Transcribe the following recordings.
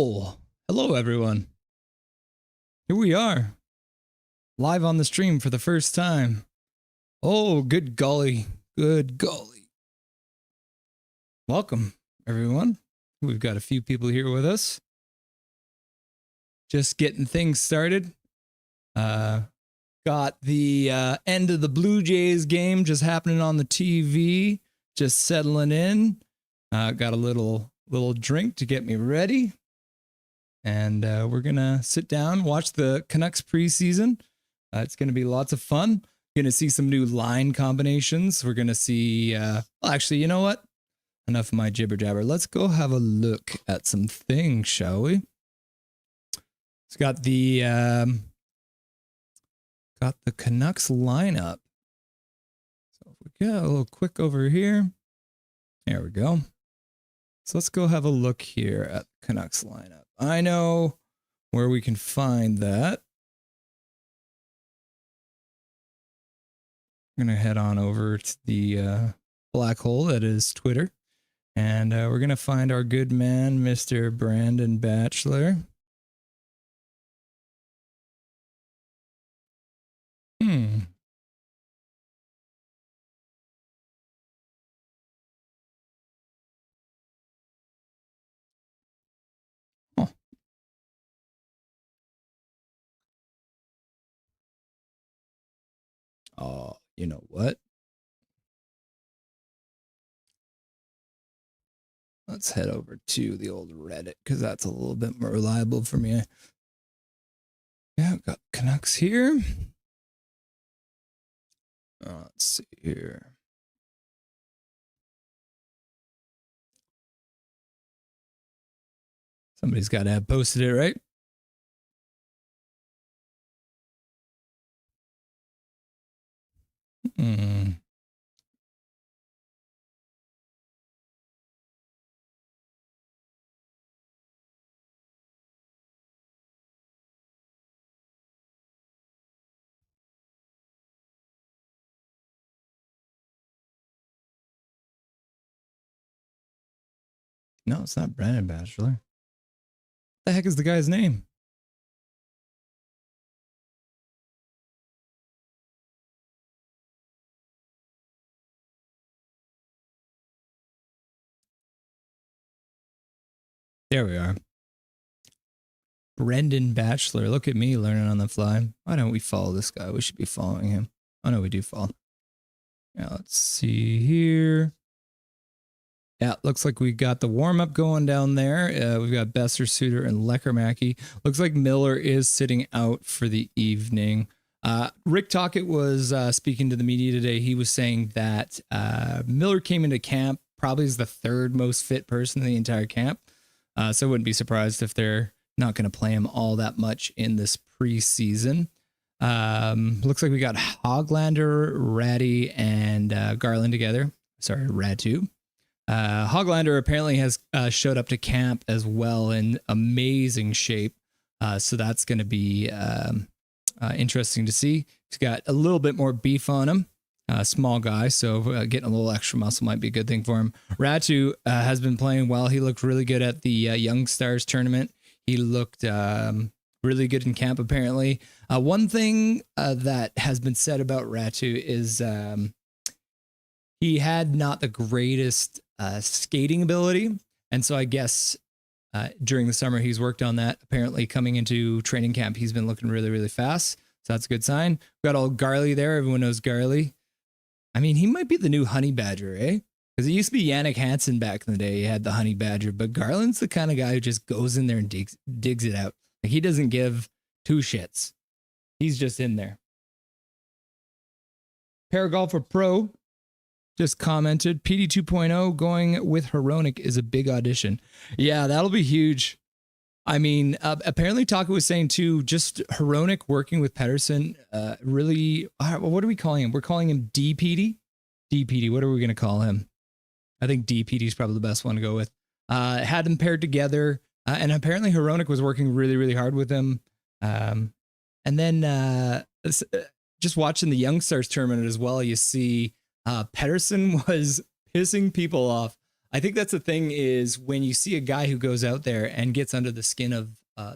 Well, hello everyone. Here we are, live on the stream for the first time. Oh, good golly, good golly. Welcome, everyone. We've got a few people here with us. Just getting things started. Got the end of the Blue Jays game just happening on the TV. Just settling in. Got a little drink to get me ready. And we're going to sit down, watch the Canucks preseason. It's going to be lots of fun. Going to see some new line combinations. We're going to see, well, actually, you know what? Enough of my jibber jabber. Let's go have a look at some things, shall we? It's got the Canucks lineup. So if we get a little quick over here. There we go. So let's go have a look here at the Canucks lineup. I know where we can find that. I'm going to head on over to the black hole that is Twitter. And we're going to find our good man, Mr. Brandon Batchelor. Oh, you know what? Let's head over to the old Reddit because that's a little bit more reliable for me. Yeah, I've got Canucks here. Let's see here. Somebody's got to have posted it, right? No, it's not Brandon Batchelor. What the heck is the guy's name? There we are. Brendan Batchelor. Look at me learning on the fly. Why don't we follow this guy? We should be following him. Oh, no, we do follow. Yeah, let's see here. Yeah, looks like we got the warm-up going down there. We've got Besser, Suter, and Leckermacki. Looks like Miller is sitting out for the evening. Rick Tocchet was speaking to the media today. He was saying that Miller came into camp probably as the third most fit person in the entire camp. So I wouldn't be surprised if they're not going to play him all that much in this preseason. Looks like we got Hoglander, Ratty, and Garland together. Sorry, Ratu. Hoglander apparently has showed up to camp as well in amazing shape. So that's going to be interesting to see. He's got a little bit more beef on him. Small guy, so getting a little extra muscle might be a good thing for him. Ratu has been playing well. He looked really good at the Young Stars tournament. He looked really good in camp, apparently. One thing that has been said about Ratu is he had not the greatest skating ability. And so I guess during the summer, he's worked on that. Apparently coming into training camp, he's been looking really, really fast. So that's a good sign. We've got old Garley there. Everyone knows Garley. I mean, he might be the new honey badger, eh? Because it used to be Yannick Hansen back in the day. He had the honey badger, but Garland's the kind of guy who just goes in there and digs it out. Like, he doesn't give two shits. He's just in there. Paragolfer Pro just commented, PD 2.0 going with Hronek is a big audition. Yeah, that'll be huge. I mean, apparently Taka was saying too, just Hronek working with Pettersson, really, what are we calling him? We're calling him DPD? DPD, what are we going to call him? I think DPD is probably the best one to go with. Had them paired together, and apparently Hronek was working really, really hard with him. And then just watching the Young Stars tournament as well, you see Pettersson was pissing people off. I think that's the thing is when you see a guy who goes out there and gets under the skin of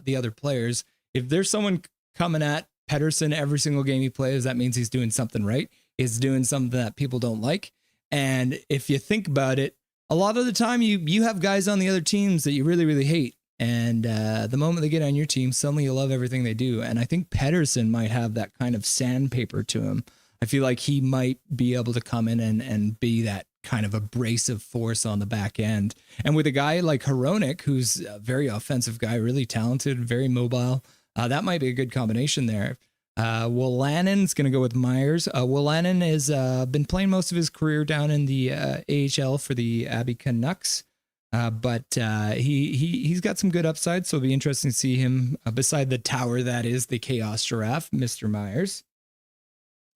the other players, if there's someone coming at Pettersson every single game he plays, that means he's doing something right. He's doing something that people don't like. And if you think about it, a lot of the time you have guys on the other teams that you really, really hate. And the moment they get on your team, suddenly you love everything they do. And I think Pettersson might have that kind of sandpaper to him. I feel like he might be able to come in and be that kind of abrasive force on the back end. And with a guy like Hronek, who's a very offensive guy, really talented, very mobile, that might be a good combination there. Willanen's going to go with Myers. Willanen has been playing most of his career down in the AHL for the Abbey Canucks. But he's got some good upside, so it'll be interesting to see him beside the tower that is the Chaos Giraffe, Mr. Myers.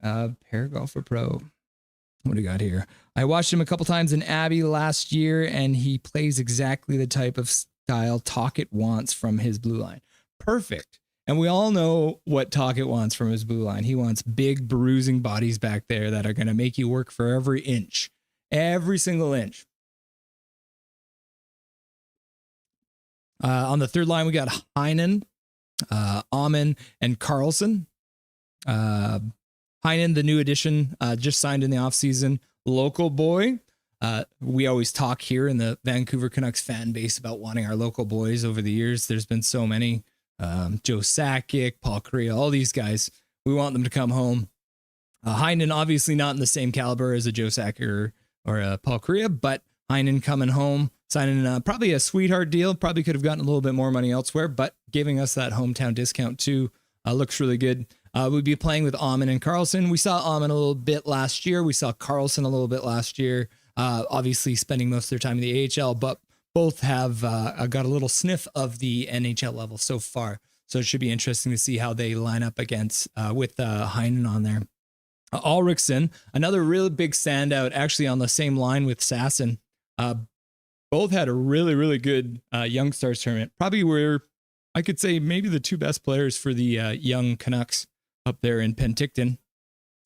Paragolfer Pro. What do we got here? I watched him a couple times in Abbey last year, and he plays exactly the type of style Tocchet wants from his blue line. Perfect. And we all know what Tocchet wants from his blue line. He wants big, bruising bodies back there that are going to make you work for every inch, every single inch. On the third line, we got Heinen, Aman, and Carlson. Heinen, the new addition, just signed in the offseason. Local boy. We always talk here in the Vancouver Canucks fan base about wanting our local boys over the years. There's been so many. Joe Sakic, Paul Kariya, all these guys. We want them to come home. Heinen, obviously not in the same caliber as a Joe Sakic or Paul Kariya, but Heinen coming home, signing probably a sweetheart deal. Probably could have gotten a little bit more money elsewhere, but giving us that hometown discount too looks really good. We'd be playing with Aman and Carlson. We saw Aman a little bit last year. We saw Carlson a little bit last year. Obviously spending most of their time in the AHL, but both have got a little sniff of the NHL level so far. So it should be interesting to see how they line up against with Heinen on there. Ulrichsen, another really big standout, actually on the same line with Sasson. Both had a really, really good Young Stars tournament. Probably were, I could say, maybe the two best players for the young Canucks up there in Penticton.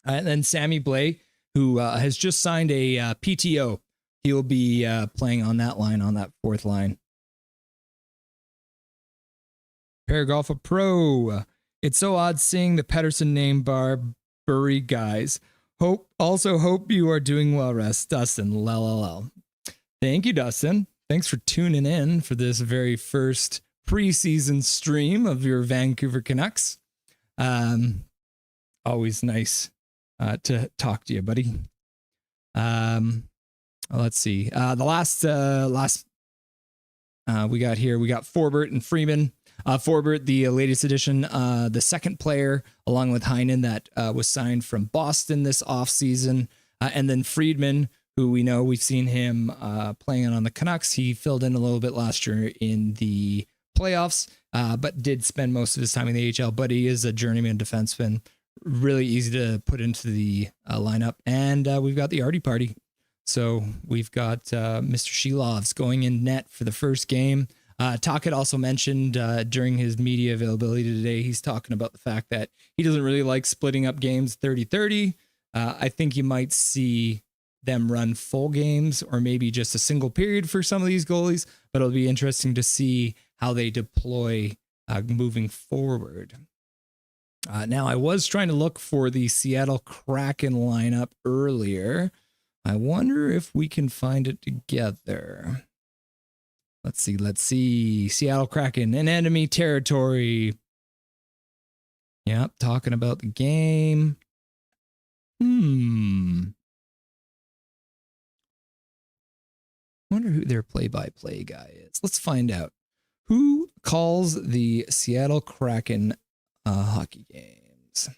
And then Sammy Blais, who has just signed a PTO. He'll be playing on that line, on that fourth line. Paragolfer Pro. It's so odd seeing the Pettersson name bar bury guys. Hope you are doing well, Russ. Dustin, lol. Thank you, Dustin. Thanks for tuning in for this very first preseason stream of your Vancouver Canucks. Always nice to talk to you, buddy. Let's see. The last we got here, we got Forbert and Freeman. Forbert, the latest addition, the second player, along with Heinen, that was signed from Boston this offseason. And then Friedman, who we know we've seen him playing on the Canucks. He filled in a little bit last year in the playoffs, but did spend most of his time in the AHL. But he is a journeyman defenseman, really easy to put into the lineup. And we've got the Artie Party. So we've got Mr. Shilovs going in net for the first game. Tocchet also mentioned during his media availability today, he's talking about the fact that he doesn't really like splitting up games 30-30. I think you might see them run full games or maybe just a single period for some of these goalies, but it'll be interesting to see how they deploy moving forward. Now, I was trying to look for the Seattle Kraken lineup earlier. I wonder if we can find it together. Let's see. Seattle Kraken in enemy territory. Yep, talking about the game. Wonder who their play-by-play guy is. Let's find out. Who calls the Seattle Kraken hockey games?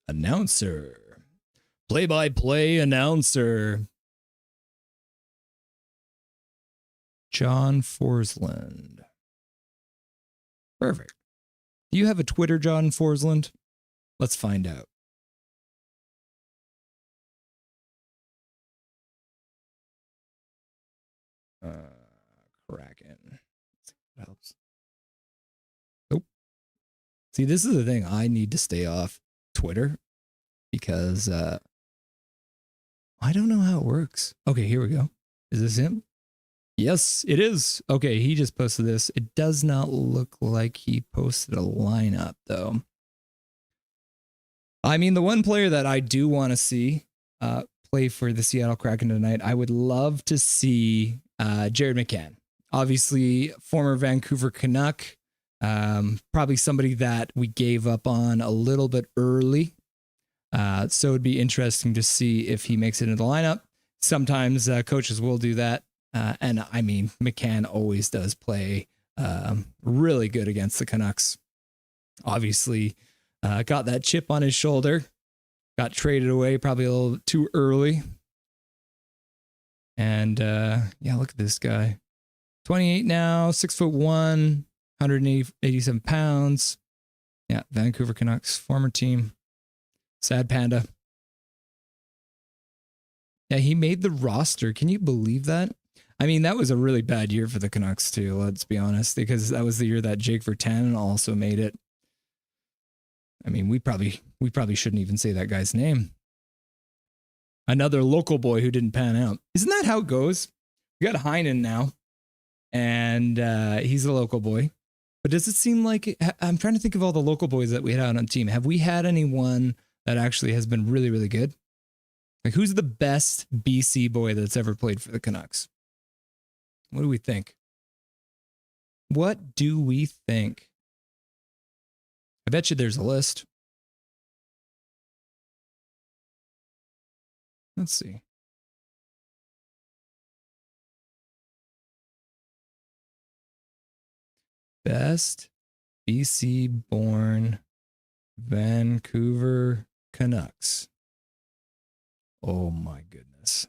Announcer. Play-by-play announcer. John Forsland. Perfect. Do you have a Twitter, John Forsland? Let's find out. Kraken. That helps. Nope. See, this is the thing. I need to stay off Twitter because I don't know how it works. Okay, here we go. Is this him? Yes, it is. Okay, he just posted this. It does not look like he posted a lineup, though. I mean, the one player that I do want to see play for the Seattle Kraken tonight, I would love to see Jared McCann. Obviously, former Vancouver Canuck. Probably somebody that we gave up on a little bit early. So it'd be interesting to see if he makes it into the lineup. Sometimes coaches will do that. And I mean, McCann always does play really good against the Canucks. Obviously, got that chip on his shoulder. Got traded away probably a little too early. And yeah, look at this guy. 28 now, 6'1", 187 pounds. Yeah, Vancouver Canucks, former team. Sad panda. Yeah, he made the roster. Can you believe that? I mean, that was a really bad year for the Canucks too, let's be honest, because that was the year that Jake Virtanen also made it. I mean, we probably shouldn't even say that guy's name. Another local boy who didn't pan out. Isn't that how it goes? We got Heinen now, and he's a local boy. But does it seem like, I'm trying to think of all the local boys that we had out on the team. Have we had anyone that actually has been really, really good? Like, who's the best BC boy that's ever played for the Canucks? What do we think? What do we think? I bet you there's a list. Let's see. Best BC born Vancouver Canucks. Oh my goodness.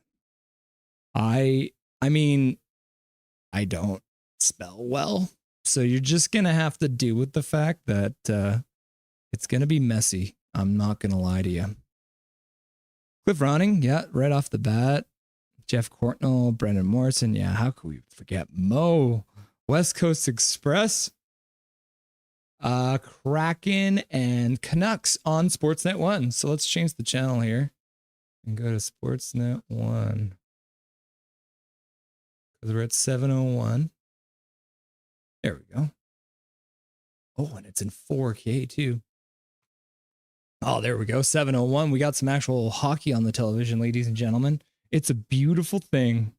I mean, I don't spell well, so you're just going to have to deal with the fact that it's going to be messy. I'm not going to lie to you. Cliff Ronning, yeah, right off the bat. Jeff Courtnall, Brendan Morrison, yeah, how could we forget Mo? West Coast Express, Kraken, and Canucks on Sportsnet 1. So let's change the channel here and go to Sportsnet 1. Because we're at 701. There we go. Oh, and it's in 4K too. Oh, there we go. 701. We got some actual hockey on the television, ladies and gentlemen. It's a beautiful thing.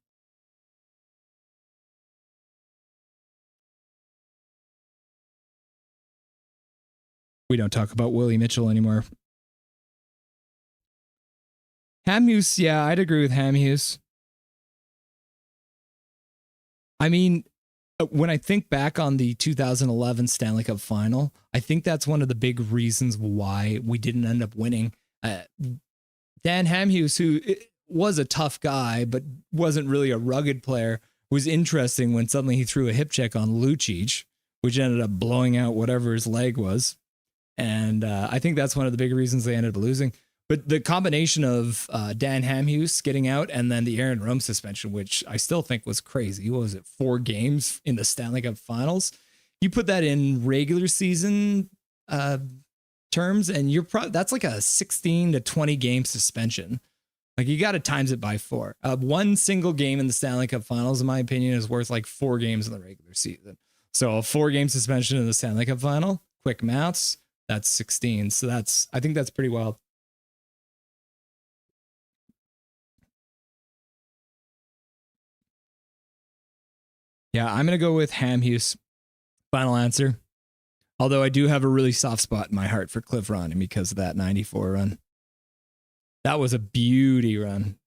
We don't talk about Willie Mitchell anymore. Hamhuis, yeah, I'd agree with Hamhuis. I mean, when I think back on the 2011 Stanley Cup final, I think that's one of the big reasons why we didn't end up winning. Dan Hamhuis, who was a tough guy, but wasn't really a rugged player, was interesting when suddenly he threw a hip check on Lucic, which ended up blowing out whatever his leg was. And I think that's one of the big reasons they ended up losing. But the combination of Dan Hamhuis getting out and then the Aaron Rome suspension, which I still think was crazy. What was it? 4 games in the Stanley Cup finals. You put that in regular season terms and that's like a 16 to 20 game suspension. Like, you got to times it by 4. One single game in the Stanley Cup finals, in my opinion, is worth like 4 games in the regular season. So a 4-game suspension in the Stanley Cup final, quick maths, that's 16. So I think that's pretty wild. Yeah, I'm going to go with Hamhuis. Final answer. Although I do have a really soft spot in my heart for Cliff Ronning because of that 94 run. That was a beauty run.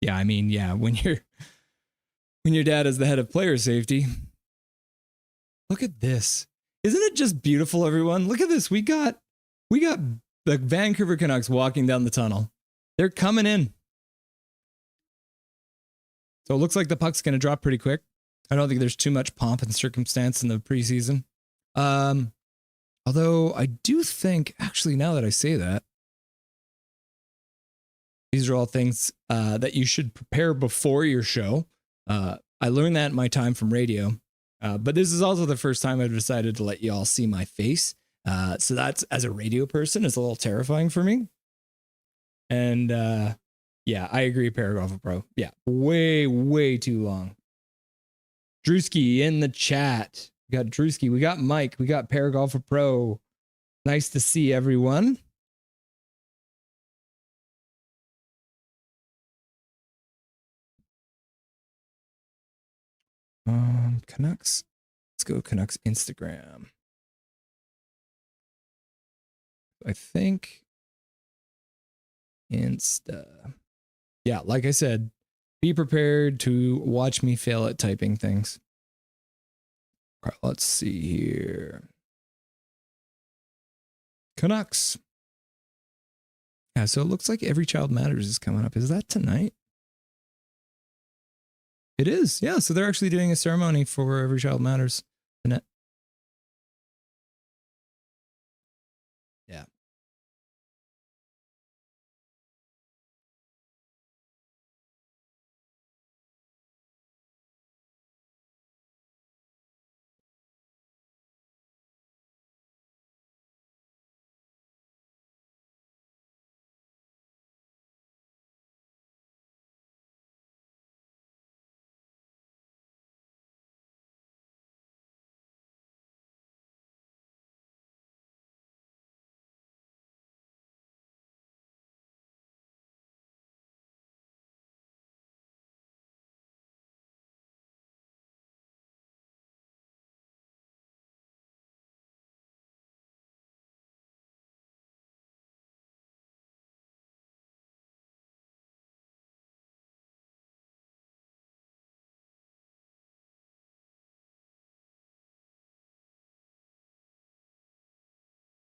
Yeah, I mean, yeah, when your dad is the head of player safety. Look at this. Isn't it just beautiful, everyone? Look at this. We got the Vancouver Canucks walking down the tunnel. They're coming in. So it looks like the puck's going to drop pretty quick. I don't think there's too much pomp and circumstance in the preseason. Although I do think, actually, now that I say that, These are all things that you should prepare before your show. I learned that in my time from radio, but this is also the first time I've decided to let you all see my face. So that's, as a radio person, is a little terrifying for me. And yeah, I agree, Paragolfer Pro. Yeah, way too long. Drewski in the chat. We got Drewski, we got Mike, we got Paragolfer Pro. Nice to see everyone. Canucks. Let's go Canucks Instagram. I think Insta. Yeah, like I said, be prepared to watch me fail at typing things. All right, let's see here. Canucks. Yeah, so it looks like Every Child Matters is coming up. Is that tonight? It is. Yeah, so they're actually doing a ceremony for Every Child Matters. Yeah.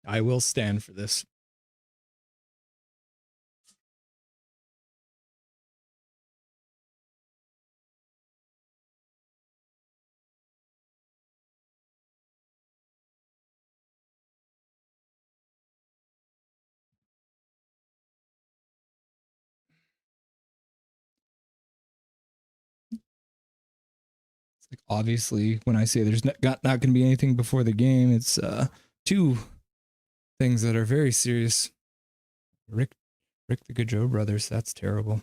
I will stand for this. Like, obviously, when I say there's not going to be anything before the game, it's two things that are very serious. Rick the Gaudreau brothers, that's terrible.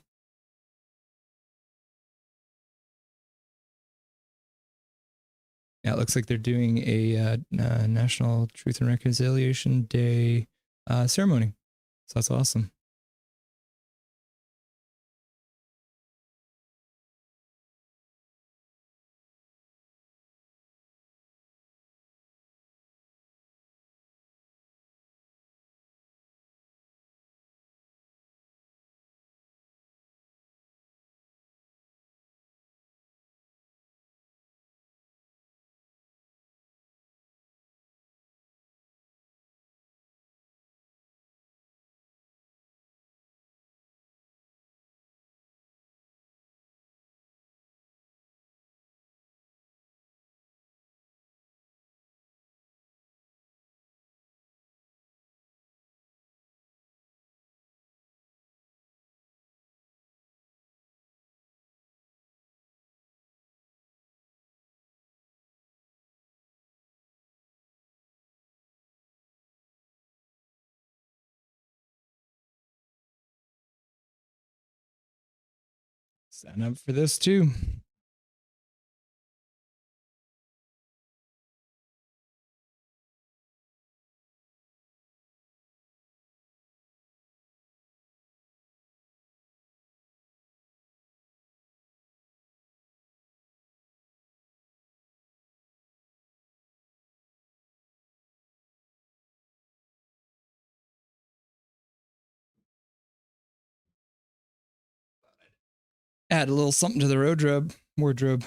Yeah, it looks like they're doing a National Truth and Reconciliation Day ceremony. So that's awesome. Sign up for this too. Add a little something to the wardrobe.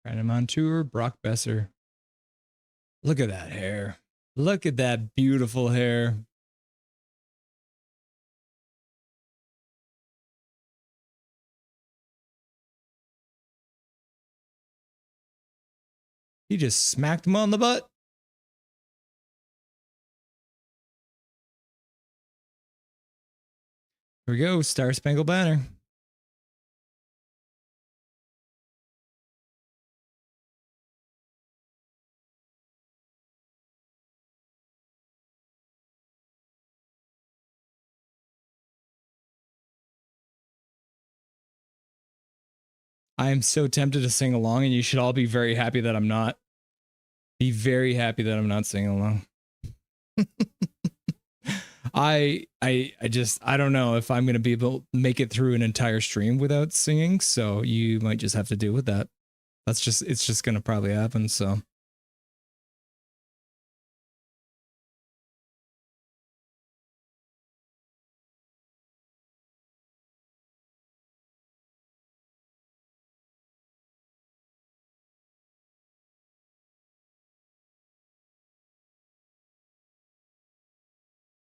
Brandon Montour, Brock Besser. Look at that hair. Look at that beautiful hair. He just smacked him on the butt. Here we go, Star Spangled Banner. I am so tempted to sing along, and you should all be very happy that I'm not. Be very happy that I'm not singing along. I don't know if I'm gonna be able to make it through an entire stream without singing, so you might just have to deal with that. It's just gonna probably happen, so.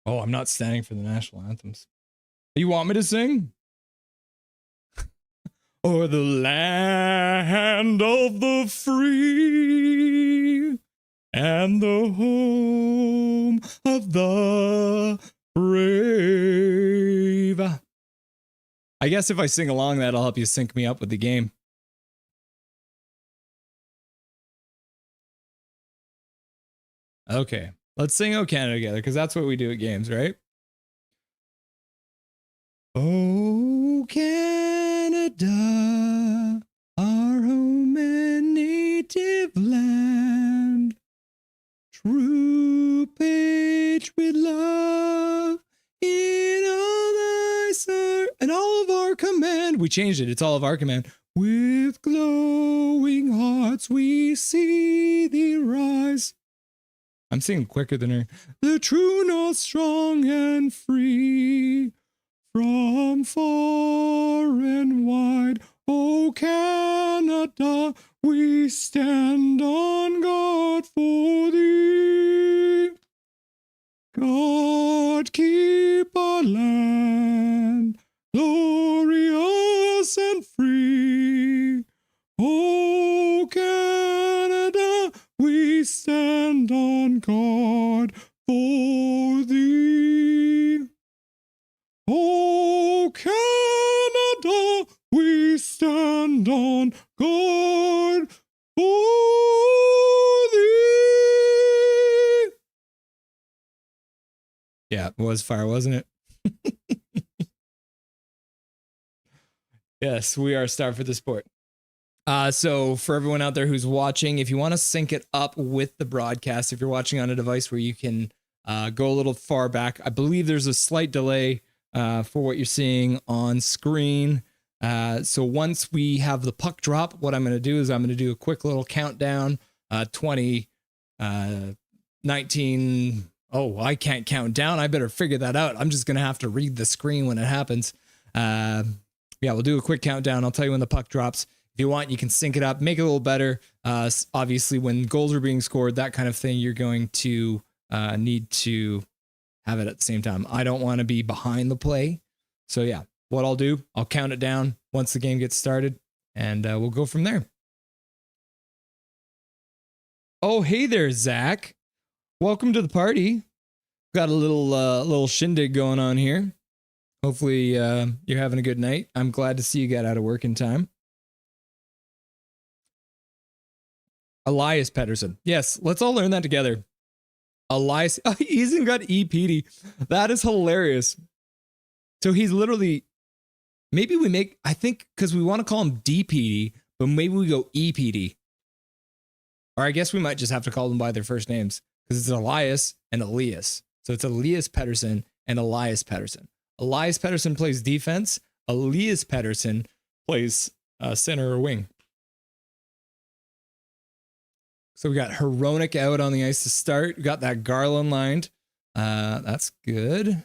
Oh, I'm not standing for the national anthems. You want me to sing? Or the land of the free and the home of the brave. I guess if I sing along, that'll help you sync me up with the game. Okay, let's sing "O Canada" together, because that's what we do at games, right? Oh, Canada, our home and native land, true patriot love in all thy sir and all of our command. We changed it. It's all of our command. With glowing hearts we see thee rise. I'm singing quicker than her. The true north strong and free. From far and wide, O Canada, we stand on guard for thee. God keep our land glorious and free. O Canada, we stand on guard for thee. Oh, Canada, we stand on guard for thee. Yeah, it was fire, wasn't it? Yes, we are star for the sport. So for everyone out there who's watching, if you want to sync it up with the broadcast, if you're watching on a device where you can go a little far back, I believe there's a slight delay for what you're seeing on screen. So once we have the puck drop, what I'm going to do is I'm going to do a quick little countdown. 20, 19. Oh, I can't count down. I better figure that out. I'm just going to have to read the screen when it happens. Yeah, we'll do a quick countdown. I'll tell you when the puck drops. If you want, you can sync it up, make it a little better. Obviously, when goals are being scored, that kind of thing, you're going to need to have it at the same time. I don't want to be behind the play. So yeah, what I'll do, I'll count it down once the game gets started, and we'll go from there. Oh, hey there, Zach. Welcome to the party. Got a little shindig going on here. Hopefully you're having a good night. I'm glad to see you got out of work in time. Elias Pettersson. Yes, let's all learn that together. Elias, he's even got EPD. That is hilarious. So he's literally, maybe we make, I think, because we want to call him DPD, but maybe we go EPD. Or I guess we might just have to call them by their first names, because it's Elias and Elias. So it's Elias Pettersson and Elias Pettersson. Elias Pettersson plays defense. Elias Pettersson plays center or wing. So we got Hronek out on the ice to start. We got that Garland lined. That's good.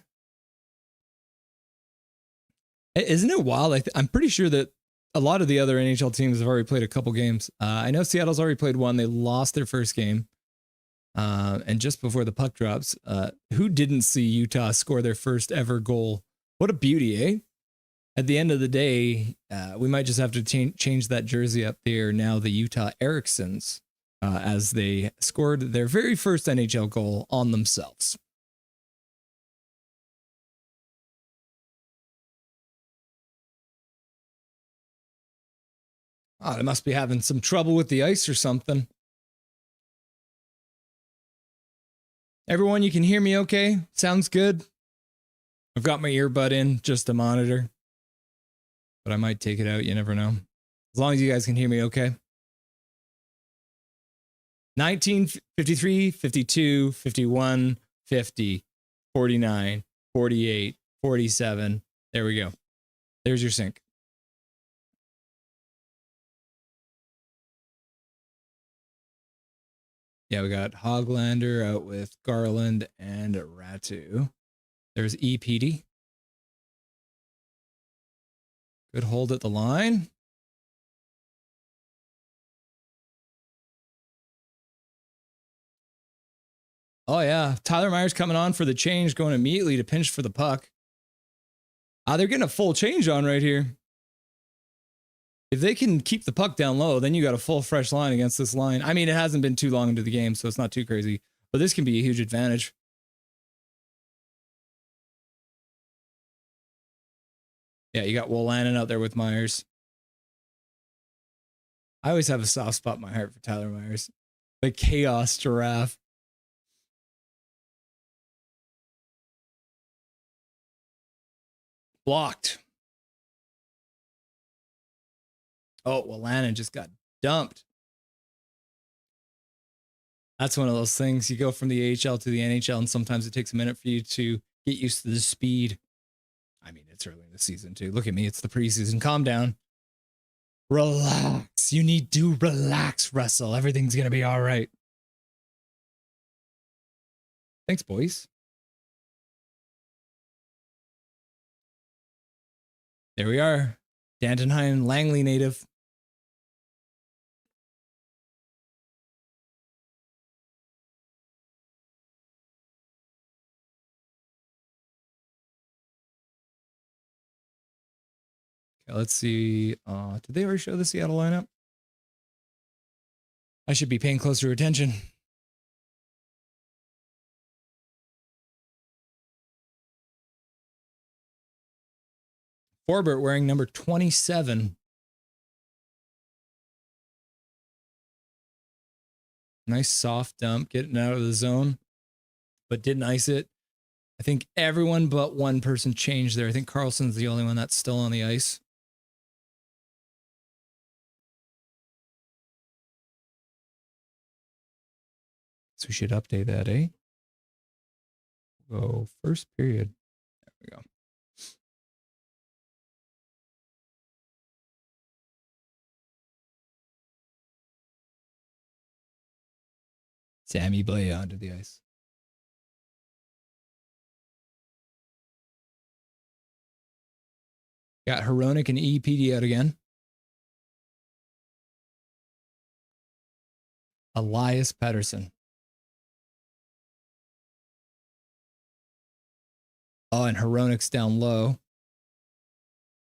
Isn't it wild? I'm pretty sure that a lot of the other NHL teams have already played a couple games. I know Seattle's already played one. They lost their first game. And just before the puck drops, who didn't see Utah score their first ever goal? What a beauty, eh? At the end of the day, we might just have to change that jersey up there. Now the Utah Ericssons, as they scored their very first NHL goal on themselves. Oh, they must be having some trouble with the ice or something. Everyone, you can hear me okay? Sounds good? I've got my earbud in just to monitor. But I might take it out, you never know. As long as you guys can hear me okay. 19, 53, 52, 51, 50, 49, 48, 47. There we go. There's your sync. Yeah, we got Hoglander out with Garland and Ratu. There's EPD. Good hold at the line. Oh, yeah. Tyler Myers coming on for the change, going immediately to pinch for the puck. They're getting a full change on right here. If they can keep the puck down low, then you got a full fresh line against this line. I mean, it hasn't been too long into the game, so it's not too crazy. But this can be a huge advantage. Yeah, you got Wolanin out there with Myers. I always have a soft spot in my heart for Tyler Myers. The chaos giraffe. Blocked. Oh, Wolanin just got dumped. That's one of those things. You go from the AHL to the NHL, and sometimes it takes a minute for you to get used to the speed. I mean, it's early in the season, too. Look at me. It's the preseason. Calm down. Relax. You need to relax, Russell. Everything's going to be all right. Thanks, boys. There we are. Dandenheim, Langley native. Okay, let's see. Did they already show the Seattle lineup? I should be paying closer attention. Forbert wearing number 27. Nice soft dump, getting out of the zone, but didn't ice it. I think everyone but one person changed there. I think Carlson's the only one that's still on the ice. So we should update that, eh? Go first period. There we go. Sammy Blay onto the ice. Got Hronek and EPD out again. Elias Pettersson. Oh, and Hronek's down low.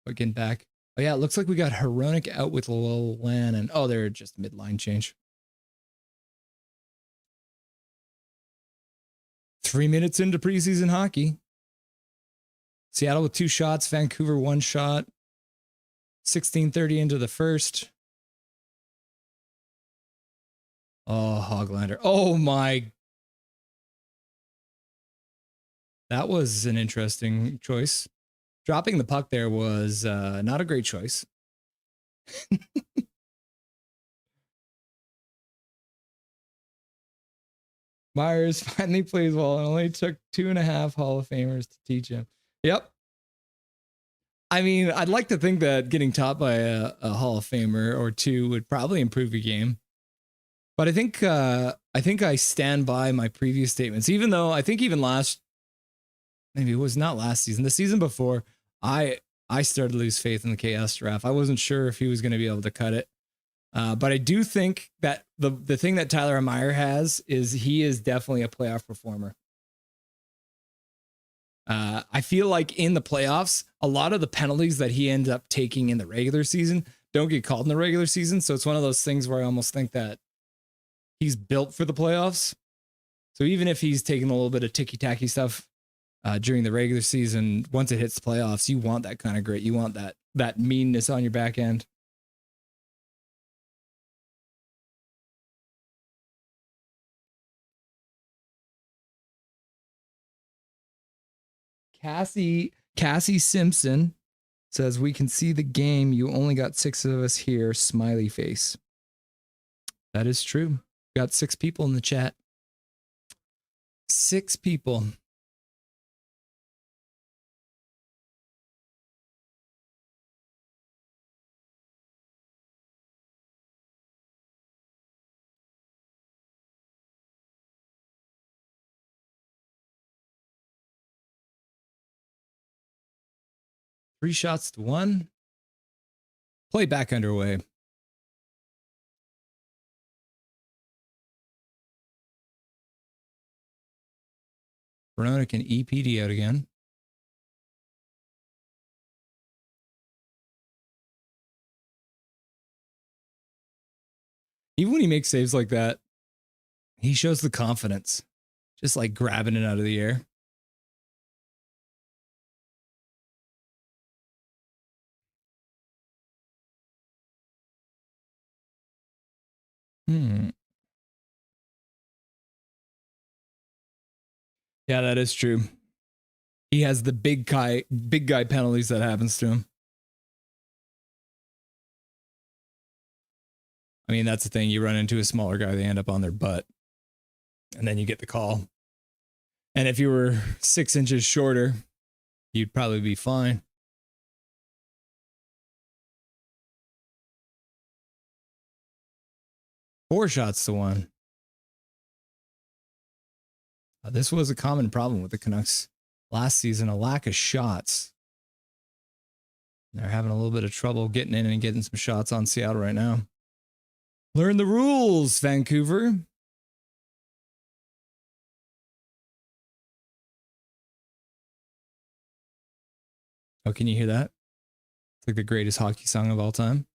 Getting back. Oh, yeah, it looks like we got Hronek out with Wolanin. Oh, they're just midline change. 3 minutes into preseason hockey. Seattle with 2 shots, Vancouver 1 shot. 16:30 into the first. Oh, Hoglander. Oh, my. That was an interesting choice. Dropping the puck there was not a great choice. Myers finally plays well. It only took 2.5 Hall of Famers to teach him. Yep. I mean, I'd like to think that getting taught by a Hall of Famer or 2 would probably improve your game. But I think I stand by my previous statements, even though I think even maybe it was not last season, the season before, I I started to lose faith in the chaos draft. I wasn't sure if he was going to be able to cut it. But I do think that the thing that Tyler Meyer has is he is definitely a playoff performer. I feel like in the playoffs, a lot of the penalties that he ends up taking in the regular season don't get called in the regular season. So it's one of those things where I almost think that he's built for the playoffs. So even if he's taking a little bit of ticky-tacky stuff during the regular season, once it hits the playoffs, you want that kind of grit. You want that meanness on your back end. Cassie Simpson says, we can see the game. You only got 6 of us here. Smiley face. That is true. Got 6 people in the chat. 6 people. Three shots to 1. Play back underway. Verona can EPD out again. Even when he makes saves like that, he shows the confidence. Just like grabbing it out of the air. Yeah, that is true. He has the big guy penalties that happens to him. I mean, that's the thing. You run into a smaller guy, they end up on their butt. And then you get the call. And if you were 6 inches shorter, you'd probably be fine. Four shots to 1. This was a common problem with the Canucks last season, a lack of shots. They're having a little bit of trouble getting in and getting some shots on Seattle right now. Learn the rules, Vancouver. Oh, can you hear that? It's like the greatest hockey song of all time.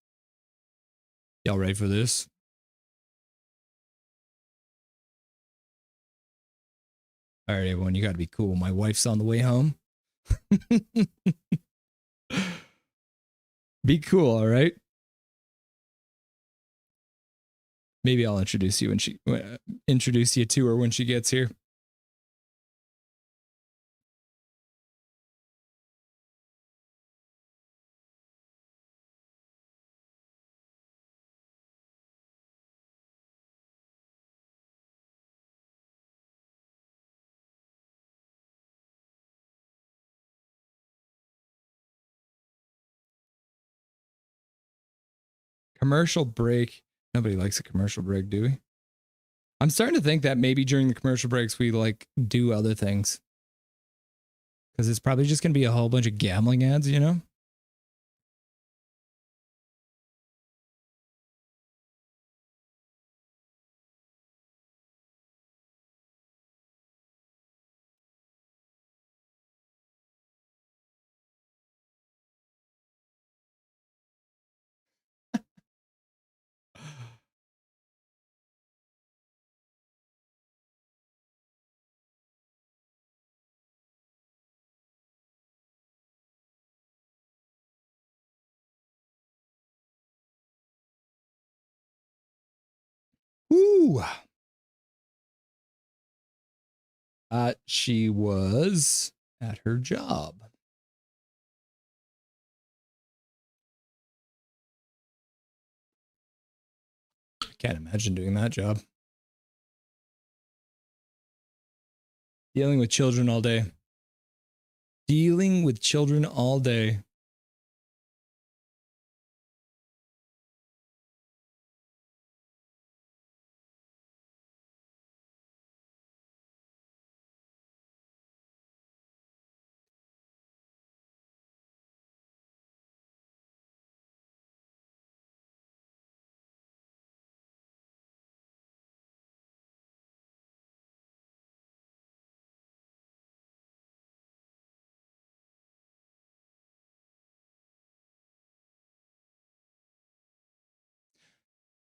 Y'all ready for this? All right, everyone, you got to be cool. My wife's on the way home. Be cool, all right? Maybe I'll introduce you to her when she gets here. Commercial break. Nobody likes a commercial break, do we? I'm starting to think that maybe during the commercial breaks we like do other things. Because it's probably just going to be a whole bunch of gambling ads, you know? Ooh. She was at her job. I can't imagine doing that job. Dealing with children all day. Dealing with children all day.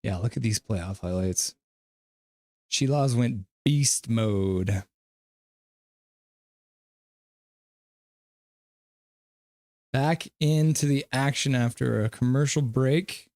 Yeah, look at these playoff highlights. Sheila's went beast mode. Back into the action after a commercial break.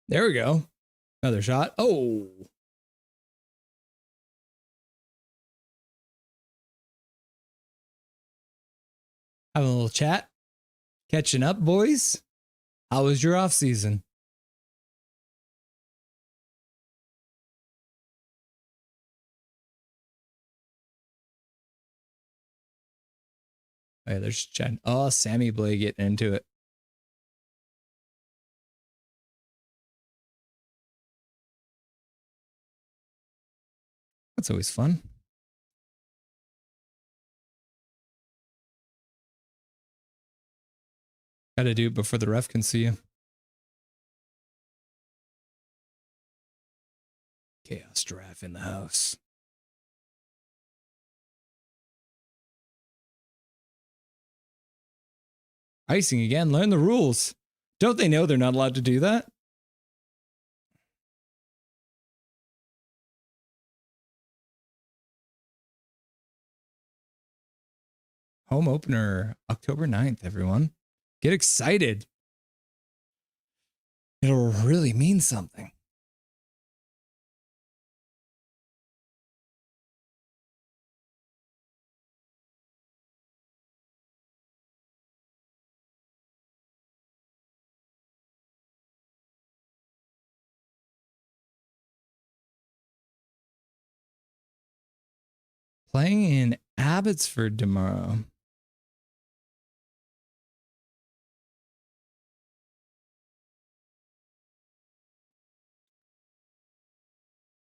There we go. Another shot. Oh. Having a little chat. Catching up, boys. How was your off season? Oh, yeah, there's chat. Oh, Sammy Blay getting into it. That's always fun. Gotta do it before the ref can see you. Chaos Giraffe in the house. Icing again. Learn the rules. Don't they know they're not allowed to do that? Home opener, October 9th, everyone. Get excited. It'll really mean something. Playing in Abbotsford tomorrow.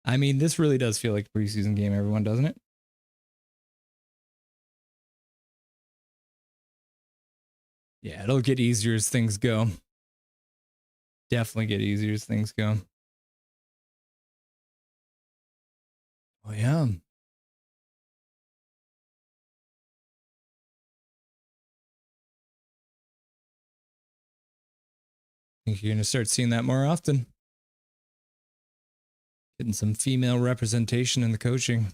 I mean, this really does feel like a preseason game, everyone, doesn't it? Yeah, it'll get easier as things go. Definitely get easier as things go. Oh, yeah. I think you're going to start seeing that more often. Getting some female representation in the coaching.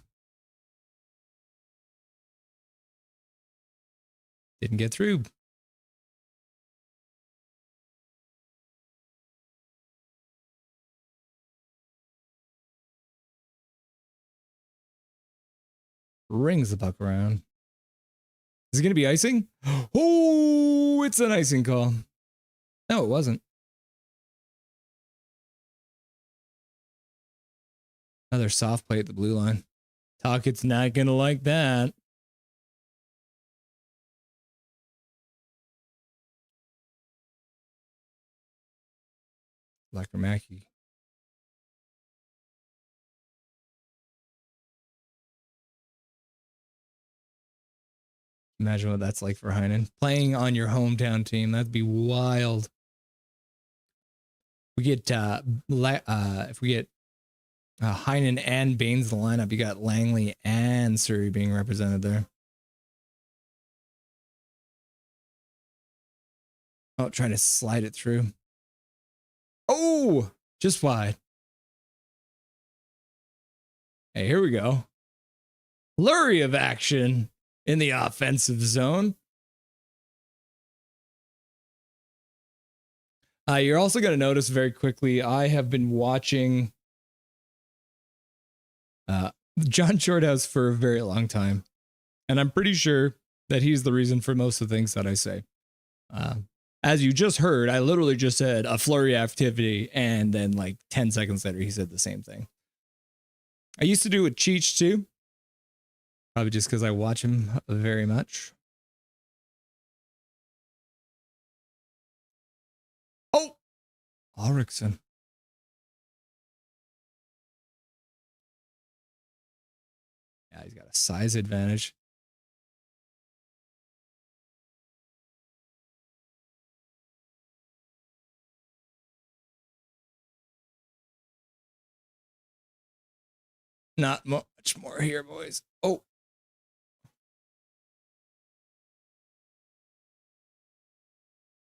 Didn't get through. Rings the puck around. Is it going to be icing? Oh, it's an icing call. No, it wasn't. Another soft play at the blue line. Talkett's not going to like that. Blacker Mackey. Imagine what that's like for Heinen. Playing on your hometown team. That'd be wild. We get if we get Heinen and Baines in the lineup, you got Langley and Surrey being represented there. Oh, trying to slide it through. Oh, just wide. Hey, here we go. Flurry of action in the offensive zone. You're also going to notice very quickly, I have been watching John Shorthouse for a very long time. And I'm pretty sure that he's the reason for most of the things that I say. As you just heard, I literally just said a flurry activity. And then like 10 seconds later, he said the same thing. I used to do it with Cheech too. Probably just because I watch him very much. Oh, Ulrichsen. got a size advantage. Not much more here, boys. Oh.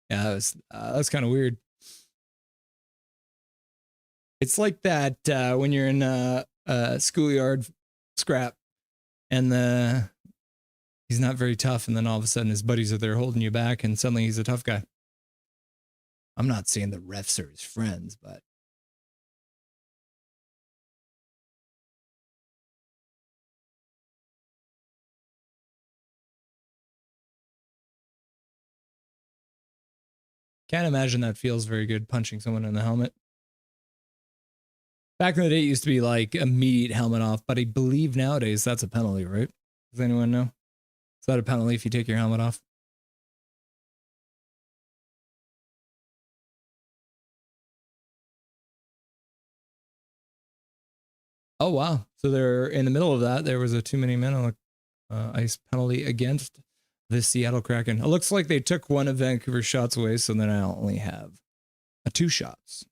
Yeah, that was kind of weird. It's like that when you're in a schoolyard scrap and he's not very tough, and then all of a sudden his buddies are there holding you back, and suddenly he's a tough guy. I'm not saying the refs are his friends, but can't imagine that feels very good punching someone in the helmet. Back in the day, it used to be like immediate helmet off, but I believe nowadays that's a penalty, right? Does anyone know? Is that a penalty if you take your helmet off? Oh, wow. So they're in the middle of that. There was a too many men on ice penalty against the Seattle Kraken. It looks like they took one of Vancouver's shots away, so then I only have 2 shots.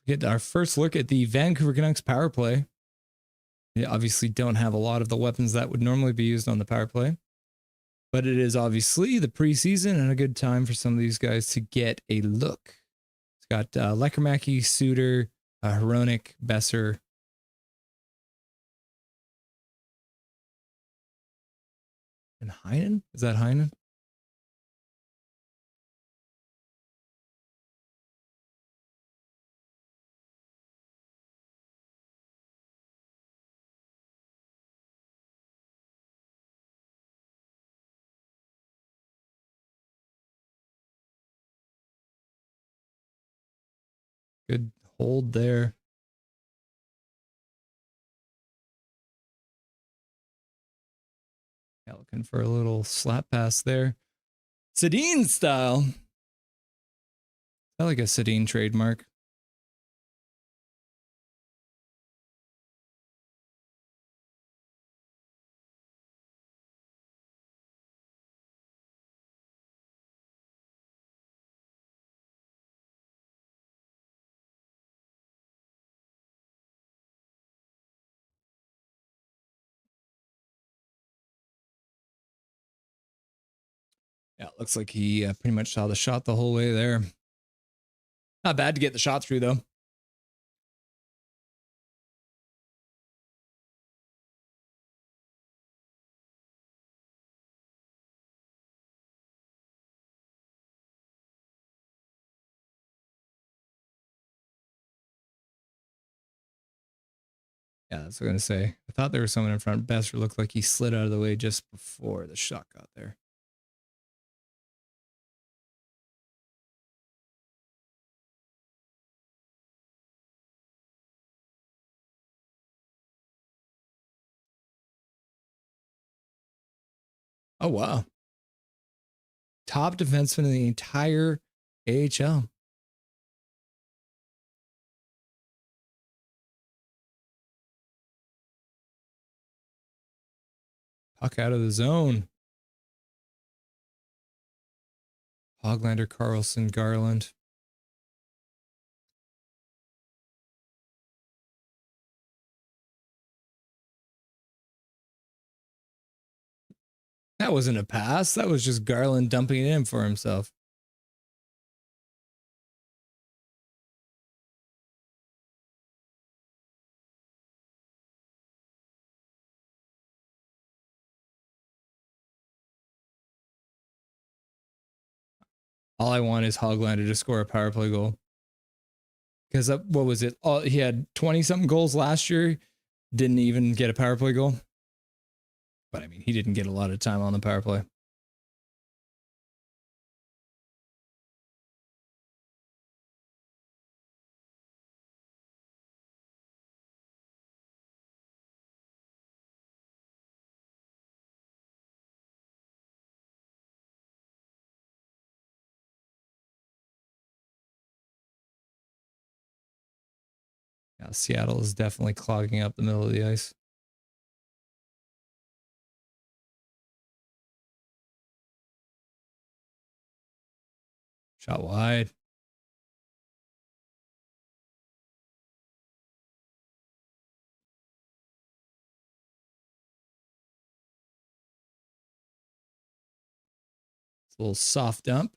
We get our first look at the Vancouver Canucks power play. They obviously don't have a lot of the weapons that would normally be used on the power play, but it is obviously the preseason and a good time for some of these guys to get a look. It's got Lekermacki, Suter, Hronik, Besser. And Heinen? Is that Heinen? Good hold there. Yeah, looking for a little slap pass there. Sedin style. I like a Sedin trademark. Yeah, it looks like he pretty much saw the shot the whole way there. Not bad to get the shot through, though. Yeah, that's what I'm going to say. I thought there was someone in front. Besser looked like he slid out of the way just before the shot got there. Oh, wow. Top defenseman in the entire AHL. Puck out of the zone. Hoglander, Carlson, Garland. That wasn't a pass. That was just Garland dumping it in for himself. All I want is Hoglander to score a power play goal. Because what was it? He had 20 something goals last year. Didn't even get a power play goal. But I mean, he didn't get a lot of time on the power play. Yeah, Seattle is definitely clogging up the middle of the ice. Shot wide. It's a little soft dump.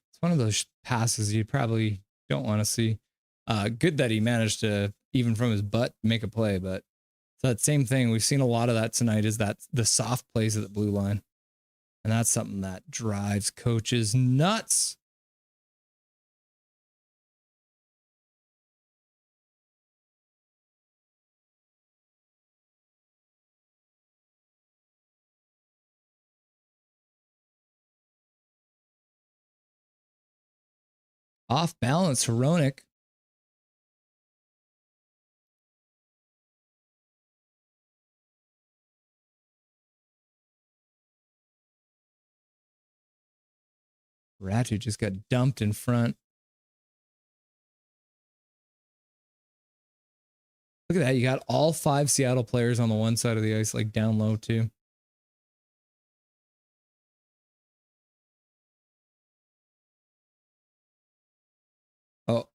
It's one of those passes you probably don't want to see. Good that he managed to, even from his butt, make a play, but it's that same thing. We've seen a lot of that tonight, is that the soft plays at the blue line. And that's something that drives coaches nuts. Off balance, Hronik. Ratu just got dumped in front. Look at that. You got all 5 Seattle players on the one side of the ice, like down low too. Oh,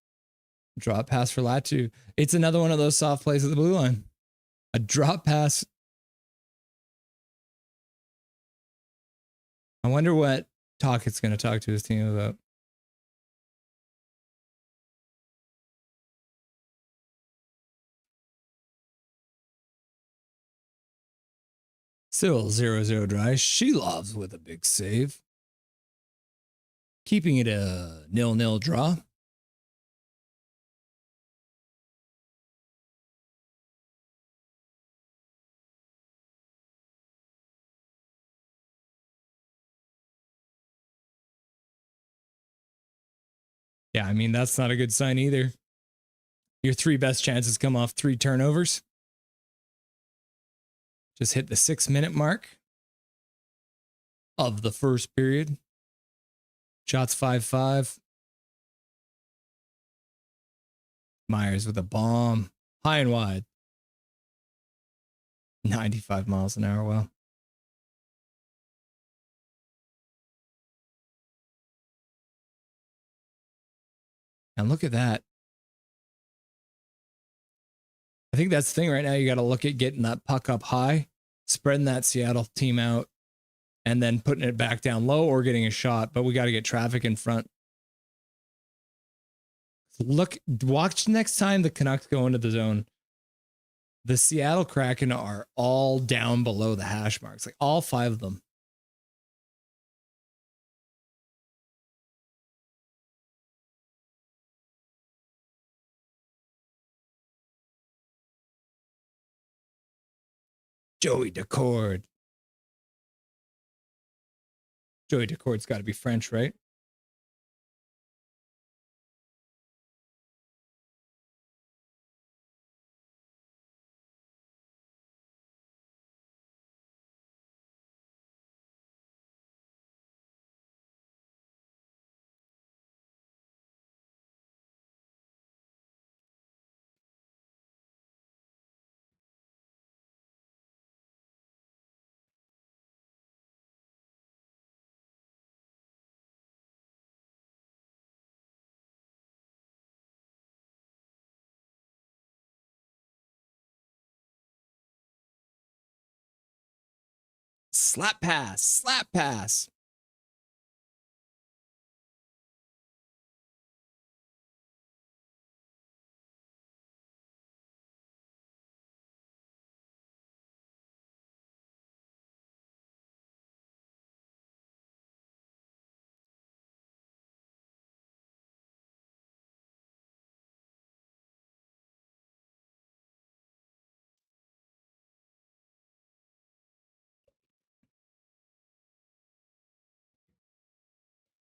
drop pass for Latu. It's another one of those soft plays at the blue line. A drop pass. I wonder what Tocchet's going to talk to his team about. Still 0-0 dry. Shilov's with a big save. Keeping it a 0-0 draw. Yeah, I mean, that's not a good sign either. Your 3 best chances come off 3 turnovers. Just hit the 6-minute mark of the first period. Shots 5-5. Myers with a bomb. High and wide. 95 miles an hour. Well. And look at that. I think that's the thing right now. You got to look at getting that puck up high, spreading that Seattle team out, and then putting it back down low or getting a shot. But we got to get traffic in front. Look, watch next time the Canucks go into the zone. The Seattle Kraken are all down below the hash marks, like all 5 of them. Joey Decord. Joey Decord's got to be French, right? Slap pass, slap pass.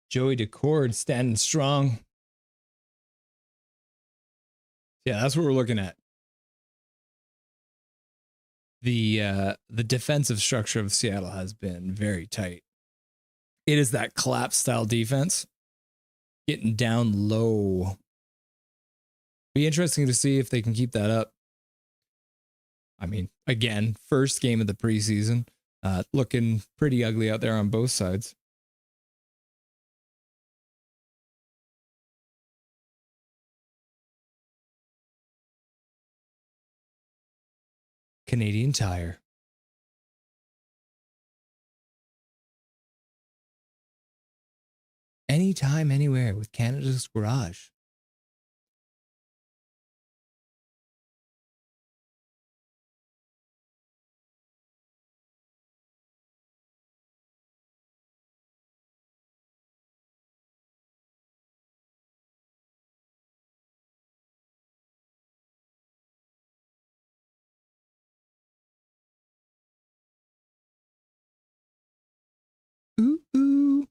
Joey Decord standing strong. Yeah, that's what we're looking at. The defensive structure of Seattle has been very tight. It is that collapse style defense. Getting down low. Be interesting to see if they can keep that up. I mean, again, first game of the preseason. Looking pretty ugly out there on both sides. Canadian Tire. Anytime, anywhere with Canada's Garage. Ooh, ooh.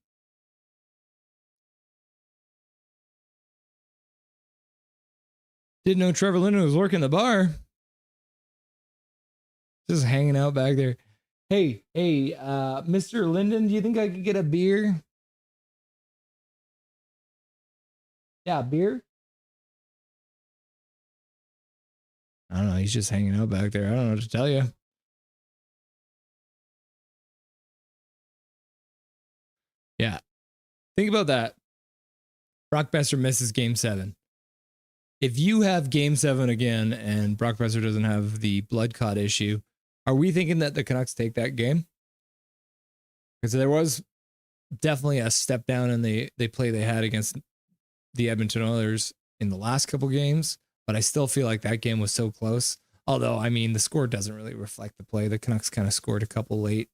Didn't know Trevor Linden was working the bar. Just hanging out back there. Hey, Mr. Linden, do you think I could get a beer? Yeah, beer? I don't know. He's just hanging out back there. I don't know what to tell you. Yeah. Think about that. Brock Besser misses game 7. If you have game 7 again and Brock Besser doesn't have the blood clot issue, are we thinking that the Canucks take that game? Because there was definitely a step down in the play they had against the Edmonton Oilers in the last couple games, but I still feel like that game was so close. Although, I mean, the score doesn't really reflect the play. The Canucks kind of scored a couple late.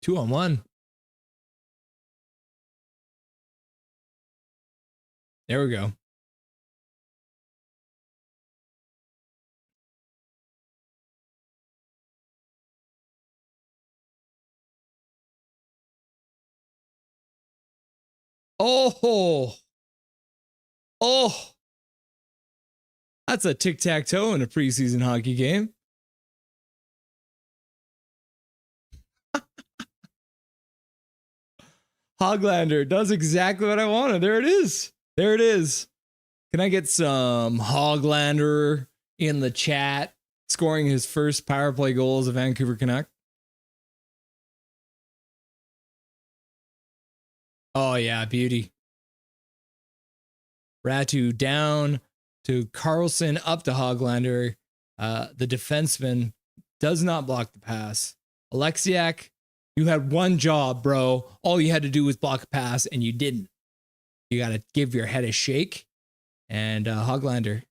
Two on one. There we go. Oh, that's a tic-tac-toe in a preseason hockey game. Hoglander does exactly what I wanted. There it is. There it is. Can I get some Hoglander in the chat scoring his first power play goal as a Vancouver Canuck? Oh, yeah, beauty. Ratu down to Carlson, up to Hoglander. The defenseman does not block the pass. Alexiak, you had one job, bro. All you had to do was block a pass, and you didn't. You got to give your head a shake. And Hoglander,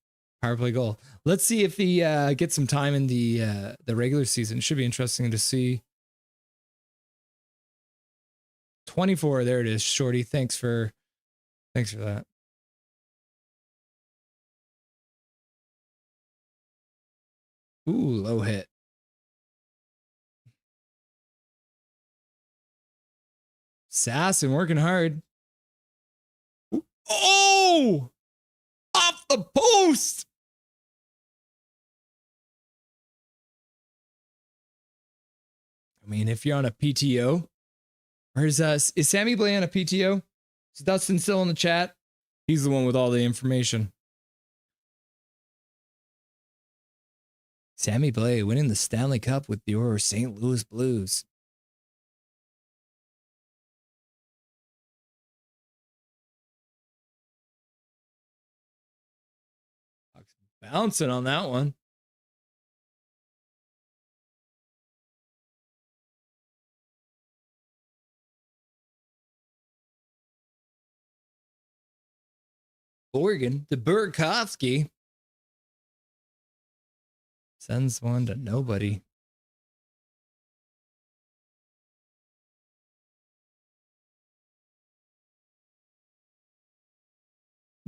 power play goal. Let's see if he gets some time in the regular season. Should be interesting to see. 24, there it is, Shorty. Thanks for that. Ooh, low hit. Sasson working hard. Oh! Off the post! I mean, if you're on a PTO, or is Sammy Blay on a PTO? Is Dustin still in the chat? He's the one with all the information. Sammy Blay winning the Stanley Cup with your St. Louis Blues. Bouncing on that one. Oregon, the Burakovsky sends one to nobody.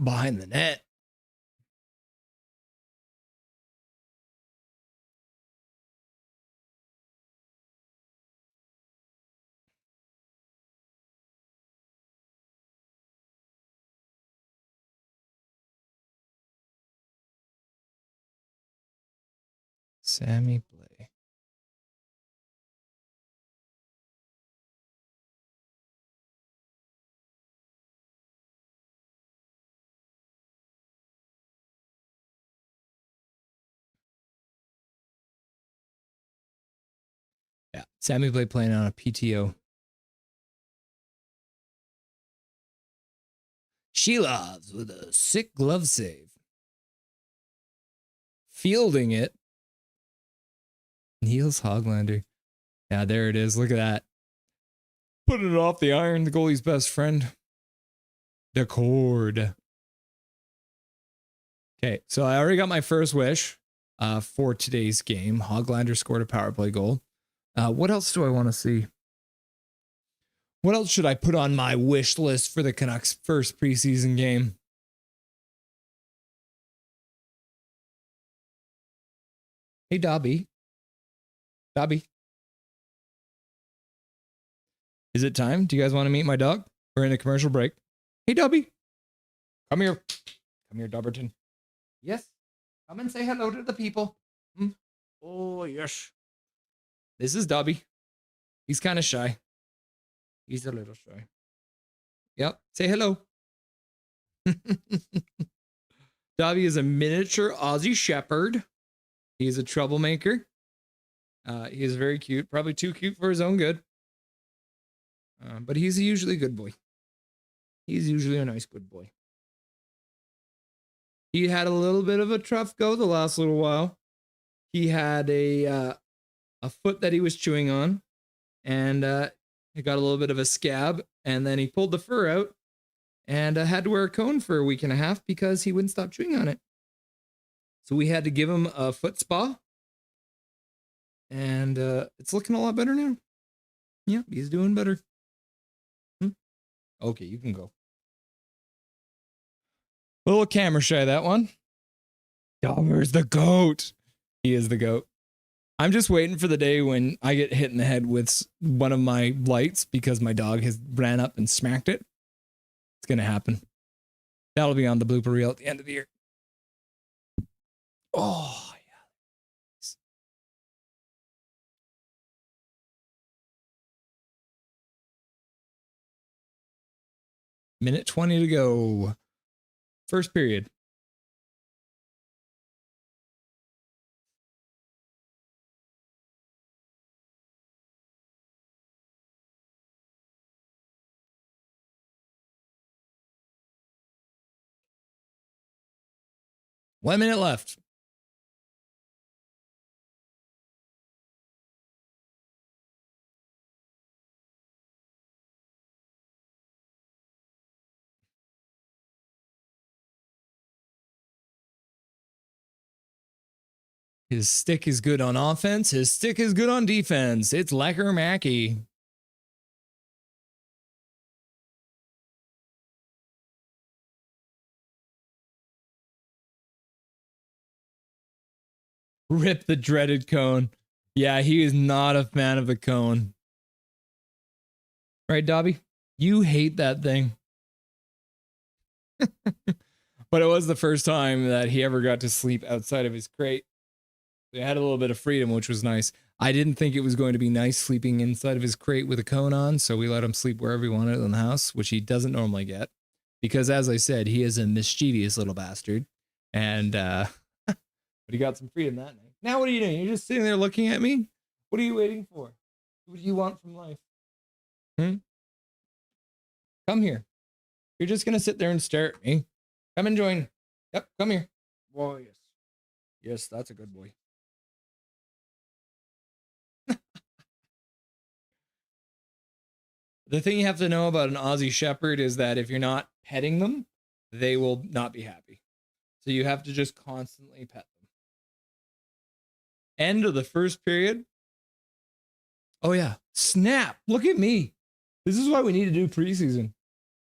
Behind the net. Sammy Blay. Sammy Blake playing on a PTO. Shelovs with a sick glove save. Fielding it. Niels Hoglander. Yeah, there it is. Look at that. Putting it off the iron, the goalie's best friend. The cord. Okay, so I already got my first wish for today's game. Hoglander scored a power play goal. What else do I want to see? What else should I put on my wish list for the Canucks' first preseason game? Hey, Dobby. Dobby. Is it time? Do you guys want to meet my dog? We're in a commercial break. Hey, Dobby. Come here. Come here, Dobberton. Yes. Come and say hello to the people. Oh, yes. This is Dobby. He's kind of shy. He's a little shy. Yep. Say hello. Dobby is a miniature Aussie Shepherd. He's a troublemaker. He is very cute. Probably too cute for his own good. But he's usually a good boy. He's usually a nice good boy. He had a little bit of a tough go the last little while. He had a foot that he was chewing on, and he got a little bit of a scab, and then he pulled the fur out and had to wear a cone for a week and a half because he wouldn't stop chewing on it. So we had to give him a foot spa, and it's looking a lot better now. Yeah, he's doing better. Okay, you can go. A little camera shy, that one. Dahmer's the goat. He is the goat. I'm just waiting for the day when I get hit in the head with one of my lights because my dog has ran up and smacked it. It's going to happen. That'll be on the blooper reel at the end of the year. Oh, yeah. Minute 20 to go. First period. One minute left. His stick is good on offense. His stick is good on defense. It's Lecker Mackey. Rip the dreaded cone. Yeah, he is not a fan of the cone. Right, Dobby? You hate that thing. But it was the first time that he ever got to sleep outside of his crate. They had a little bit of freedom, which was nice. I didn't think it was going to be nice sleeping inside of his crate with a cone on, so we let him sleep wherever he wanted in the house, which he doesn't normally get. Because as I said, he is a mischievous little bastard. And but he got some freedom that night. Now what are you doing? You're just sitting there looking at me? What are you waiting for? What do you want from life? Come here. You're just gonna sit there and stare at me. Come and join. Yep, come here. Oh, yes. Yes, that's a good boy. The thing you have to know about an Aussie Shepherd is that if you're not petting them, they will not be happy. So you have to just constantly pet them. End of the first period. Oh, yeah. Snap. Look at me. This is why we need to do preseason.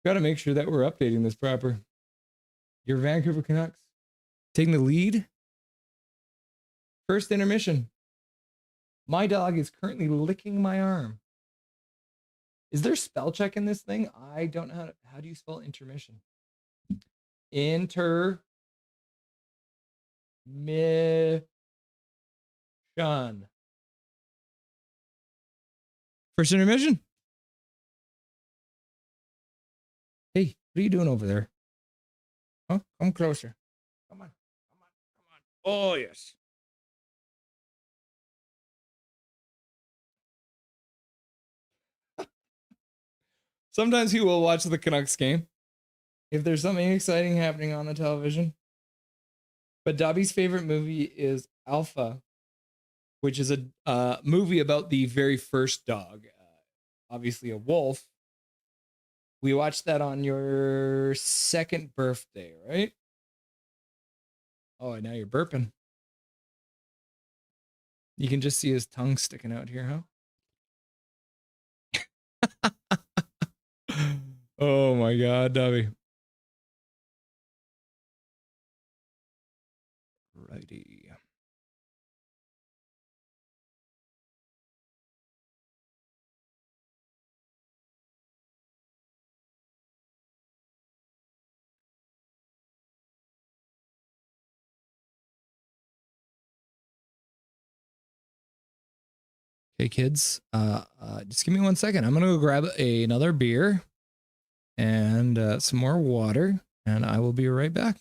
Got to make sure that we're updating this proper. Your Vancouver Canucks taking the lead. First intermission. My dog is currently licking my arm. Is there spell check in this thing? I don't know how do you spell intermission? Intermission. First intermission. Hey, what are you doing over there? Huh? Come closer. Come on. Come on. Come on. Oh, yes. Sometimes he will watch the Canucks game if there's something exciting happening on the television. But Dobby's favorite movie is Alpha, which is a movie about the very first dog, obviously a wolf. We watched that on your second birthday, right? Oh, now you're burping. You can just see his tongue sticking out here, huh? Oh my God, Dobby. Righty. Okay, kids. Just give me 1 second. I'm gonna go grab another beer and some more water, and I will be right back.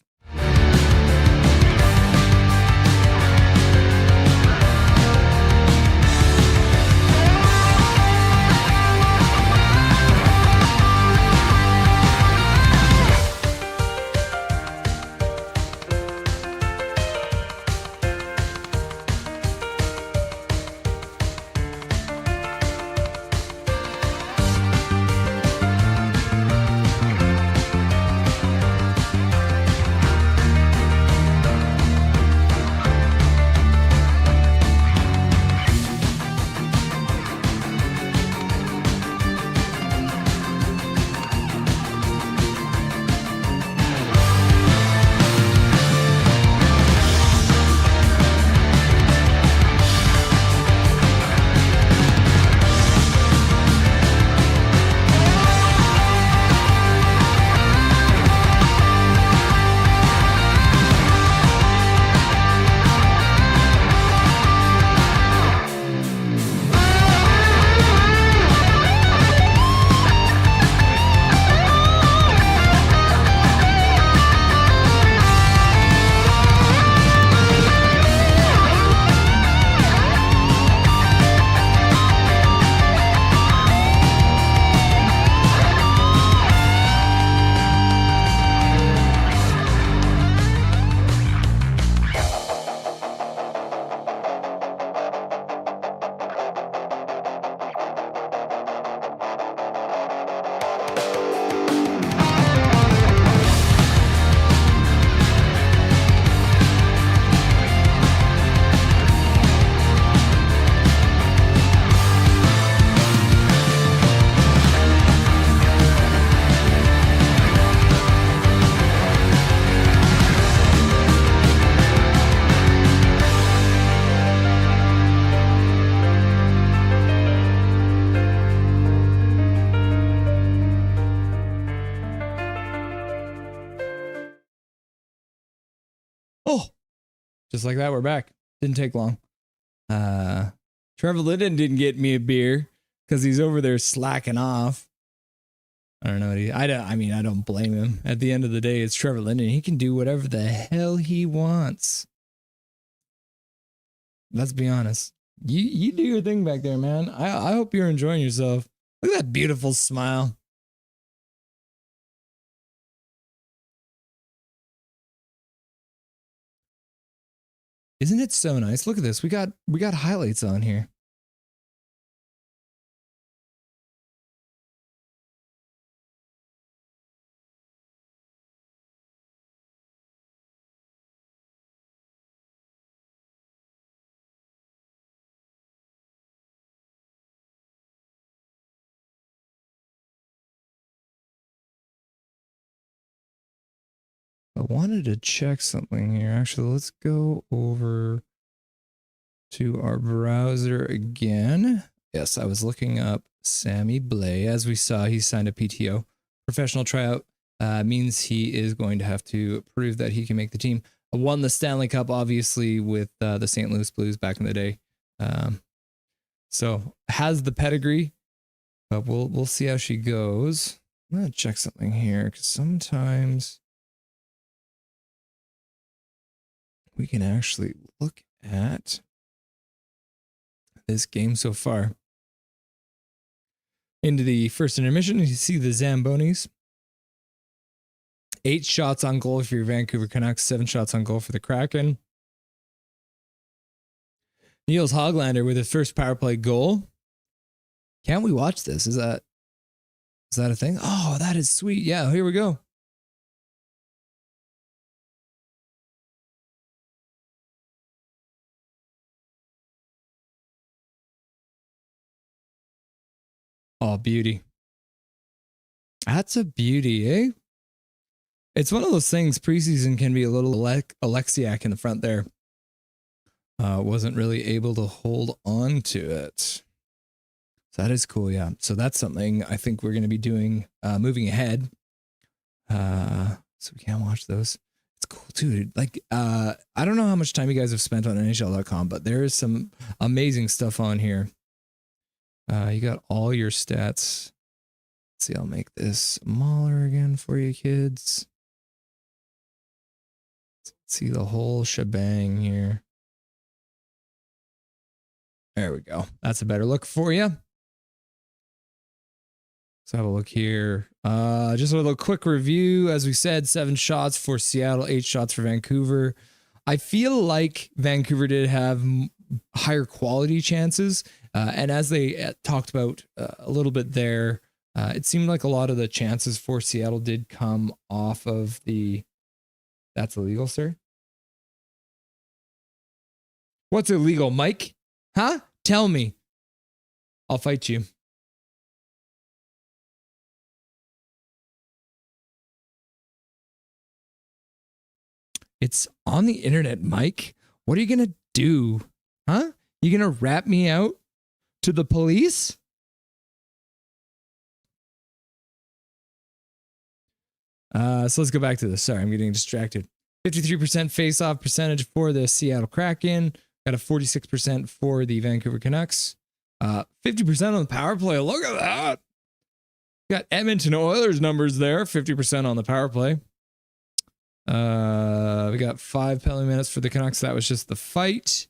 Oh, just like that, we're back. Didn't take long. Trevor Linden didn't get me a beer because he's over there slacking off. I don't know what he. I mean, I don't blame him. At the end of the day, it's Trevor Linden. He can do whatever the hell he wants. Let's be honest. You do your thing back there, man. I hope you're enjoying yourself. Look at that beautiful smile. Isn't it so nice? Look at this. We got highlights on here. I wanted to check something here. Actually, let's go over to our browser again. Yes, I was looking up Sammy Blais. As we saw, he signed a PTO. Professional tryout means he is going to have to prove that he can make the team. Won the Stanley Cup, obviously, with the St. Louis Blues back in the day. So has the pedigree, but we'll see how she goes. I'm gonna check something here because sometimes we can actually look at this game so far. into the first intermission. You see the Zambonis. 8 shots on goal for your Vancouver Canucks, 7 shots on goal for the Kraken. Niels Hoglander with his first power play goal. Can't we watch this? Is that a thing? Oh, that is sweet. Yeah, here we go. Oh, beauty. That's a beauty, eh? It's one of those things, preseason can be a little Alexiak in the front there. Wasn't really able to hold on to it. So that is cool, yeah. So that's something I think we're going to be doing moving ahead. So we can watch those. It's cool too, dude. Like, I don't know how much time you guys have spent on NHL.com, but there is some amazing stuff on here. You got all your stats. Let's see, I'll make this smaller again for you kids. Let's see the whole shebang here. There we go. That's a better look for you. Let's have a look here. Just a little quick review. As we said, 7 shots for Seattle, 8 shots for Vancouver. I feel like Vancouver did have higher quality chances. And as they talked about a little bit there, it seemed like a lot of the chances for Seattle did come off of the... That's illegal, sir? What's illegal, Mike? Huh? Tell me. I'll fight you. It's on the internet, Mike. What are you going to do? Huh? You going to rat me out to the police? So let's go back to this. Sorry, I'm getting distracted. 53% face-off percentage for the Seattle Kraken. Got a 46% for the Vancouver Canucks. 50% on the power play. Look at that. Got Edmonton Oilers numbers there. 50% on the power play. We got 5 penalty minutes for the Canucks. That was just the fight.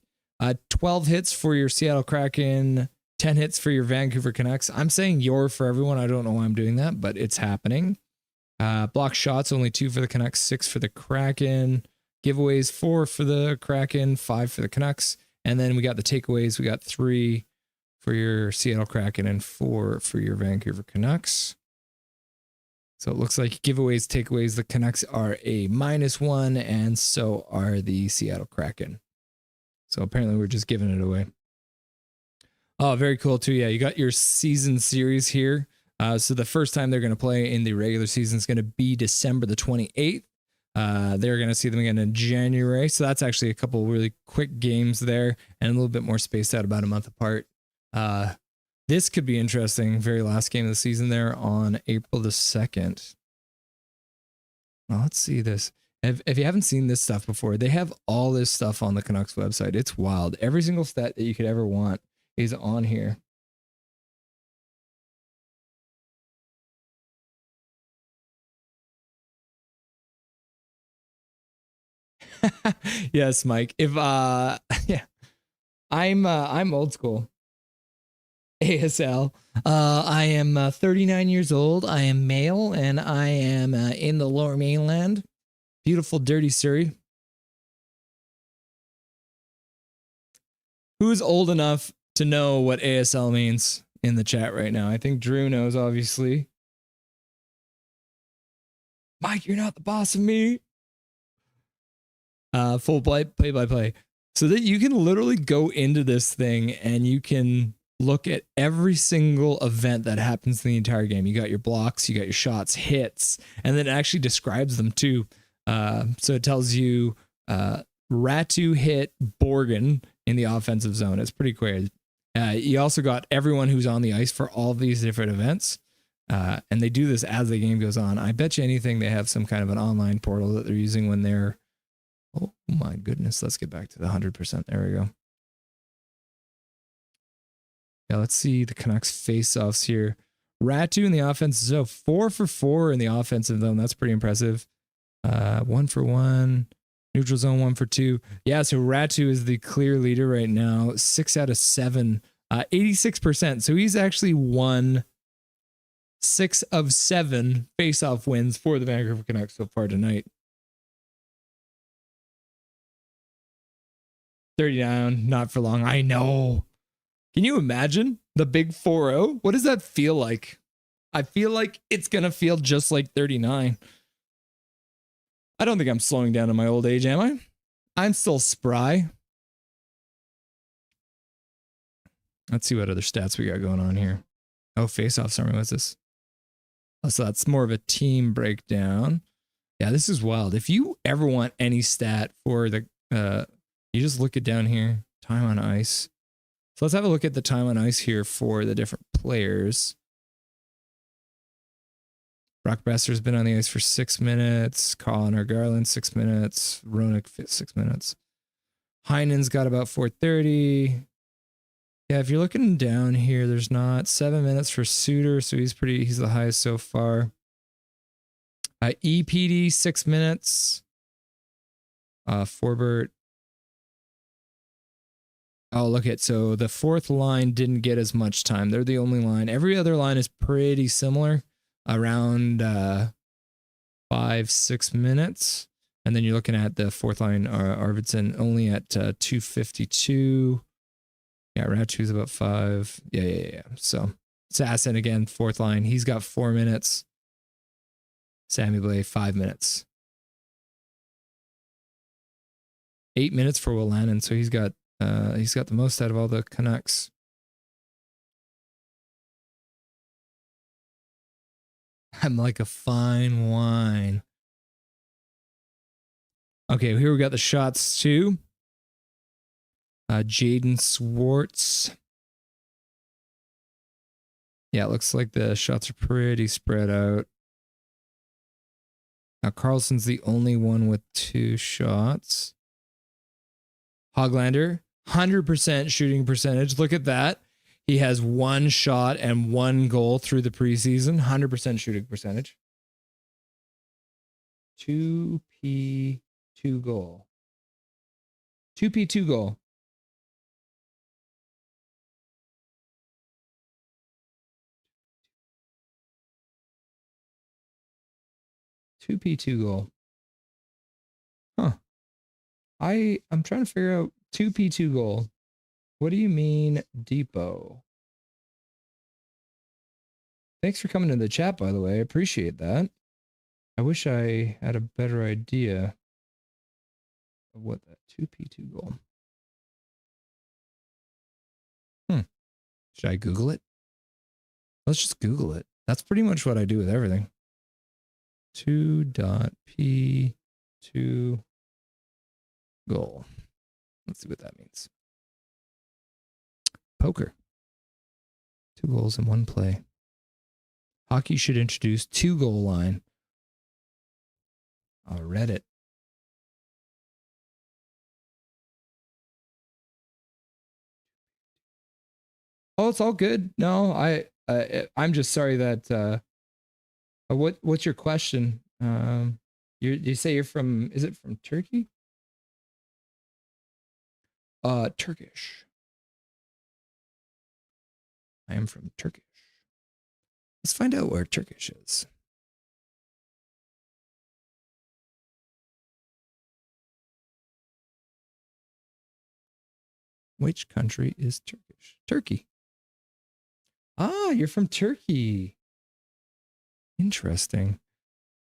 12 hits for your Seattle Kraken. 10 hits for your Vancouver Canucks. I'm saying your for everyone. I don't know why I'm doing that, but it's happening. Block shots, only 2 for the Canucks, 6 for the Kraken. Giveaways, 4 for the Kraken, 5 for the Canucks. And then we got the takeaways. We got 3 for your Seattle Kraken and 4 for your Vancouver Canucks. So it looks like giveaways, takeaways, the Canucks are a -1, and so are the Seattle Kraken. So apparently we're just giving it away. Oh, very cool too. Yeah, you got your season series here. So the first time they're going to play in the regular season is going to be December the 28th. They're going to see them again in January. So that's actually a couple really quick games there and a little bit more spaced out, about a month apart. This could be interesting. Very last game of the season there on April the 2nd. Well, let's see this. If you haven't seen this stuff before, they have all this stuff on the Canucks website. It's wild. Every single stat that you could ever want is on here. Yes, Mike. If yeah. I'm old school. ASL. I am 39 years old. I am male, and I am in the Lower Mainland. Beautiful, dirty Surrey. Who's old enough to know what ASL means in the chat right now? I think Drew knows, obviously. Mike, you're not the boss of me. Full play-by-play. So that you can literally go into this thing and you can look at every single event that happens in the entire game. You got your blocks, you got your shots, hits, and then it actually describes them too. So it tells you Ratu hit Borgen in the offensive zone. It's pretty clear. You also got everyone who's on the ice for all of these different events. And they do this as the game goes on. I bet you anything they have some kind of an online portal that they're using when they're... Oh my goodness. Let's get back to the 100%. There we go. Yeah, let's see the Canucks face-offs here. Ratu in the offensive zone, 4 for 4 in the offensive zone. That's pretty impressive. 1 for 1. Neutral zone, 1 for 2. Yeah, so Ratu is the clear leader right now. 6 out of 7. 86%. So he's actually won 6 of 7 face-off wins for the Vancouver Canucks so far tonight. 30 down, not for long. I know. Can you imagine the big 4-0? What does that feel like? I feel like it's going to feel just like 39. I don't think I'm slowing down in my old age, am I? I'm still spry. Let's see what other stats we got going on here. Oh, face-off. Sorry, what's this? Oh, so that's more of a team breakdown. Yeah, this is wild. If you ever want any stat for the, you just look it down here. Time on ice. So let's have a look at the time on ice here for the different players. Brock Besser's been on the ice for 6 minutes. Connor Garland, 6 minutes. Roenick, 6 minutes. Heinen's got about 4:30. Yeah, if you're looking down here, there's not 7 minutes for Suter, so he's the highest so far. EPD 6 minutes. Forbert. Oh, look at, so the fourth line didn't get as much time. They're the only line. Every other line is pretty similar, around 5-6 minutes. And then you're looking at the fourth line, Arvidsson only at 2:52. Yeah, Ratu's about 5. Yeah. So Sasson again, fourth line. He's got 4 minutes. Sammy Blais, 5 minutes. 8 minutes for Willanen. So he's got the most out of all the Canucks. I'm like a fine wine. Okay, here we got the shots too. Jaden Swartz. Yeah, it looks like the shots are pretty spread out. Now Carlson's the only one with 2 shots. Hoglander, 100% shooting percentage. Look at that. He has 1 shot and 1 goal through the preseason. 100% shooting percentage. 2P, 2 goal. 2P, 2 goal. P2 goal. Huh. I'm trying to figure out 2P2 goal. What do you mean, Depot? Thanks for coming to the chat, by the way. I appreciate that. I wish I had a better idea of what that 2P2 goal. Should I Google it? Let's just Google it. That's pretty much what I do with everything. 2.P2 goal. Let's see what that means. Poker. 2 goals in 1 play. Hockey should introduce 2 goal line. I read it. Oh, it's all good. No, I'm just sorry that what's your question? You say you're from, is it from Turkey? Turkish. I am from Turkish. Let's find out where Turkish is. Which country is Turkish? Turkey. Ah, you're from Turkey. Interesting.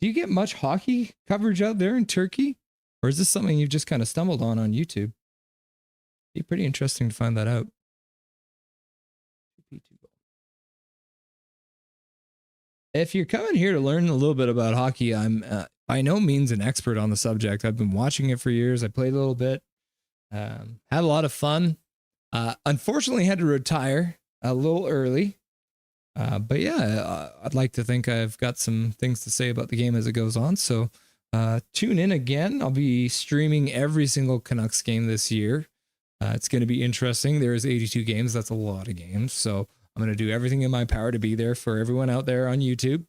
Do you get much hockey coverage out there in Turkey? Or is this something you've just kind of stumbled on YouTube? Be pretty interesting to find that out. If you're coming here to learn a little bit about hockey, I'm by no means an expert on the subject. I've been watching it for years. I played a little bit. Had a lot of fun. Unfortunately, had to retire a little early. But yeah, I'd like to think I've got some things to say about the game as it goes on. So tune in again. I'll be streaming every single Canucks game this year. It's going to be interesting. There's 82 games. That's a lot of games. So I'm going to do everything in my power to be there for everyone out there on YouTube.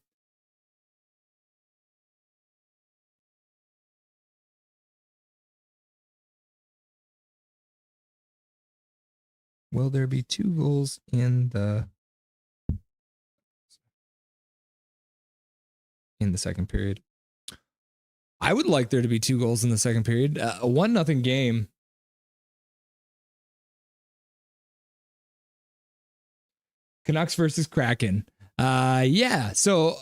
Will there be 2 goals in the in the second period. I would like there to be 2 goals in the second period. A 1-0 game. Canucks versus Kraken. Yeah. So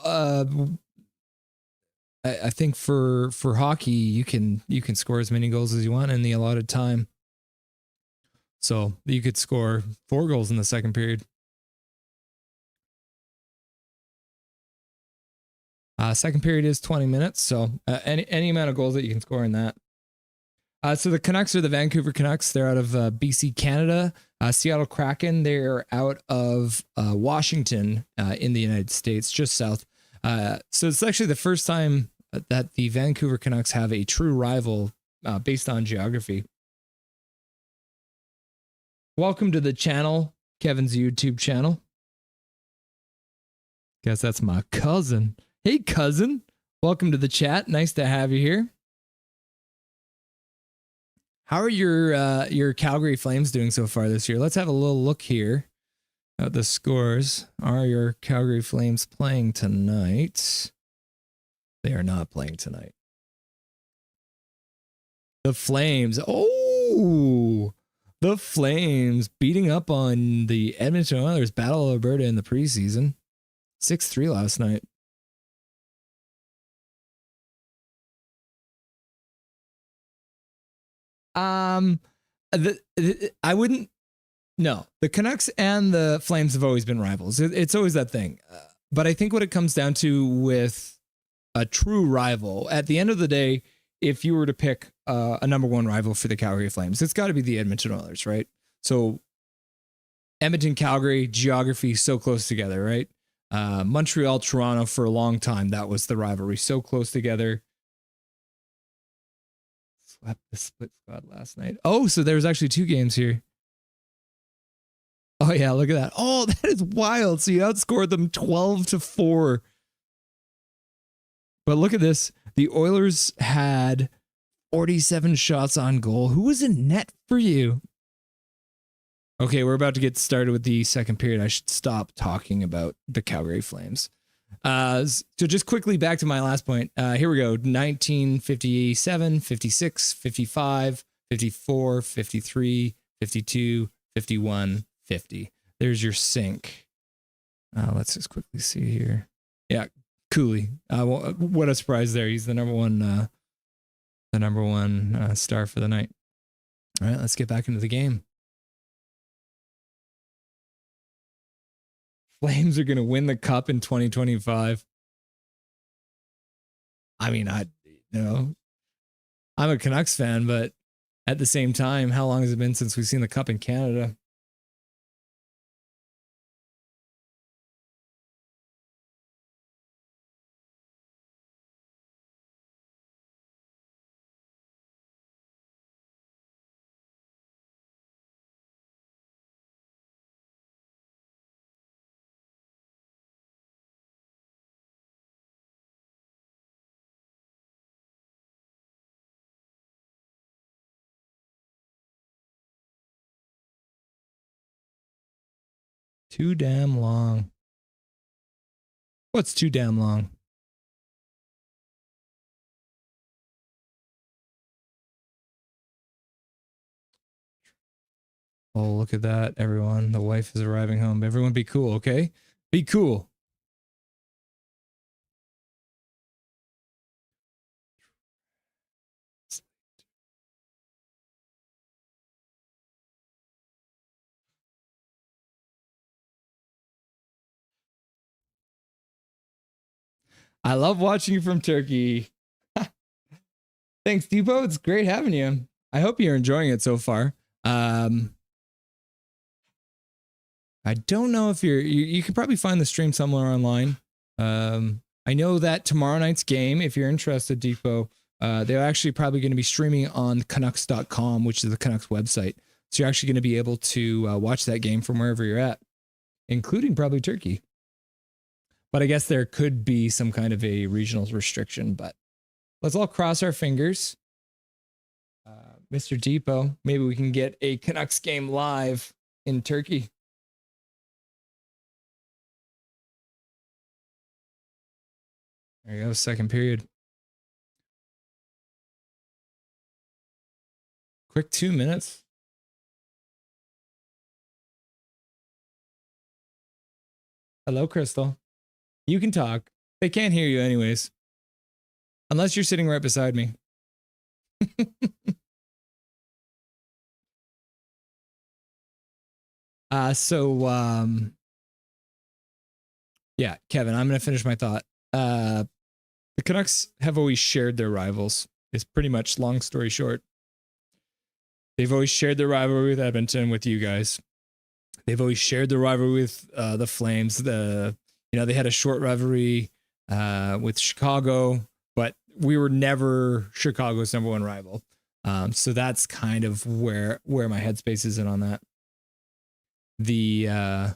I think for hockey, you can score as many goals as you want in the allotted time. So you could score 4 goals in the second period. Second period is 20 minutes, so any amount of goals that you can score in that. So the Canucks are the Vancouver Canucks. They're out of BC, Canada. Seattle Kraken, they're out of Washington in the United States, just south. So it's actually the first time that the Vancouver Canucks have a true rival based on geography. Welcome to the channel, Kevin's YouTube channel. Guess that's my cousin. Hey, cousin. Welcome to the chat. Nice to have you here. How are your Calgary Flames doing so far this year? Let's have a little look here at the scores. Are your Calgary Flames playing tonight? They are not playing tonight. The Flames. Oh, the Flames beating up on the Edmonton Oilers, Battle of Alberta in the preseason. 6-3 last night. I wouldn't. No, the Canucks and the Flames have always been rivals. It's always that thing. But I think what it comes down to with a true rival, at the end of the day, if you were to pick a number 1 rival for the Calgary Flames, it's got to be the Edmonton Oilers, right? So Edmonton, Calgary, geography so close together, right? Montreal, Toronto for a long time, that was the rivalry, so close together. Swept the split squad last night. Oh, so there was actually 2 games here. Oh yeah, look at that. Oh, that is wild. So you outscored them 12-4. But look at this. The Oilers had 47 shots on goal. Who was in net for you? Okay, we're about to get started with the second period. I should stop talking about the Calgary Flames. So just quickly back to my last point. Here we go. 1957, 56, 55, 54, 53, 52, 51, 50. There's your sync. Let's just quickly see here. Yeah, Cooley. What a surprise there. He's the number one star for the night. All right, let's get back into the game. Flames are going to win the cup in 2025. I mean, I'm a Canucks fan, but at the same time, how long has it been since we've seen the cup in Canada? Too damn long. What's too damn long? Oh, look at that, everyone. The wife is arriving home. Everyone be cool, okay? Be cool. I love watching you from Turkey. Thanks, Depot. It's great having you. I hope you're enjoying it so far. I don't know if you can probably find the stream somewhere online. I know that tomorrow night's game, if you're interested, Depot, they're actually probably going to be streaming on Canucks.com, which is the Canucks website. So you're actually going to be able to watch that game from wherever you're at, including probably Turkey. But I guess there could be some kind of a regional restriction, but let's all cross our fingers. Mr. Depot, maybe we can get a Canucks game live in Turkey. There you go, second period. Quick 2 minutes. Hello, Crystal. You can talk. They can't hear you anyways. Unless you're sitting right beside me. Yeah, Kevin, I'm going to finish my thought. The Canucks have always shared their rivals. It's pretty much, long story short. They've always shared their rivalry with Edmonton, with you guys. They've always shared the rivalry with the Flames. They had a short rivalry with Chicago, but we were never Chicago's number one rival. So that's kind of where my headspace is in on that. The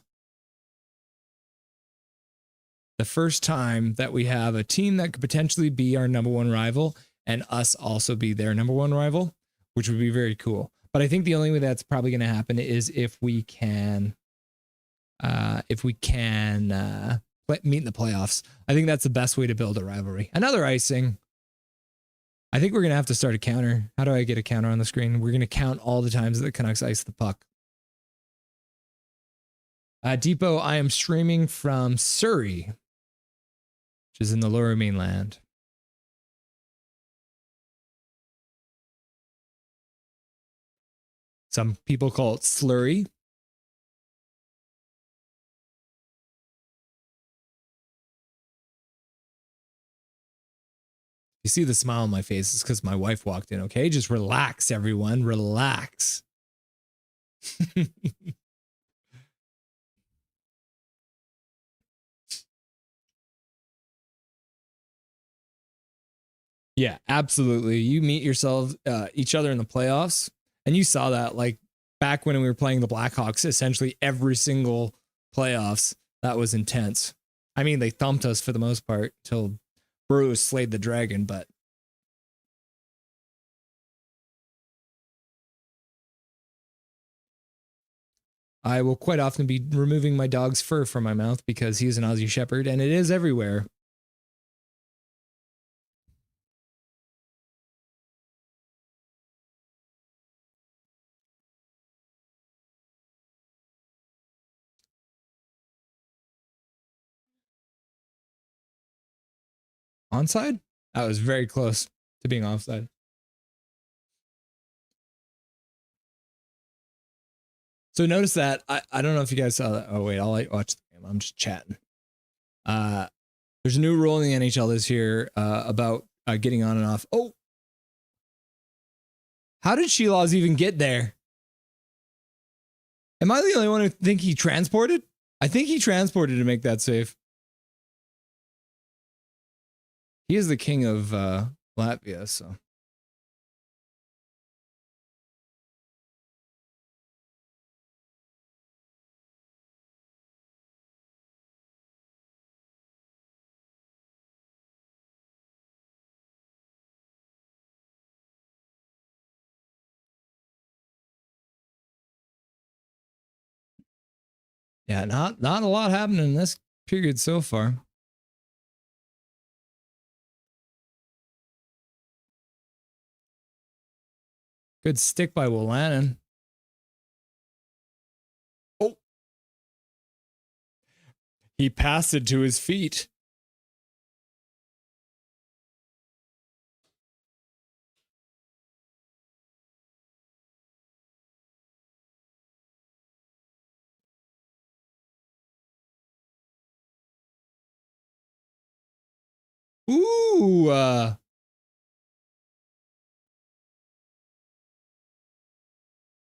first time that we have a team that could potentially be our number one rival and us also be their number one rival, which would be very cool. But I think the only way that's probably going to happen is if we can meet in the playoffs. I think that's the best way to build a rivalry. Another icing. I think we're going to have to start a counter. How do I get a counter on the screen? We're going to count all the times that the Canucks ice the puck. Depot, I am streaming from Surrey, which is in the lower mainland. Some people call it slurry. You see the smile on my face, it's because my wife walked in, okay? Just relax, everyone. Relax. Yeah, absolutely. You meet yourselves, each other in the playoffs, and you saw that like back when we were playing the Blackhawks, essentially every single playoffs, that was intense. I mean, they thumped us for the most part till Bruce slayed the dragon, but I will quite often be removing my dog's fur from my mouth because he's an Aussie Shepherd and it is everywhere. Onside? That was very close to being offside. So notice that I don't know if you guys saw that. Oh wait, I'll watch the game. I'm just chatting. There's a new rule in the NHL this year about getting on and off. Oh, how did Sheelaws even get there? Am I the only one who think he transported? I think he transported to make that save. He is the king of Latvia, so. Yeah, not a lot happening in this period so far. Good stick by Wolanin. Oh. He passed it to his feet. Ooh.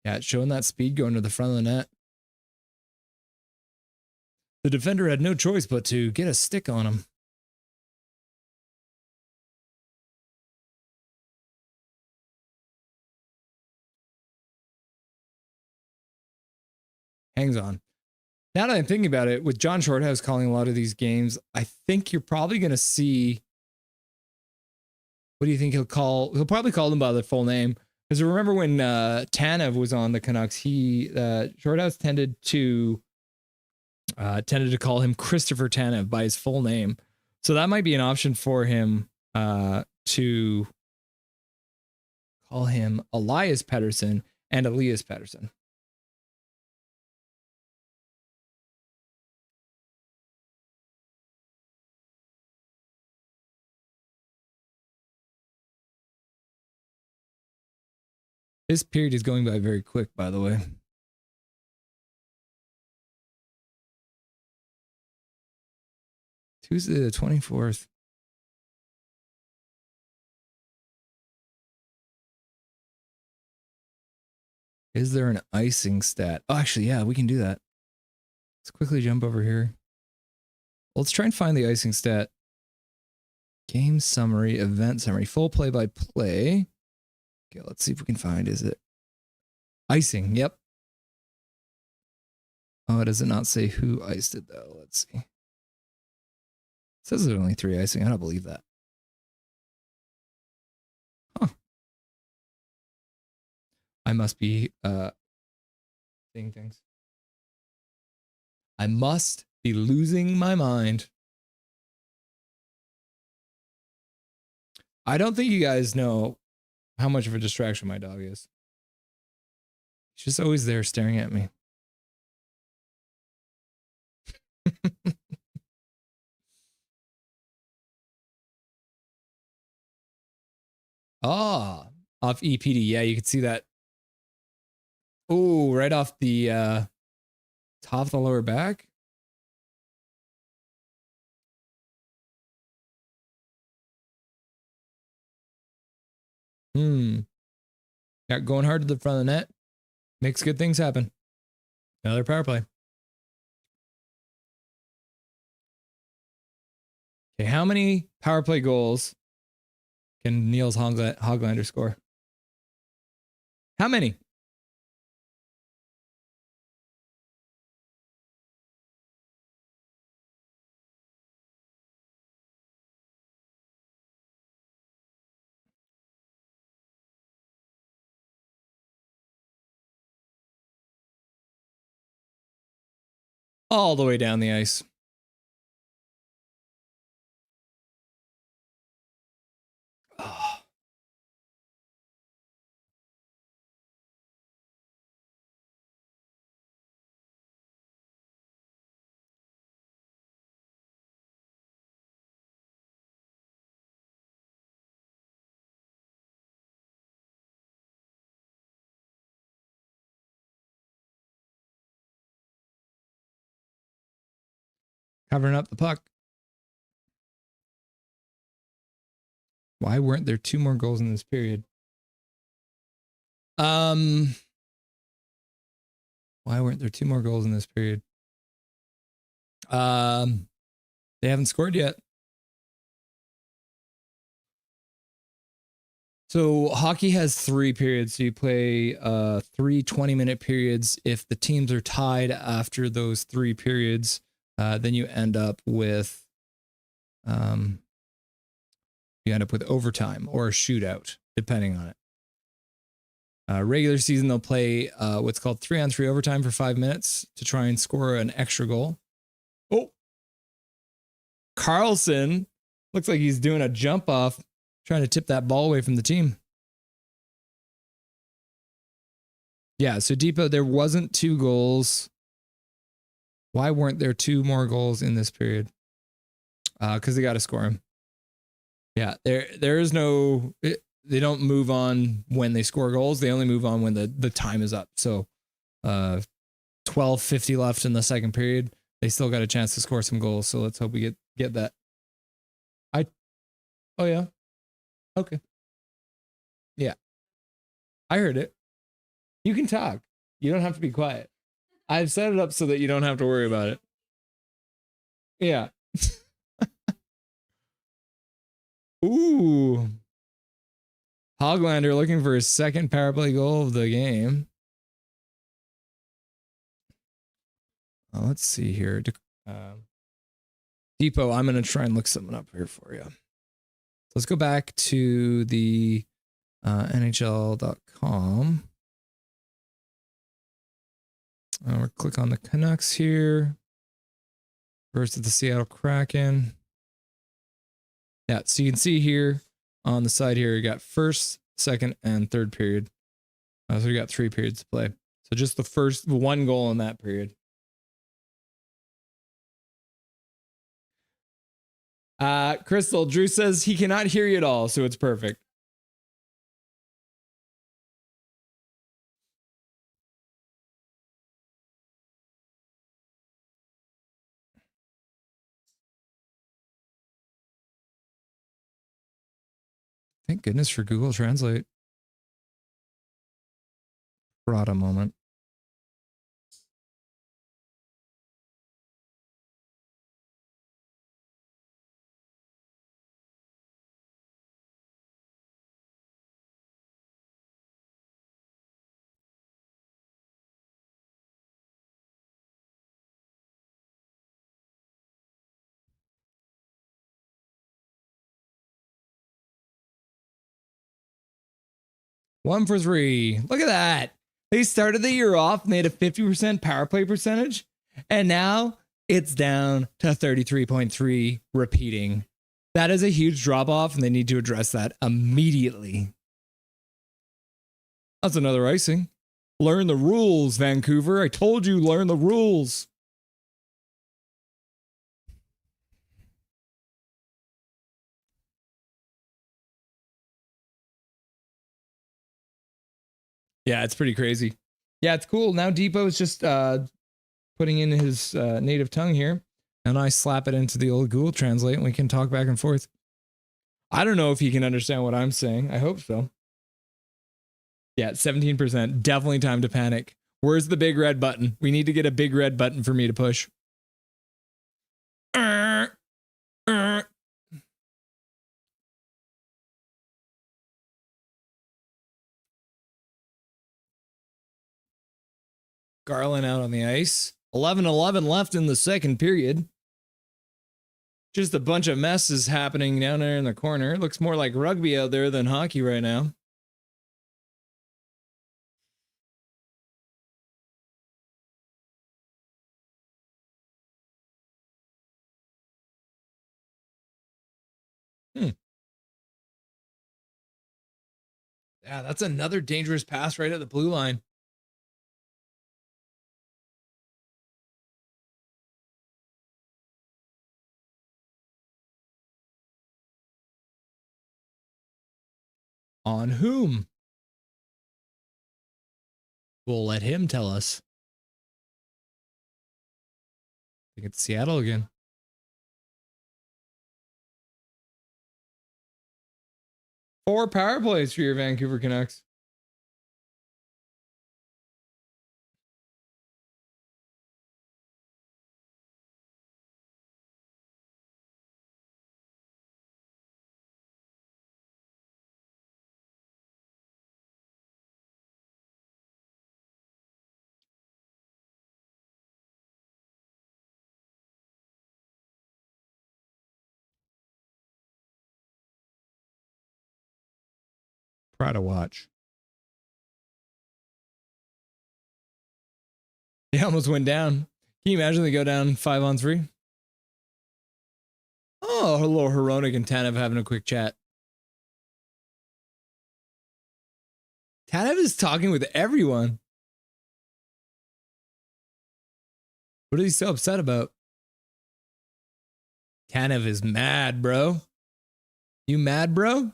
Yeah, showing that speed going to the front of the net. The defender had no choice but to get a stick on him. Hangs on. Now that I'm thinking about it, with John Shorthouse calling a lot of these games, I think you're probably going to see. What do you think he'll call? He'll probably call them by their full name. Because remember when Tanev was on the Canucks, Shorthouse tended to call him Christopher Tanev by his full name. So that might be an option for him to call him Elias Pettersson and Elias Pettersson. This period is going by very quick, by the way. Tuesday the 24th. Is there an icing stat? Oh, actually, yeah, we can do that. Let's quickly jump over here. Let's try and find the icing stat. Game summary, event summary, full play-by-play. Okay, let's see if we can find, is it icing? Yep. Oh, does it not say who iced it, though? Let's see. It says there's only 3 icing. I don't believe that. Huh. I must be seeing things. I must be losing my mind. I don't think you guys know how much of a distraction my dog is. She's just always there staring at me. Ah, off EPD. Yeah, you can see that. Oh, right off the top of the lower back. Yeah, going hard to the front of the net makes good things happen. Another power play. Okay, how many power play goals can Niels Hoglander score? How many? All the way down the ice. Oh. Covering up the puck. Why weren't there 2 more goals in this period? Why weren't there 2 more goals in this period? They haven't scored yet. So hockey has 3 periods. So you play 3 20-minute periods. If the teams are tied after those 3 periods, then you end up with overtime or a shootout, depending on it. Regular season, they'll play what's called 3-on-3 overtime for 5 minutes to try and score an extra goal. Oh, Carlson looks like he's doing a jump off, trying to tip that ball away from the team. Yeah, so Depot, there wasn't 2 goals. Why weren't there 2 more goals in this period? Because they got to score them. Yeah, there is no... They don't move on when they score goals. They only move on when the time is up. So 12:50 left in the second period. They still got a chance to score some goals. So let's hope we get that. Oh, yeah. Okay. Yeah. I heard it. You can talk. You don't have to be quiet. I've set it up so that you don't have to worry about it. Yeah. Ooh. Hoglander looking for his second power play goal of the game. Let's see here. Depot, I'm going to try and look something up here for you. Let's go back to the NHL.com. We'll click on the Canucks here versus the Seattle Kraken. Yeah, so you can see here on the side here, you got first, second, and third period. So we got 3 periods to play. So just the first 1 goal in that period. Crystal, Drew says he cannot hear you at all, so it's perfect. Thank goodness for Google Translate. Prada moment. One for 3. Look at that. They started the year off and they had a 50% power play percentage. And now it's down to 33.3 repeating. That is a huge drop off and they need to address that immediately. That's another icing. Learn the rules, Vancouver. I told you, learn the rules. Yeah, it's pretty crazy. Yeah, it's cool. Now Depot is just putting in his native tongue here, and I slap it into the old Google Translate, and we can talk back and forth. I don't know if he can understand what I'm saying. I hope so. Yeah, 17%. Definitely time to panic. Where's the big red button? We need to get a big red button for me to push. Garland out on the ice. 11-11 left in the second period. Just a bunch of messes happening down there in the corner. It looks more like rugby out there than hockey right now. Yeah, that's another dangerous pass right at the blue line. On whom? We'll let him tell us. I think it's Seattle again. Four power plays for your Vancouver Canucks. Try to watch. They almost went down. Can you imagine they go down 5-on-3? Oh, hello, Hronik and Tanev having a quick chat. Tanev is talking with everyone. What is he so upset about? Tanev is mad, bro. You mad, bro?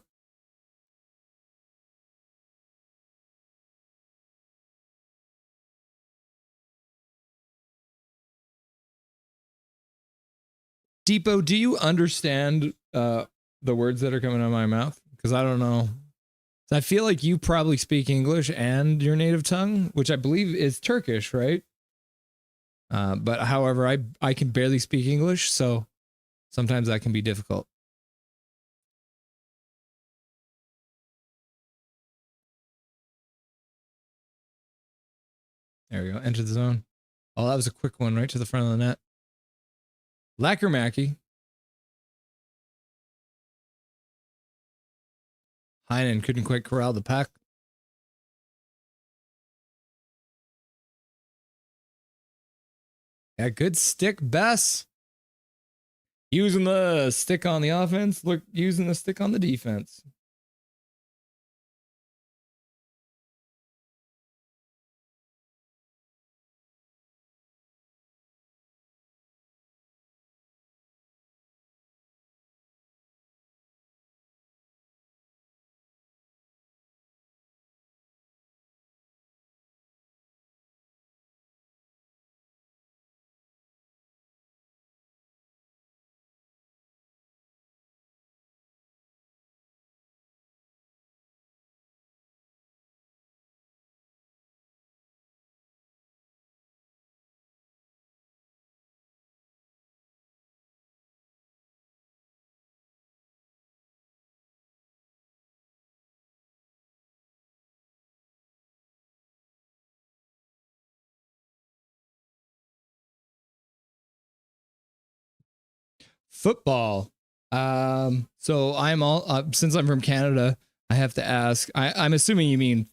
Depot, do you understand the words that are coming out of my mouth? Because I don't know. I feel like you probably speak English and your native tongue, which I believe is Turkish, right? But however, I can barely speak English, so sometimes that can be difficult. There we go. Enter the zone. Oh, that was a quick one right to the front of the net. Lackermackie. Heinen couldn't quite corral the puck. Yeah, good stick, Bess. Using the stick on the offense, look, using the stick on the defense. Football. So I'm all since I'm from Canada, I have to ask. I'm assuming you mean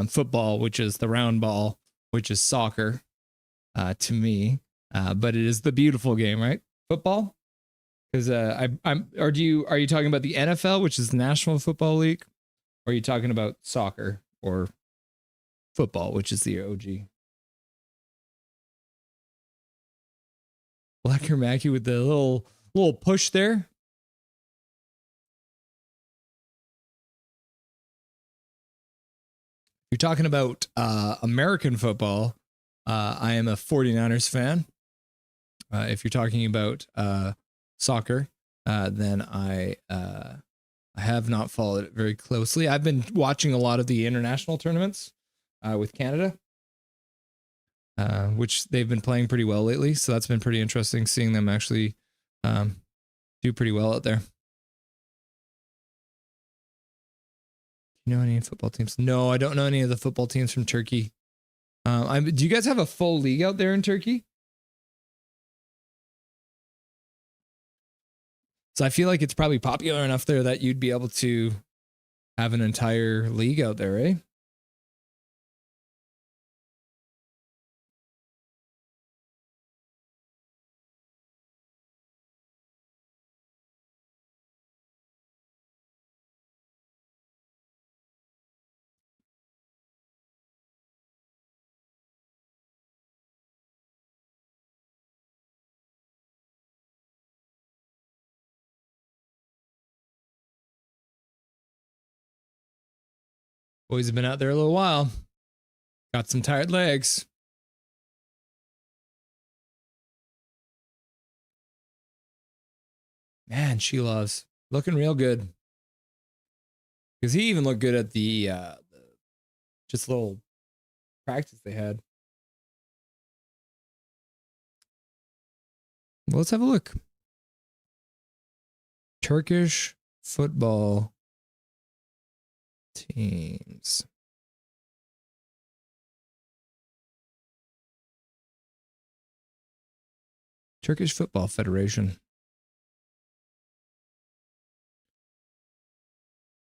football, which is the round ball, which is soccer, to me. But it is the beautiful game, right? Football. Because are you talking about the NFL, which is the National Football League, or are you talking about soccer or football, which is the OG? Blacker Mackie with the little push there. You're talking about American football. I am a 49ers fan. If you're talking about soccer, then I have not followed it very closely. I've been watching a lot of the international tournaments with Canada, which they've been playing pretty well lately. So that's been pretty interesting seeing them actually do pretty well out there. You know any football teams? No, I don't know any of the football teams from Turkey. Do you guys have a full league out there in Turkey? So I feel like it's probably popular enough there that you'd be able to have an entire league out there, eh? Boys have been out there a little while. Got some tired legs. Man, she loves looking real good. Because he even looked good at the just little practice they had. Well, let's have a look. Turkish football teams. Turkish Football Federation.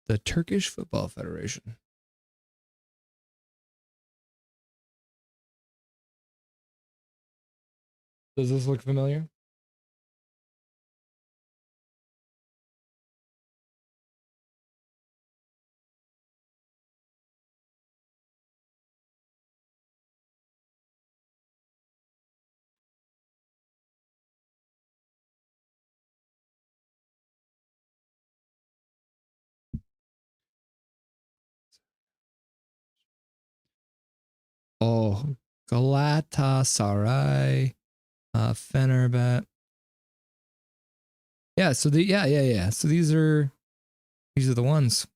The Turkish Football Federation. Does this look familiar? Oh, Galatasaray, Fenerbahce. Yeah, so yeah. So these are the ones.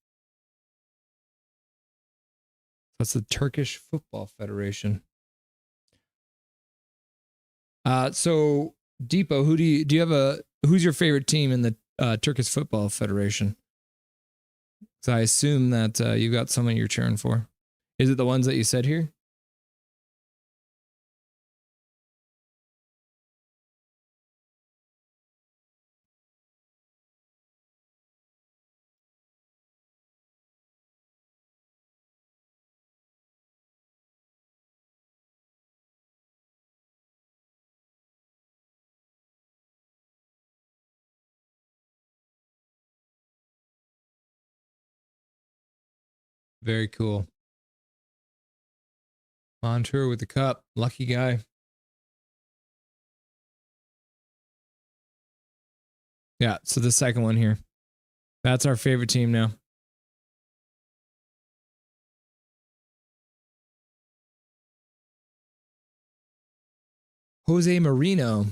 That's the Turkish Football Federation. So Depot, who do you have who's your favorite team in the Turkish Football Federation? So I assume that you got someone you're cheering for. Is it the ones that you said here? Very cool. On tour with the cup. Lucky guy. Yeah, so the second one here. That's our favorite team now. Jose Marino.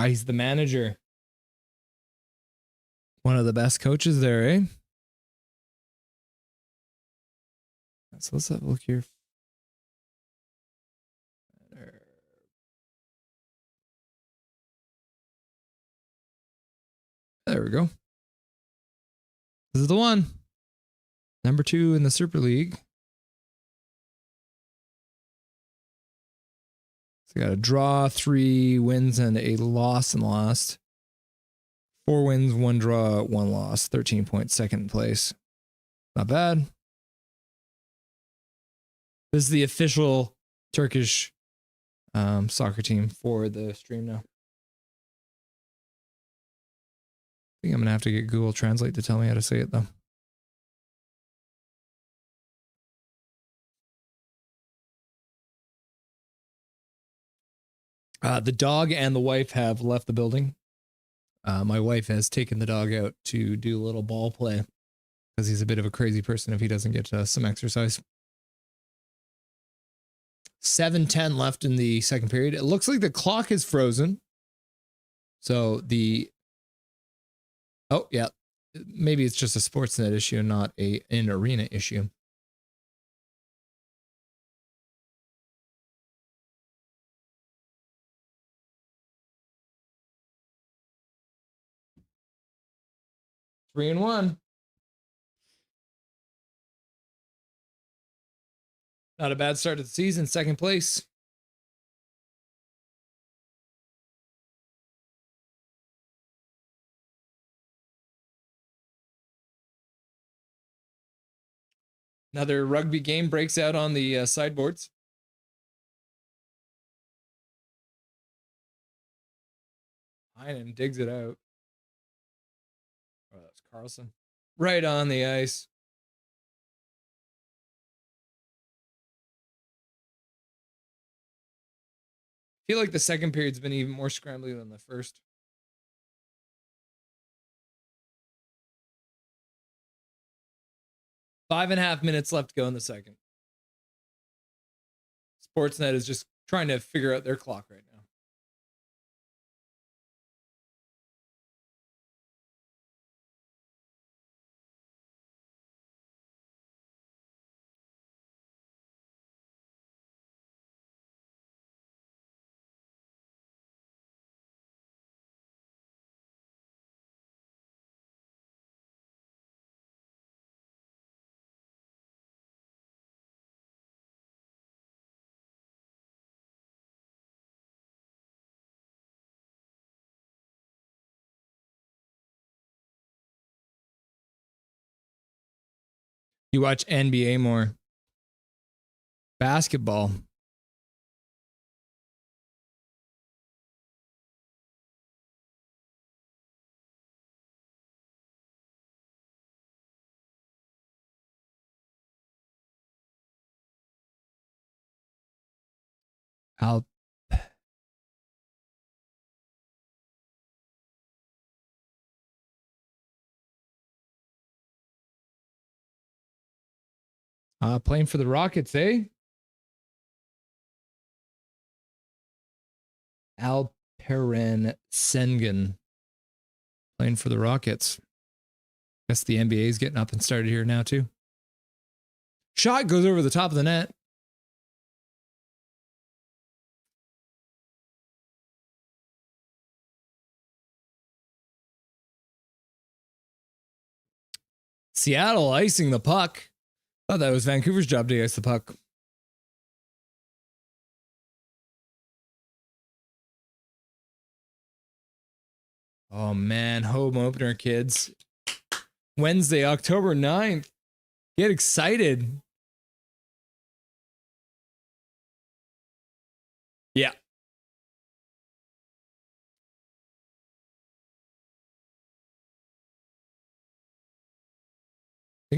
He's the manager. One of the best coaches there, eh? So let's have a look here. There we go. This is the one. Number 2 in the Super League. So got a draw, 3 wins, and a loss in the last. 4 wins, 1 draw, 1 loss. 13 points, second place. Not bad. This is the official Turkish soccer team for the stream now. I think I'm going to have to get Google Translate to tell me how to say it, though. The dog and the wife have left the building. My wife has taken the dog out to do a little ball play because he's a bit of a crazy person if he doesn't get some exercise. 7:10 left in the second period. It looks like the clock is frozen. So oh yeah, maybe it's just a Sportsnet issue and not an arena issue. Three and one. Not a bad start to the season. Second place. Another rugby game breaks out on the sideboards. Heinen digs it out. Oh, that's Carlson. Right on the ice. I feel like the second period's been even more scrambly than the first. Five and a half minutes left to go in the second. Sportsnet is just trying to figure out their clock right now. You watch NBA more. Basketball. Playing for the Rockets, eh? Alperen Sengun playing for the Rockets. Guess the NBA is getting up and started here now too. Shot goes over the top of the net. Seattle icing the puck. Thought that was Vancouver's job to ice the puck. Oh man, home opener, kids. Wednesday, October 9th. Get excited.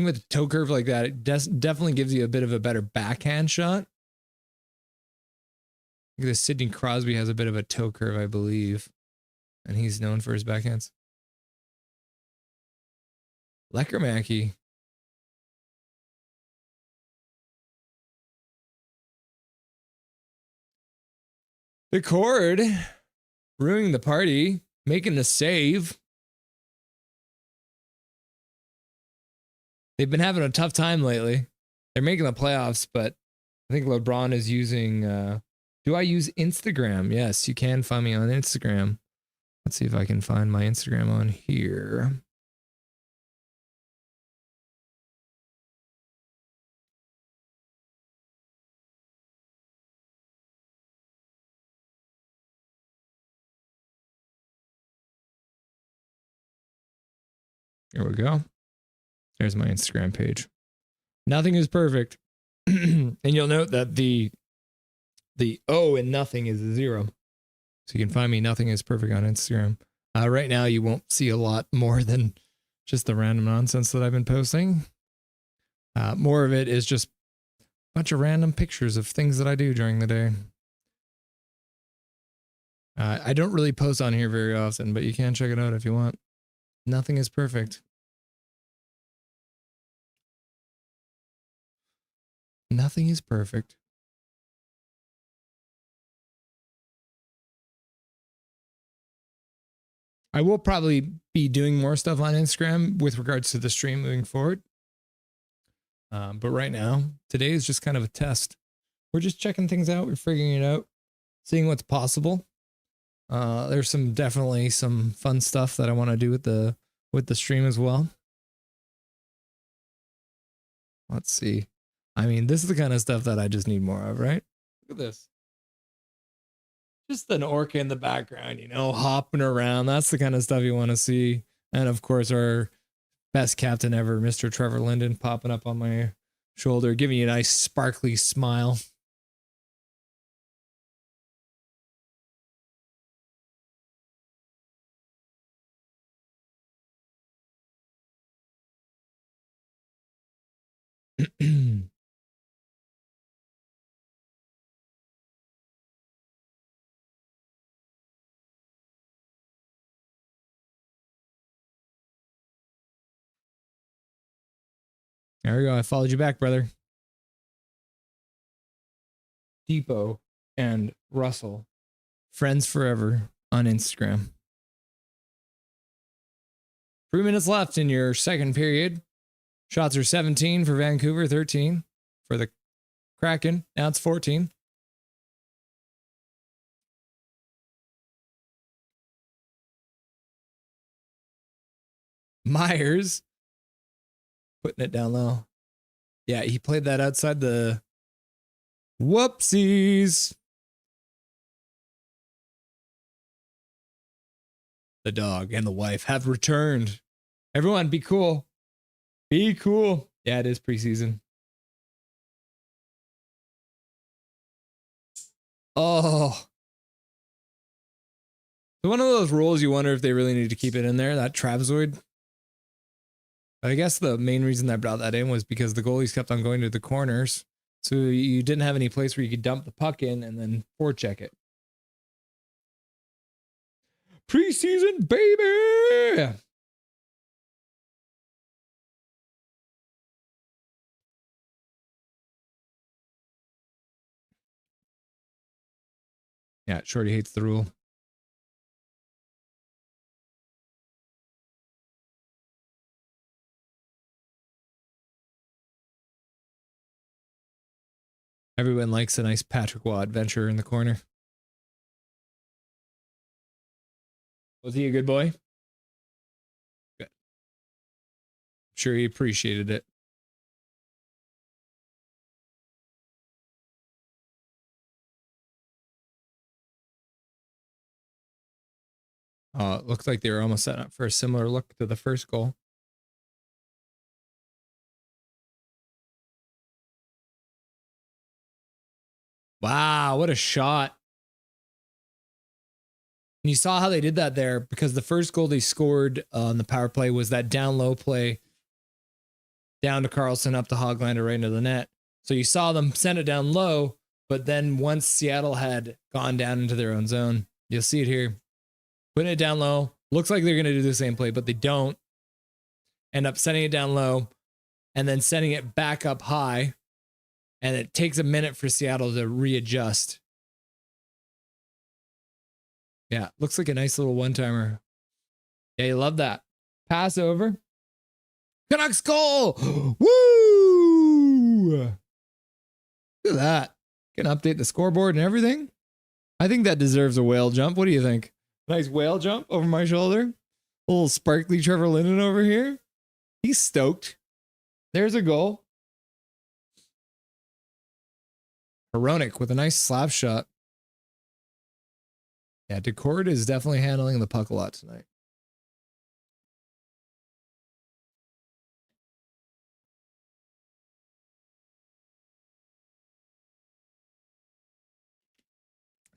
with a toe curve like that, it definitely gives you a bit of a better backhand shot. Look at this. Sidney Crosby has a bit of a toe curve, I believe. And he's known for his backhands. Leckermacky. The cord. Ruining the party. Making the save. They've been having a tough time lately. They're making the playoffs, but I think LeBron is using... do I use Instagram? Yes, you can find me on Instagram. Let's see if I can find my Instagram on here. There we go. There's my Instagram page. Nothing is perfect. And you'll note that the O in nothing is a 0. So you can find me Nothing is Perfect on Instagram. Right now you won't see a lot more than just the random nonsense that I've been posting. More of it is just a bunch of random pictures of things that I do during the day. I don't really post on here very often, but you can check it out if you want. Nothing is perfect. Nothing is perfect. I will probably be doing more stuff on Instagram with regards to the stream moving forward. But right now, today is just kind of a test. We're just checking things out. We're figuring it out, seeing what's possible. There's definitely some fun stuff that I want to do with the stream as well. Let's see. I mean, this is the kind of stuff that I just need more of, right? Look at this. Just an orca in the background, hopping around. That's the kind of stuff you want to see. And of course, our best captain ever, Mr. Trevor Linden, popping up on my shoulder, giving you a nice sparkly smile. There we go. I followed you back, brother. Depot and Russell, friends forever on Instagram. 3 minutes left in your second period. Shots are 17 for Vancouver, 13 for the Kraken. Now it's 14. Myers putting it down low. Yeah, he played that outside the... Whoopsies. The dog and the wife have returned. Everyone, be cool. Be cool. Yeah, it is preseason. Oh. So one of those rules you wonder if they really need to keep it in there, that trapezoid. I guess the main reason I brought that in was because the goalies kept on going to the corners. So you didn't have any place where you could dump the puck in and then forecheck it. Preseason, baby! Yeah, Shorty hates the rule. Everyone likes a nice Patrick Waugh adventure in the corner. Was he a good boy? Good. I'm sure he appreciated it. It looks like they were almost set up for a similar look to the first goal. Wow, what a shot. And you saw how they did that there because the first goal they scored on the power play was that down low play down to Carlson, up to Hoglander, right into the net. So you saw them send it down low, but then once Seattle had gone down into their own zone, you'll see it here. Putting it down low. Looks like they're going to do the same play, but they don't. End up sending it down low and then sending it back up high. And it takes a minute for Seattle to readjust. Yeah, looks like a nice little one-timer. Yeah, you love that. Pass over. Canucks goal! Woo! Look at that. Can update the scoreboard and everything. I think that deserves a whale jump. What do you think? Nice whale jump over my shoulder. A little sparkly Trevor Linden over here. He's stoked. There's a goal. Hronek with a nice slap shot. Yeah, Decord is definitely handling the puck a lot tonight.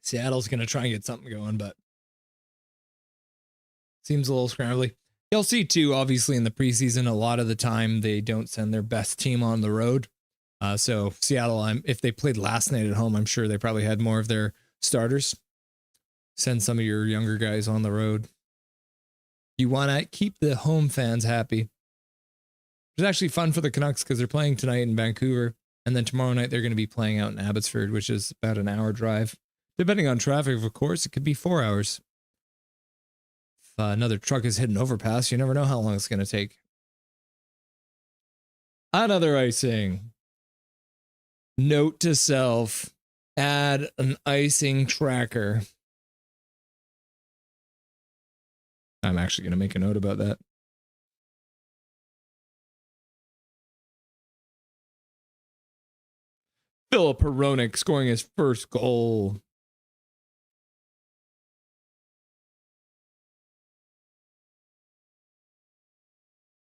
Seattle's going to try and get something going, but seems a little scrambly. You'll see too, obviously in the preseason, a lot of the time they don't send their best team on the road. So Seattle, if they played last night at home, I'm sure they probably had more of their starters. Send some of your younger guys on the road. You want to keep the home fans happy. It's actually fun for the Canucks because they're playing tonight in Vancouver. And then tomorrow night, they're going to be playing out in Abbotsford, which is about an hour drive. Depending on traffic, of course, it could be 4 hours. If another truck is hitting overpass, you never know how long it's going to take. Another icing. Note to self. Add an icing tracker. I'm actually going to make a note about that. Philip Hronek scoring his first goal.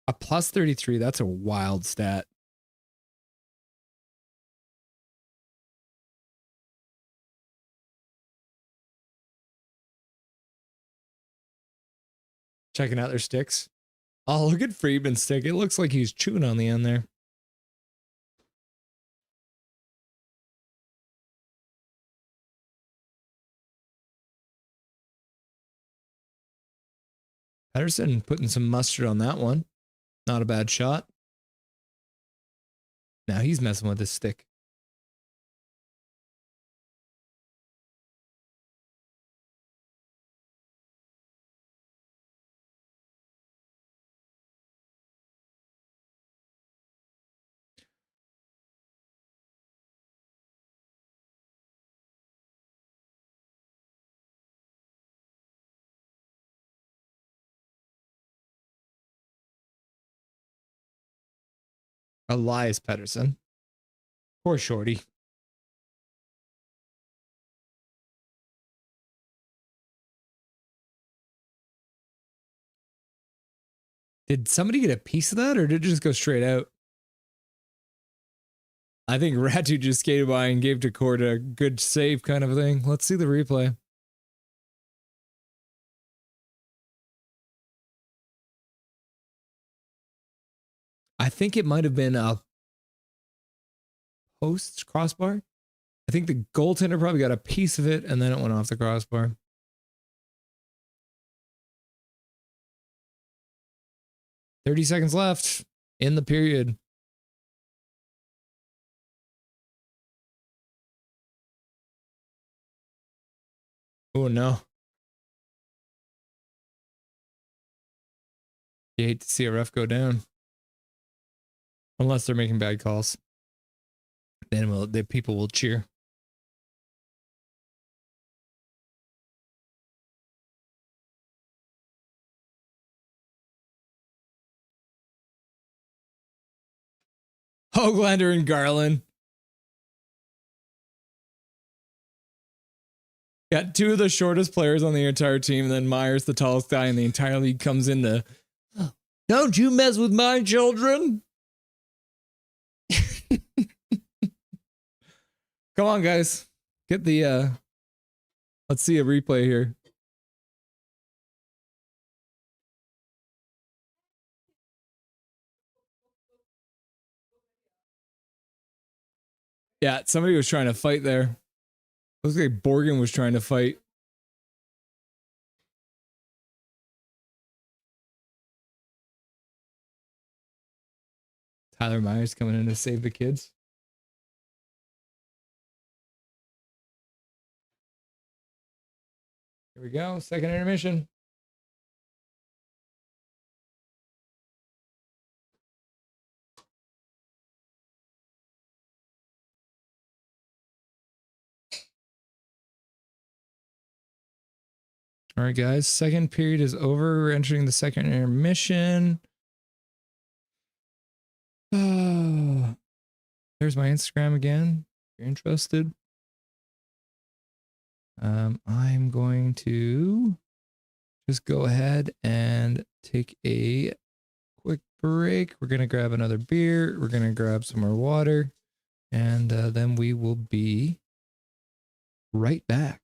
A plus 33, that's a wild stat. Checking out their sticks. Oh, look at Friedman's stick. It looks like he's chewing on the end there. Pedersen putting some mustard on that one. Not a bad shot. Now he's messing with his stick. Elias Pedersen. Poor Shorty. Did somebody get a piece of that or did it just go straight out? I think Ratu just skated by and gave Decord a good save kind of a thing. Let's see the replay. I think it might have been a post crossbar. I think the goaltender probably got a piece of it and then it went off the crossbar. "30 seconds left in the period." Oh no. You hate to see a ref go down. Unless they're making bad calls. Then the people will cheer. Hoglander and Garland. Got two of the shortest players on the entire team, and then Myers, the tallest guy in the entire league, comes in to, "Don't you mess with my children." Come on, guys. Get the, let's see a replay here. Yeah, somebody was trying to fight there. Looks like Borgen was trying to fight. Tyler Myers coming in to save the kids. Here we go. Second intermission. All right, guys. Second period is over. We're entering the second intermission. There's my Instagram again. If you're interested. I'm going to just go ahead and take a quick break. We're going to grab another beer. We're going to grab some more water. And then we will be right back.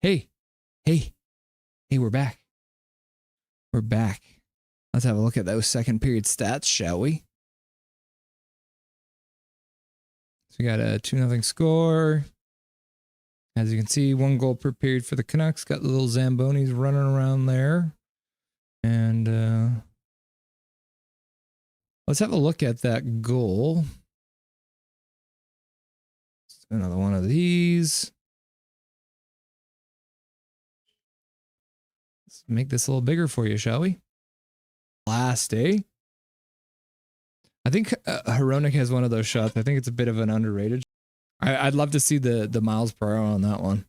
Hey, hey, hey, we're back. We're back. Let's have a look at those second period stats, shall we? So we got a 2-0 score. As you can see, 1 goal per period for the Canucks. Got the little Zambonis running around there. And let's have a look at that goal. Another one of these. Let's make this a little bigger for you, shall we? Last day. I think Hronek has one of those shots. I think it's a bit of an underrated. I'd love to see the miles per hour on that one.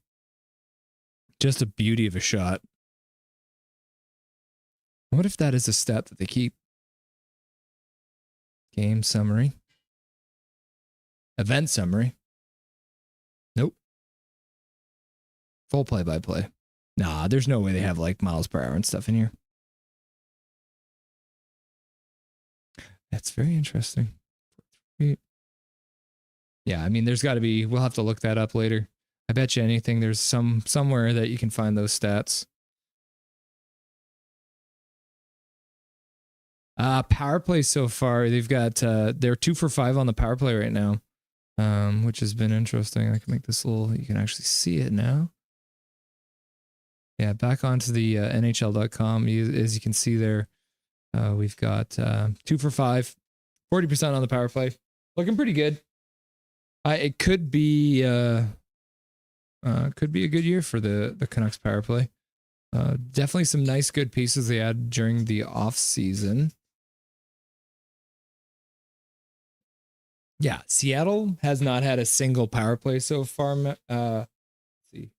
Just a beauty of a shot. What if that is a stat that they keep? Game summary. Event summary. Nope. Full play-by-play. Nah, there's no way they have like miles per hour and stuff in here. That's very interesting. Yeah, I mean, there's got to be, we'll have to look that up later. I bet you anything there's somewhere that you can find those stats. Power play so far, they've got, they're 2 for 5 on the power play right now, which has been interesting. I can make this little, you can actually see it now. Yeah, back onto the NHL.com, as you can see there, we've got 2 for 5, 40% on the power play. Looking pretty good. It could be a good year for the Canucks power play. Definitely some nice good pieces they had during the off season. Yeah, Seattle has not had a single power play so far. Let's see,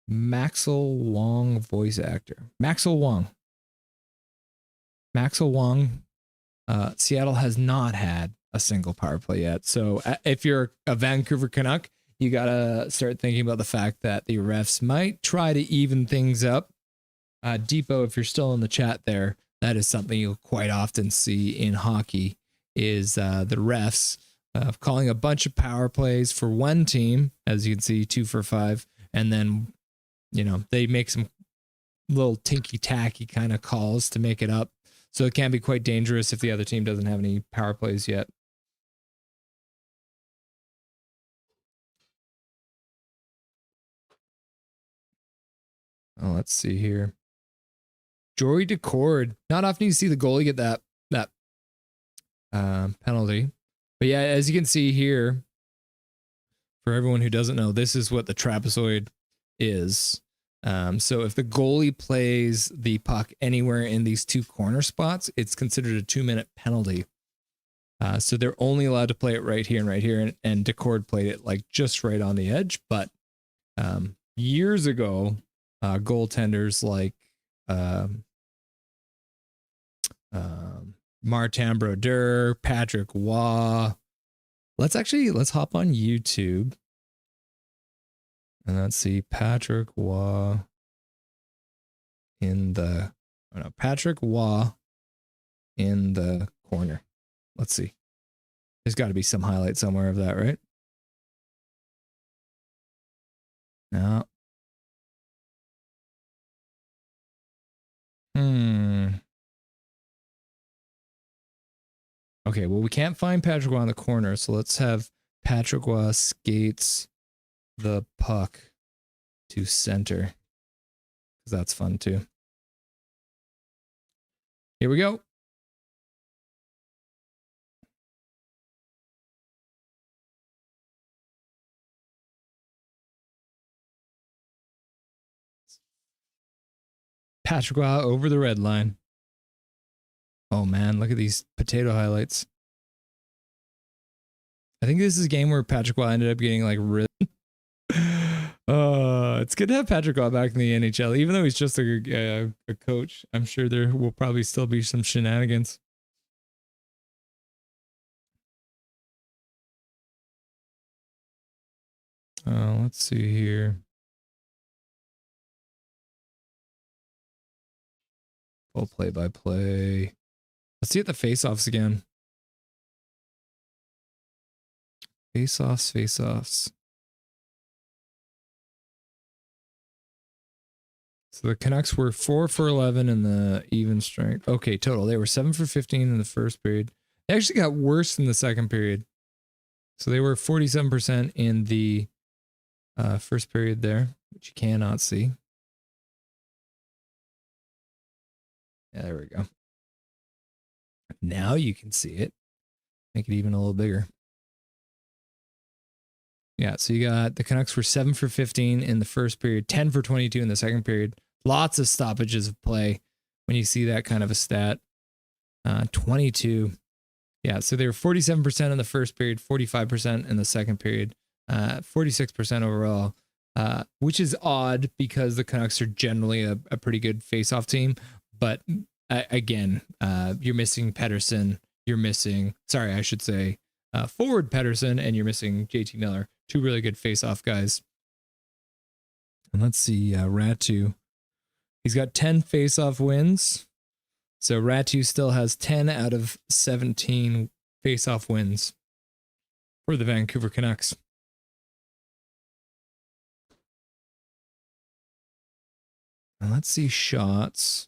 Maxwell Wong voice actor. Maxwell Wong. Seattle has not had a single power play yet. So if you're a Vancouver Canuck, you got to start thinking about the fact that the refs might try to even things up. Depot, if you're still in the chat there, that is something you'll quite often see in hockey is the refs calling a bunch of power plays for one team, as you can see, 2 for 5. And then, you know, they make some little tinky-tacky kind of calls to make it up. So it can be quite dangerous if the other team doesn't have any power plays yet. Oh, let's see here. Jory Decord. Not often you see the goalie get that penalty. But yeah, as you can see here, for everyone who doesn't know, this is what the trapezoid is. So if the goalie plays the puck anywhere in these 2 corner spots, it's considered a 2-minute penalty. So they're only allowed to play it right here and right here. And Decord played it like just right on the edge. But years ago, goaltenders like Martin Brodeur, Patrick Waugh. Let's hop on YouTube and let's see Patrick Waugh Patrick Waugh in the corner. Let's see. There's got to be some highlight somewhere of that, right? No. Okay, well, we can't find Patrick Waugh in the corner, so let's have Patrick Waugh skates the puck to center, because that's fun too. Here we go. Patrick Waugh over the red line. Oh man, look at these potato highlights. I think this is a game where Patrick Waugh ended up getting like really. It's good to have Patrick Waugh back in the NHL, even though he's just a coach. I'm sure there will probably still be some shenanigans. Let's see here. Full play-by-play. Let's see at the face-offs again. Face-offs. So the Canucks were 4 for 11 in the even strength. Okay, total. They were 7 for 15 in the first period. They actually got worse in the second period. So they were 47% in the first period there, which you cannot see. Yeah, there we go. Now you can see it. Make it even a little bigger. Yeah, so you got the Canucks were 7 for 15 in the first period, 10 for 22 in the second period. Lots of stoppages of play when you see that kind of a stat. 22. Yeah, so they were 47% in the first period, 45% in the second period, 46% overall, which is odd because the Canucks are generally a pretty good face-off team. But again, you're missing Pettersson. You're missing, sorry, I should say forward Pettersson, and you're missing JT Miller. Two really good face-off guys. And let's see, Ratu. He's got 10 face-off wins. So Ratu still has 10 out of 17 face-off wins for the Vancouver Canucks. And let's see shots.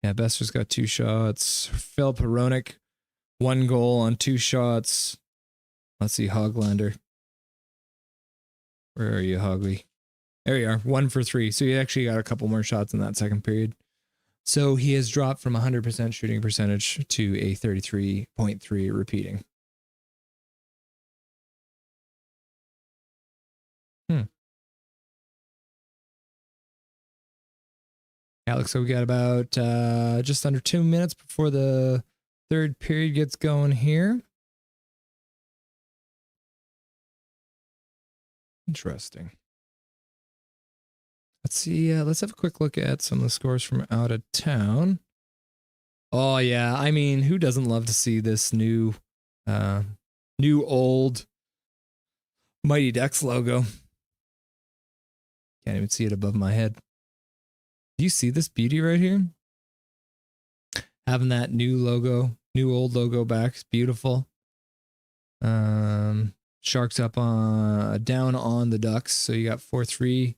Yeah, Besser's got 2 shots. Phil Peronic, 1 goal on 2 shots. Let's see, Hoglander. Where are you, Hogley? There you are, 1 for 3. So he actually got a couple more shots in that second period. So he has dropped from 100% shooting percentage to a 33.3 repeating. Yeah, looks like we got about just under 2 minutes before the third period gets going here. Interesting. Let's see. Let's have a quick look at some of the scores from out of town. Oh yeah, I mean, who doesn't love to see this new old Mighty Ducks logo? Can't even see it above my head. Do you see this beauty right here? Having that new old logo back is beautiful. Sharks up on down on the Ducks, so you got 4-3.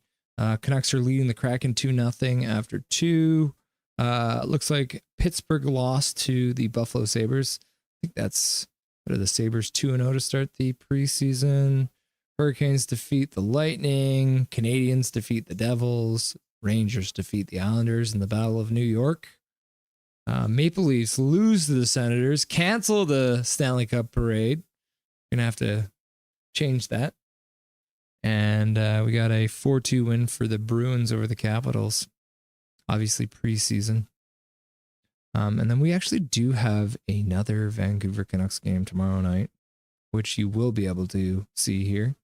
Canucks are leading the Kraken 2-0 after 2. Looks like Pittsburgh lost to the Buffalo Sabres. I think that's, what are the Sabres, 2-0 to start the preseason. Hurricanes defeat the Lightning. Canadians defeat the Devils. Rangers defeat the Islanders in the Battle of New York. Maple Leafs lose to the Senators. Cancel the Stanley Cup parade. Gonna have to change that. And we got a 4-2 win for the Bruins over the Capitals. Obviously preseason. And then we actually do have another Vancouver Canucks game tomorrow night, which you will be able to see here.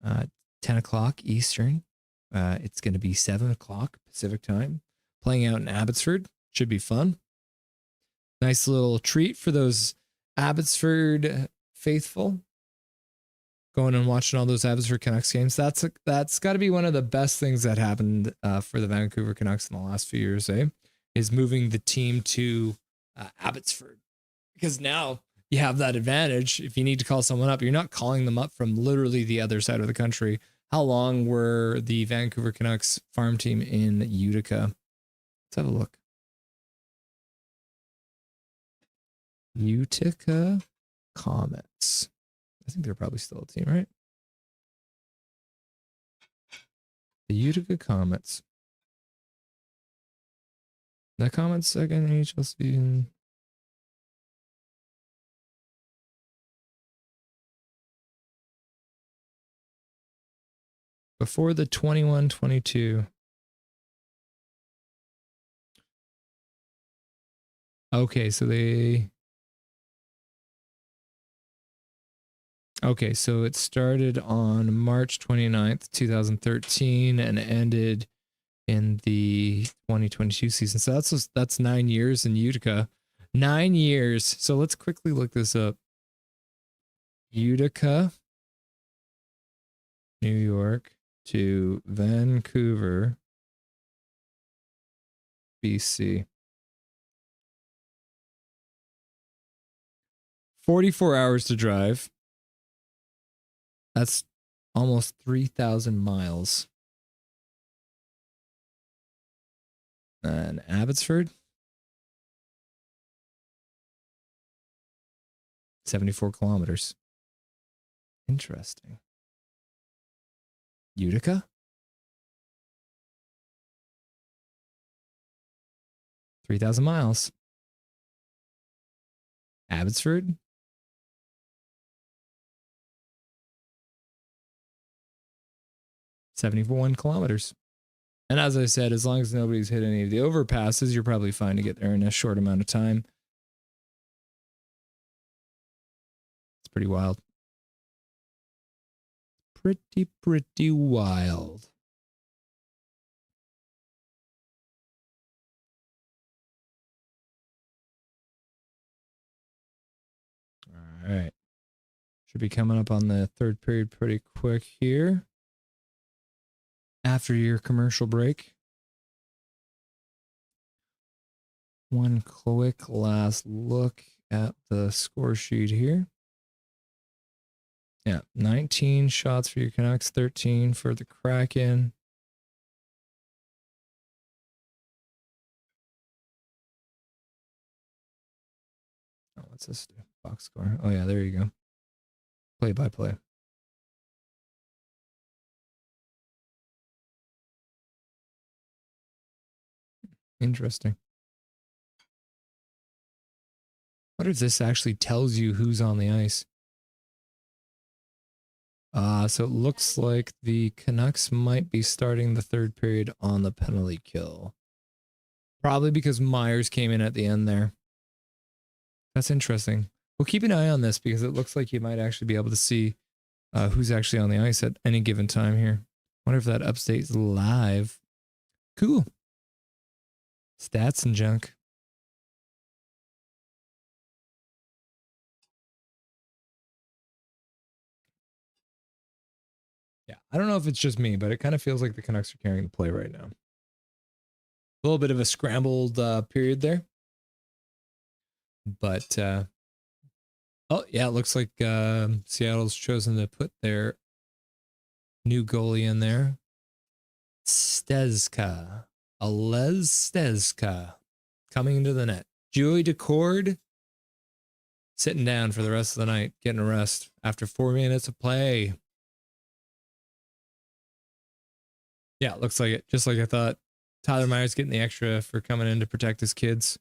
10 o'clock Eastern. It's going to be 7 o'clock Pacific time. Playing out in Abbotsford. Should be fun. Nice little treat for those Abbotsford faithful. Going and watching all those Abbotsford Canucks games. That's got to be one of the best things that happened for the Vancouver Canucks in the last few years, is moving the team to Abbotsford. Because now you have that advantage. If you need to call someone up, you're not calling them up from literally the other side of the country. How long were the Vancouver Canucks farm team in Utica? Let's have a look. Utica Comets. I think they're probably still a team, right? The Utica Comets. The Comets second NHL season. Before the 21-22. Okay, so they... Okay, so it started on March 29th, 2013 and ended in the 2022 season. So that's 9 years in Utica. 9 years. So let's quickly look this up. Utica, New York to Vancouver, BC. 44 hours to drive. That's almost 3,000 miles. And Abbotsford. 74 kilometers. Interesting. Utica? 3,000 miles. Abbotsford? 71 kilometers. And as I said, as long as nobody's hit any of the overpasses, you're probably fine to get there in a short amount of time. It's pretty wild. Pretty wild. All right. Should be coming up on the third period pretty quick here. After your commercial break. One quick last look at the score sheet here. Yeah, 19 shots for your Canucks, 13 for the Kraken. Oh, what's this do? Box score. Oh, yeah, there you go. Play by play. Interesting. What if this actually tells you who's on the ice? So it looks like the Canucks might be starting the third period on the penalty kill. Probably because Myers came in at the end there. That's interesting. We'll keep an eye on this because it looks like you might actually be able to see who's actually on the ice at any given time here. Wonder if that update's live. Cool. Stats and junk. Yeah, I don't know if it's just me, but it kind of feels like the Canucks are carrying the play right now. A little bit of a scrambled period there. But, oh, yeah, it looks like Seattle's chosen to put their new goalie in there. Stezka. Alez Stezka coming into the net. Joey Decord sitting down for the rest of the night, getting a rest after 4 minutes of play. Yeah, it looks like it. Just like I thought. Tyler Myers getting the extra for coming in to protect his kids.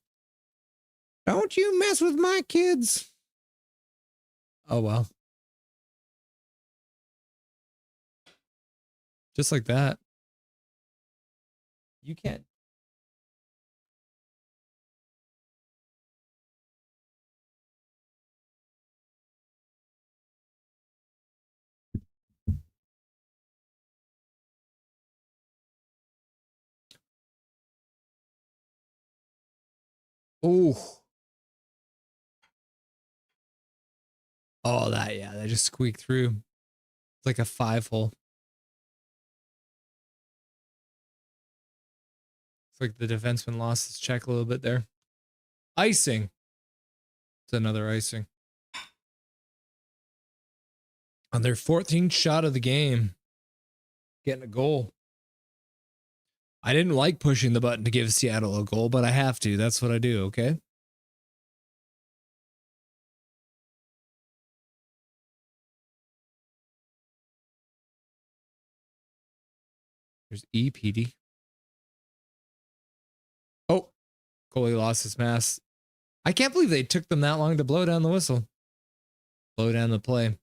Don't you mess with my kids. Oh, well. Just like that. You can't. Oh. Oh, that just squeaked through. It's like a 5-hole. It's like the defenseman lost his check a little bit there. Icing. It's another icing. On their 14th shot of the game. Getting a goal. I didn't like pushing the button to give Seattle a goal, but I have to. That's what I do, okay? There's EPD. Oh, goalie lost his mask. I can't believe they took them that long to blow down the whistle. Blow down the play.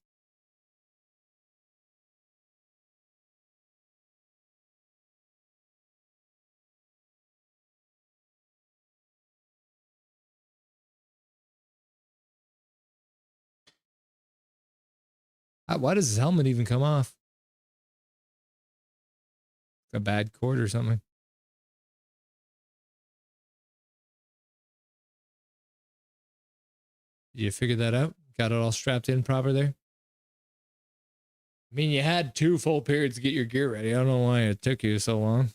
Why does his helmet even come off? A bad cord or something. Did you figure that out? Got it all strapped in proper there? I mean, you had 2 full periods to get your gear ready. I don't know why it took you so long.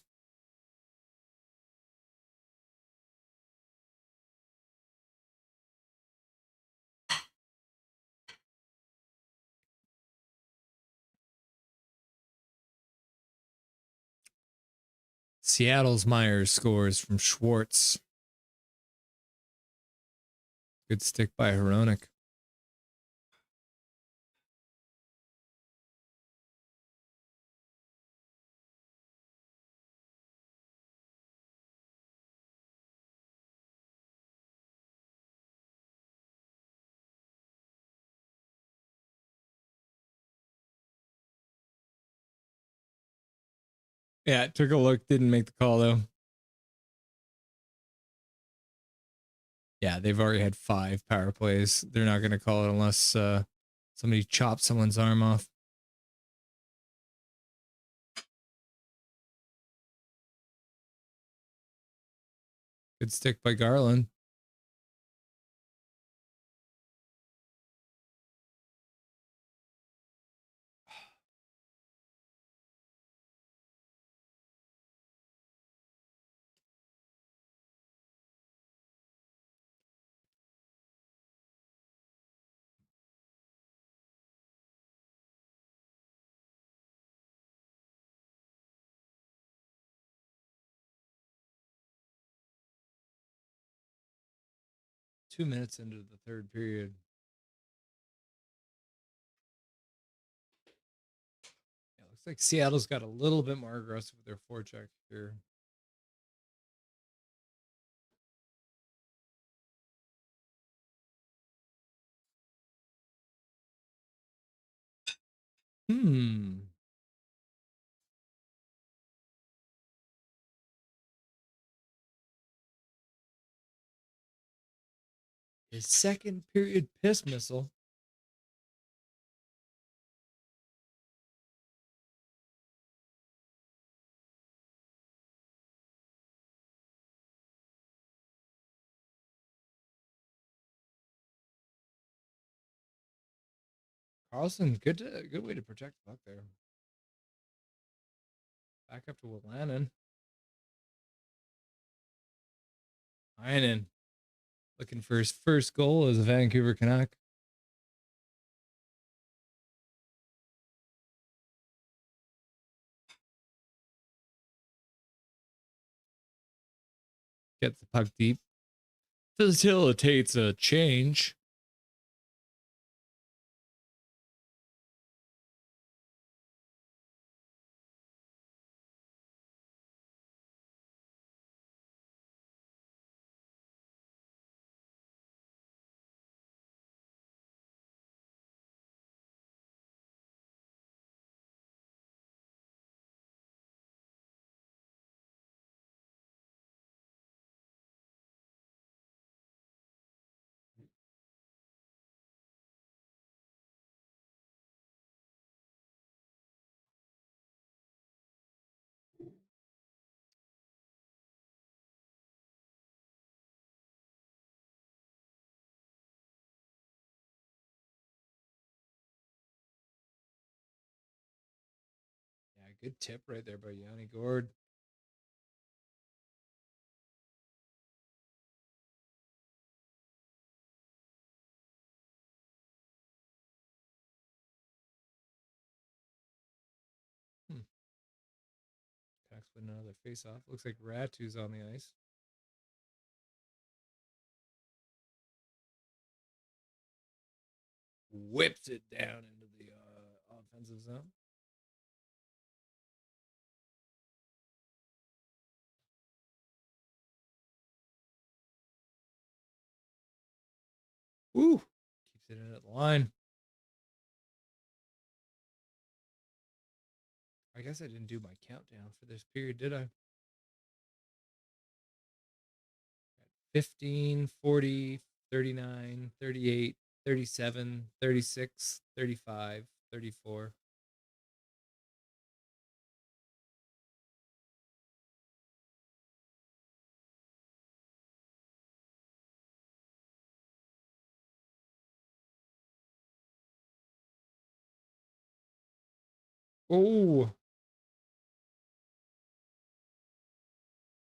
Seattle's Myers scores from Schwartz. Good stick by Hronik. Yeah, it took a look, didn't make the call though. Yeah, they've already had 5 power plays. They're not going to call it unless somebody chops someone's arm off. Good stick by Garland. Two minutes into the third period. Yeah, looks like Seattle's got a little bit more aggressive with their forecheck here. His second period piss missile. Carlson, good way to protect the puck there. Back up to Willanen. Heinen looking for his first goal as a Vancouver Canuck. Gets the puck deep. Facilitates a change. Yeah, good tip right there by Yanni Gord. Canucks win another face-off. Looks like Ratu's on the ice. Whips it down into the offensive zone. Woo! Keeps it in at the line. I guess I didn't do my countdown for this period, did I? 15, 40, 39, 38, 37, 36, 35, 34. Oh,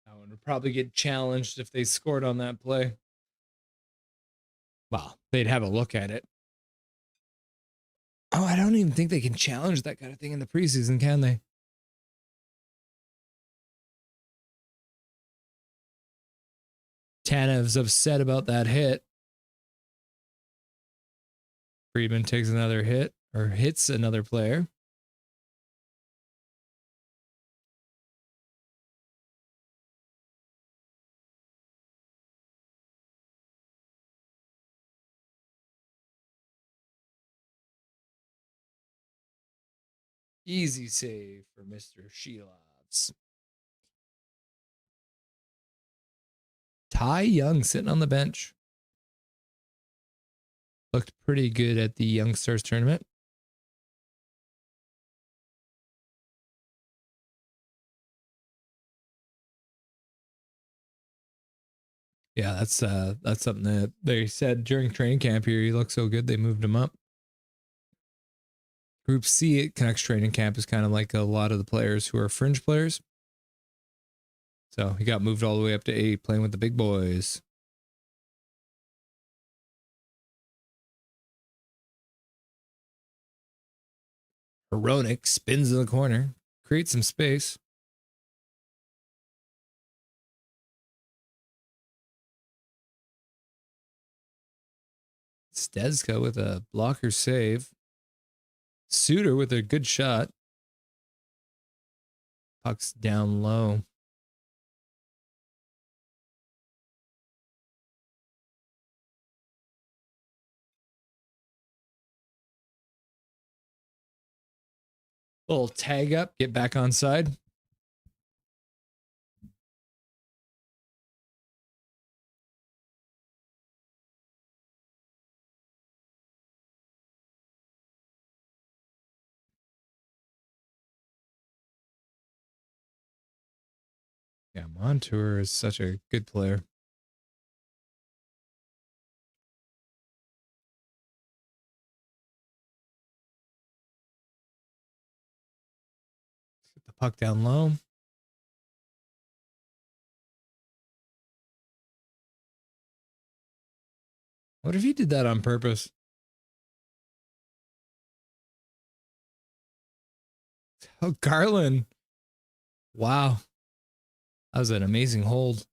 that one would probably get challenged if they scored on that play. Well, they'd have a look at it. Oh, I don't even think they can challenge that kind of thing in the preseason, can they? Tanev's upset about that hit. Friedman takes another hit or hits another player. Easy save for Mr. Shelovs. Ty Young sitting on the bench. Looked pretty good at the Young Stars tournament. Yeah, that's something that they said during training camp here. He looked so good, they moved him up. Group C at Canucks training camp is kind of like a lot of the players who are fringe players. So he got moved all the way up to A, playing with the big boys. Hronik spins in the corner, creates some space. Stezka with a blocker save. Suter with a good shot. Puck's down low. Little tag up, get back on side. Yeah, Montour is such a good player. Let's get the puck down low. What if he did that on purpose? Oh, Garland. Wow. That was an amazing hold.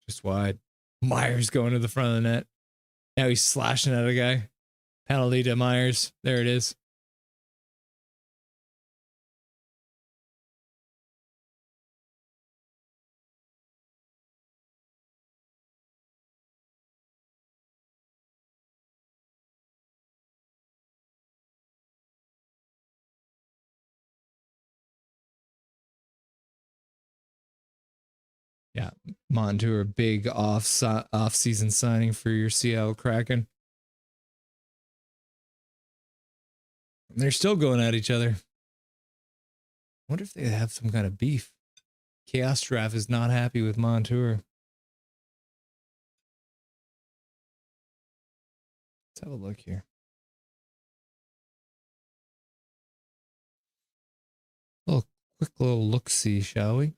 Just wide. Myers going to the front of the net. Now he's slashing at a guy. Penalty to Myers. There it is. Yeah, Montour, big off-season signing for your Seattle Kraken. They're still going at each other. I wonder if they have some kind of beef. Chaos Draft is not happy with Montour. Let's have a look here. Quick little look-see, shall we?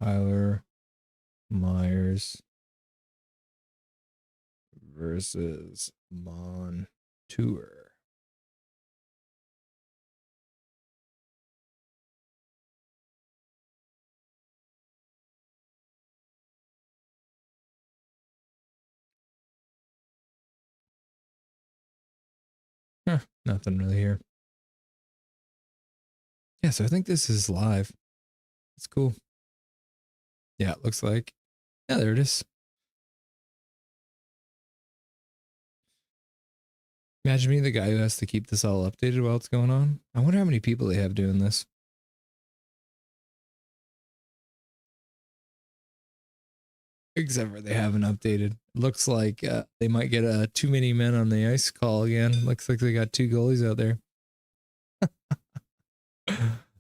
Tyler Myers versus Montour. Nothing really here. Yeah, so I think this is live. It's cool. Yeah, it looks like. Yeah, there it is. Imagine being the guy who has to keep this all updated while it's going on. I wonder how many people they have doing this. Except for they haven't updated. Looks like they might get a too many men on the ice call again. Looks like they got 2 goalies out there.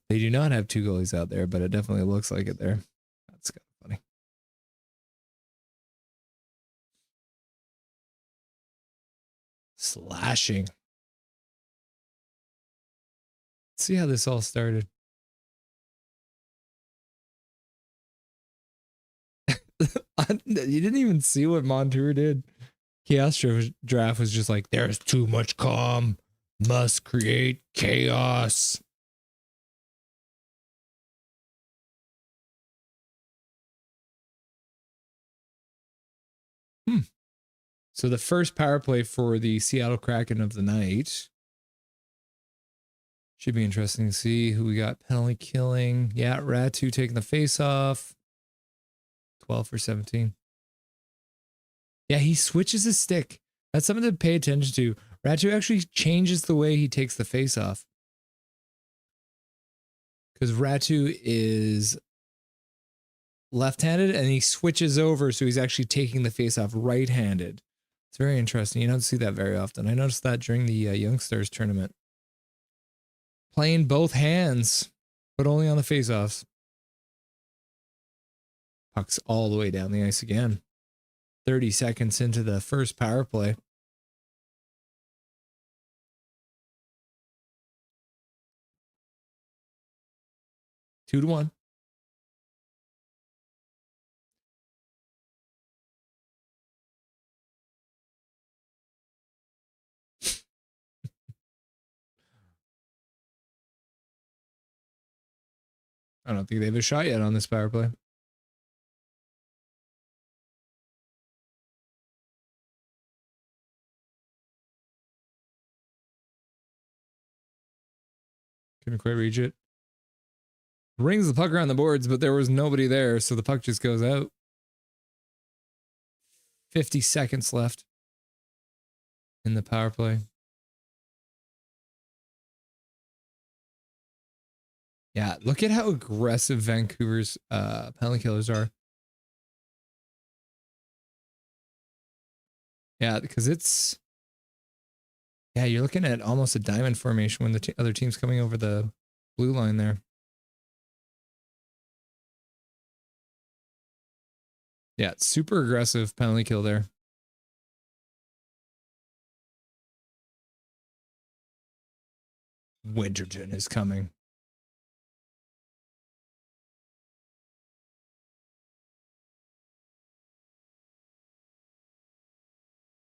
They do not have 2 goalies out there, but it definitely looks like it there. That's kind of funny. Slashing. Let's see how this all started. You didn't even see what Montour did. Chaos Draft was just like, there's too much calm. Must create chaos. So the first power play for the Seattle Kraken of the night. Should be interesting to see who we got penalty killing. Yeah, Ratu taking the face off. 12 for 17. Yeah, he switches his stick. That's something to pay attention to. Ratu actually changes the way he takes the face off. Because Ratu is left-handed and he switches over, so he's actually taking the face off right-handed. It's very interesting. You don't see that very often. I noticed that during the Youngsters tournament. Playing both hands, but only on the face-offs. Puck's all the way down the ice again. 30 seconds into the first power play. Two to one. I don't think they have a shot yet on this power play. Couldn't quite reach it. Rings the puck around the boards, but there was nobody there, so the puck just goes out. 50 seconds left in the power play. Yeah, look at how aggressive Vancouver's penalty killers are. Yeah, because it's... Yeah, you're looking at almost a diamond formation when the other team's coming over the blue line there. Yeah, super aggressive penalty kill there. Winterton is coming.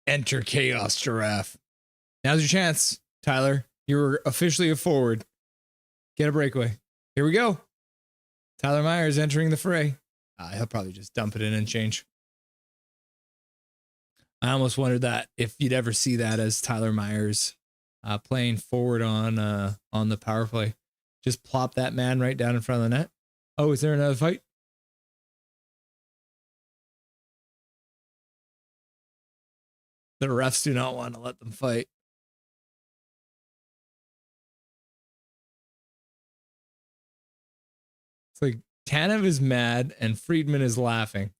Enter Chaos Giraffe. Now's your chance, Tyler. You're officially a forward. Get a breakaway. Here we go. Tyler Myers entering the fray. He'll probably just dump it in and change. I almost wondered that if you'd ever see that as Tyler Myers playing forward on the power play. Just plop that man right down in front of the net. Oh, is there another fight? The refs do not want to let them fight. It's like Tanev is mad and Friedman is laughing.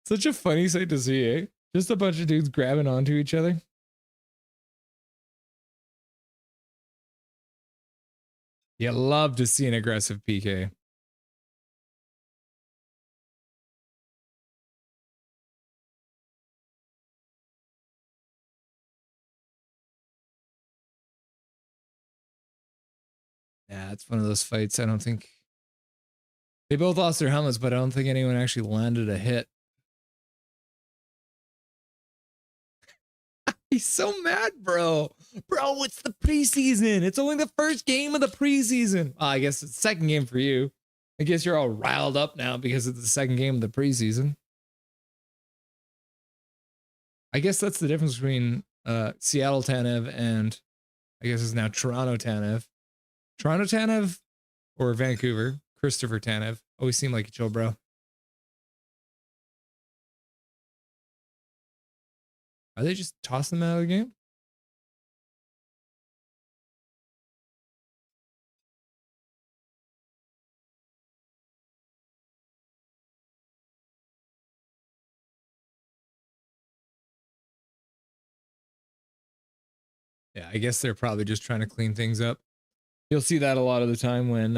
Such a funny sight to see, eh? Just a bunch of dudes grabbing onto each other. You love to see an aggressive PK. Yeah, it's one of those fights. I don't think they both lost their helmets, but I don't think anyone actually landed a hit. He's so mad, bro. Bro, it's the preseason. It's only the first game of the preseason. I guess it's the second game for you. I guess you're all riled up now because it's the second game of the preseason. I guess that's the difference between Seattle Tanev and I guess it's now Toronto Tanev. Toronto Tanev or Vancouver, Christopher Tanev. Always seemed like a chill bro. Are they just tossing them out of the game? Yeah, I guess they're probably just trying to clean things up. You'll see that a lot of the time when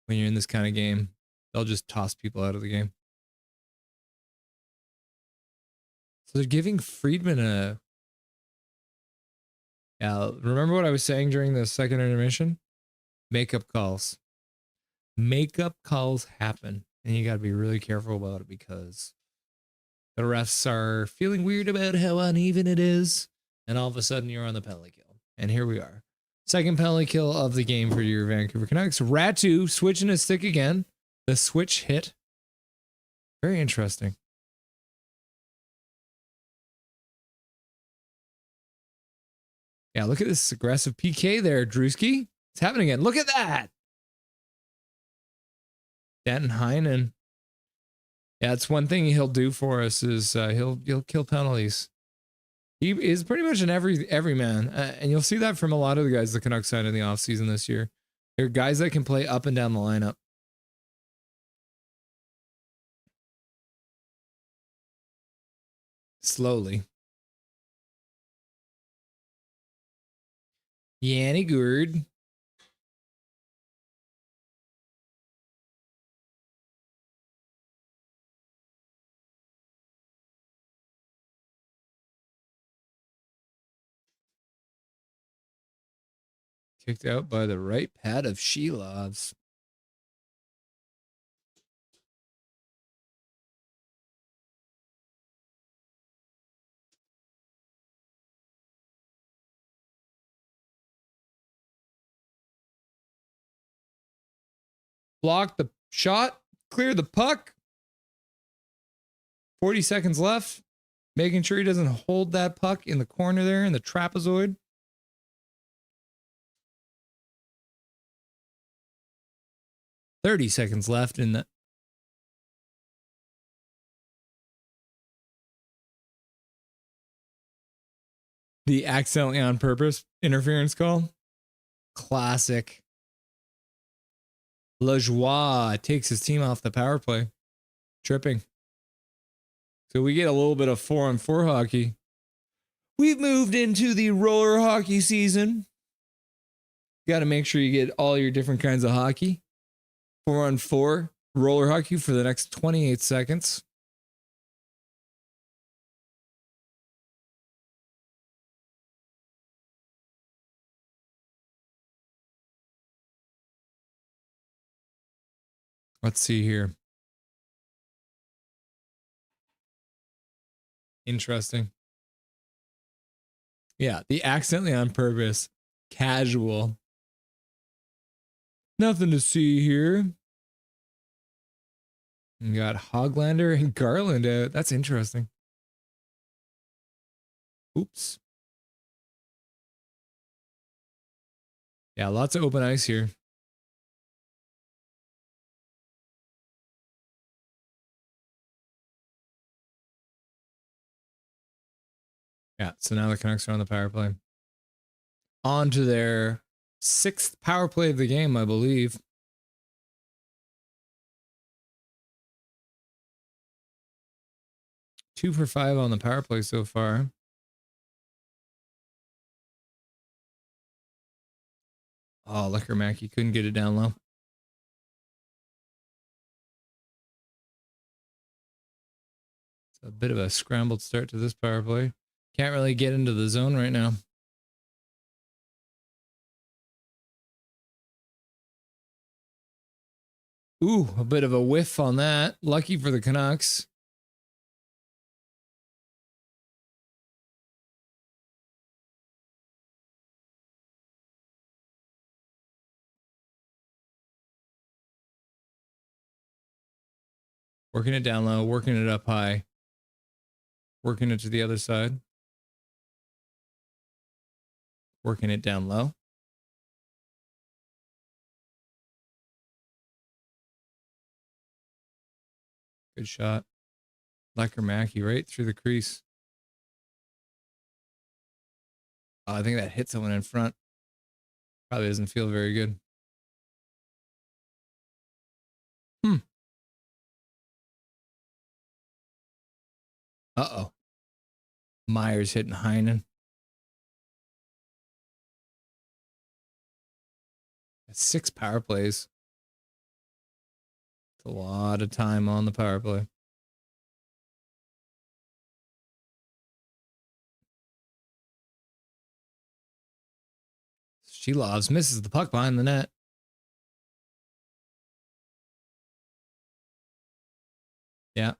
you're in this kind of game. They'll just toss people out of the game. So they're giving Friedman Yeah, remember what I was saying during the second intermission? Makeup calls. Makeup calls happen, and you got to be really careful about it because the refs are feeling weird about how uneven it is, and all of a sudden you're on the penalty kill. And here we are. Second penalty kill of the game for your Vancouver Canucks. Ratu switching his stick again. The switch hit. Very interesting. Yeah, look at this aggressive PK there, Drewski. It's happening again. Look at that. Danton Heinen. Yeah, it's one thing he'll do for us is he'll kill penalties. He is pretty much an every man, and you'll see that from a lot of the guys the Canucks signed in the offseason this year. They're guys that can play up and down the lineup. Slowly. Yanni Gourde. Kicked out by the right pad of Shilovs. Blocked the shot. Cleared the puck. 40 seconds left. Making sure he doesn't hold that puck in the corner there in the trapezoid. $30 left in the accidentally on purpose interference call. Classic. Lajoie takes his team off the power play. Tripping. So we get a little bit of 4-on-4 hockey. We've moved into the roller hockey season. You got to make sure you get all your different kinds of hockey. 4-on-4 roller hockey for the next 28 seconds. Let's see here. Interesting. Yeah, the accidentally on purpose. Casual. Nothing to see here. You got Hoglander and Garland out. That's interesting. Oops. Yeah, lots of open ice here. Yeah, so now the Canucks are on the power play. On to their 6th power play of the game, I believe. Two for 5 on the power play so far. Oh, Liquor Mackey couldn't get it down low. It's a bit of a scrambled start to this power play. Can't really get into the zone right now. Ooh, a bit of a whiff on that. Lucky for the Canucks. Working it down low, working it up high. Working it to the other side. Working it down low. Good shot. Liquor Mackey right through the crease. Oh, I think that hit someone in front. Probably doesn't feel very good. Uh-oh. Myers hitting Heinen. That's 6 power plays. It's a lot of time on the power play. She loves, misses the puck behind the net. Yeah.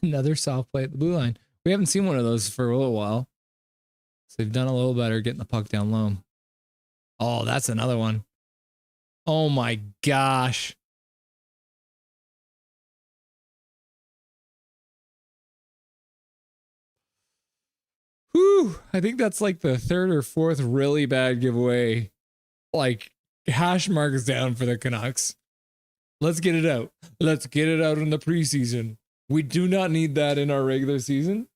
Another soft play at the blue line. We haven't seen one of those for a little while. So they've done a little better getting the puck down low. Oh, that's another one. Oh my gosh. Whew. I think that's like the third or fourth really bad giveaway. Like hash marks down for the Canucks. Let's get it out. Let's get it out in the preseason. We do not need that in our regular season.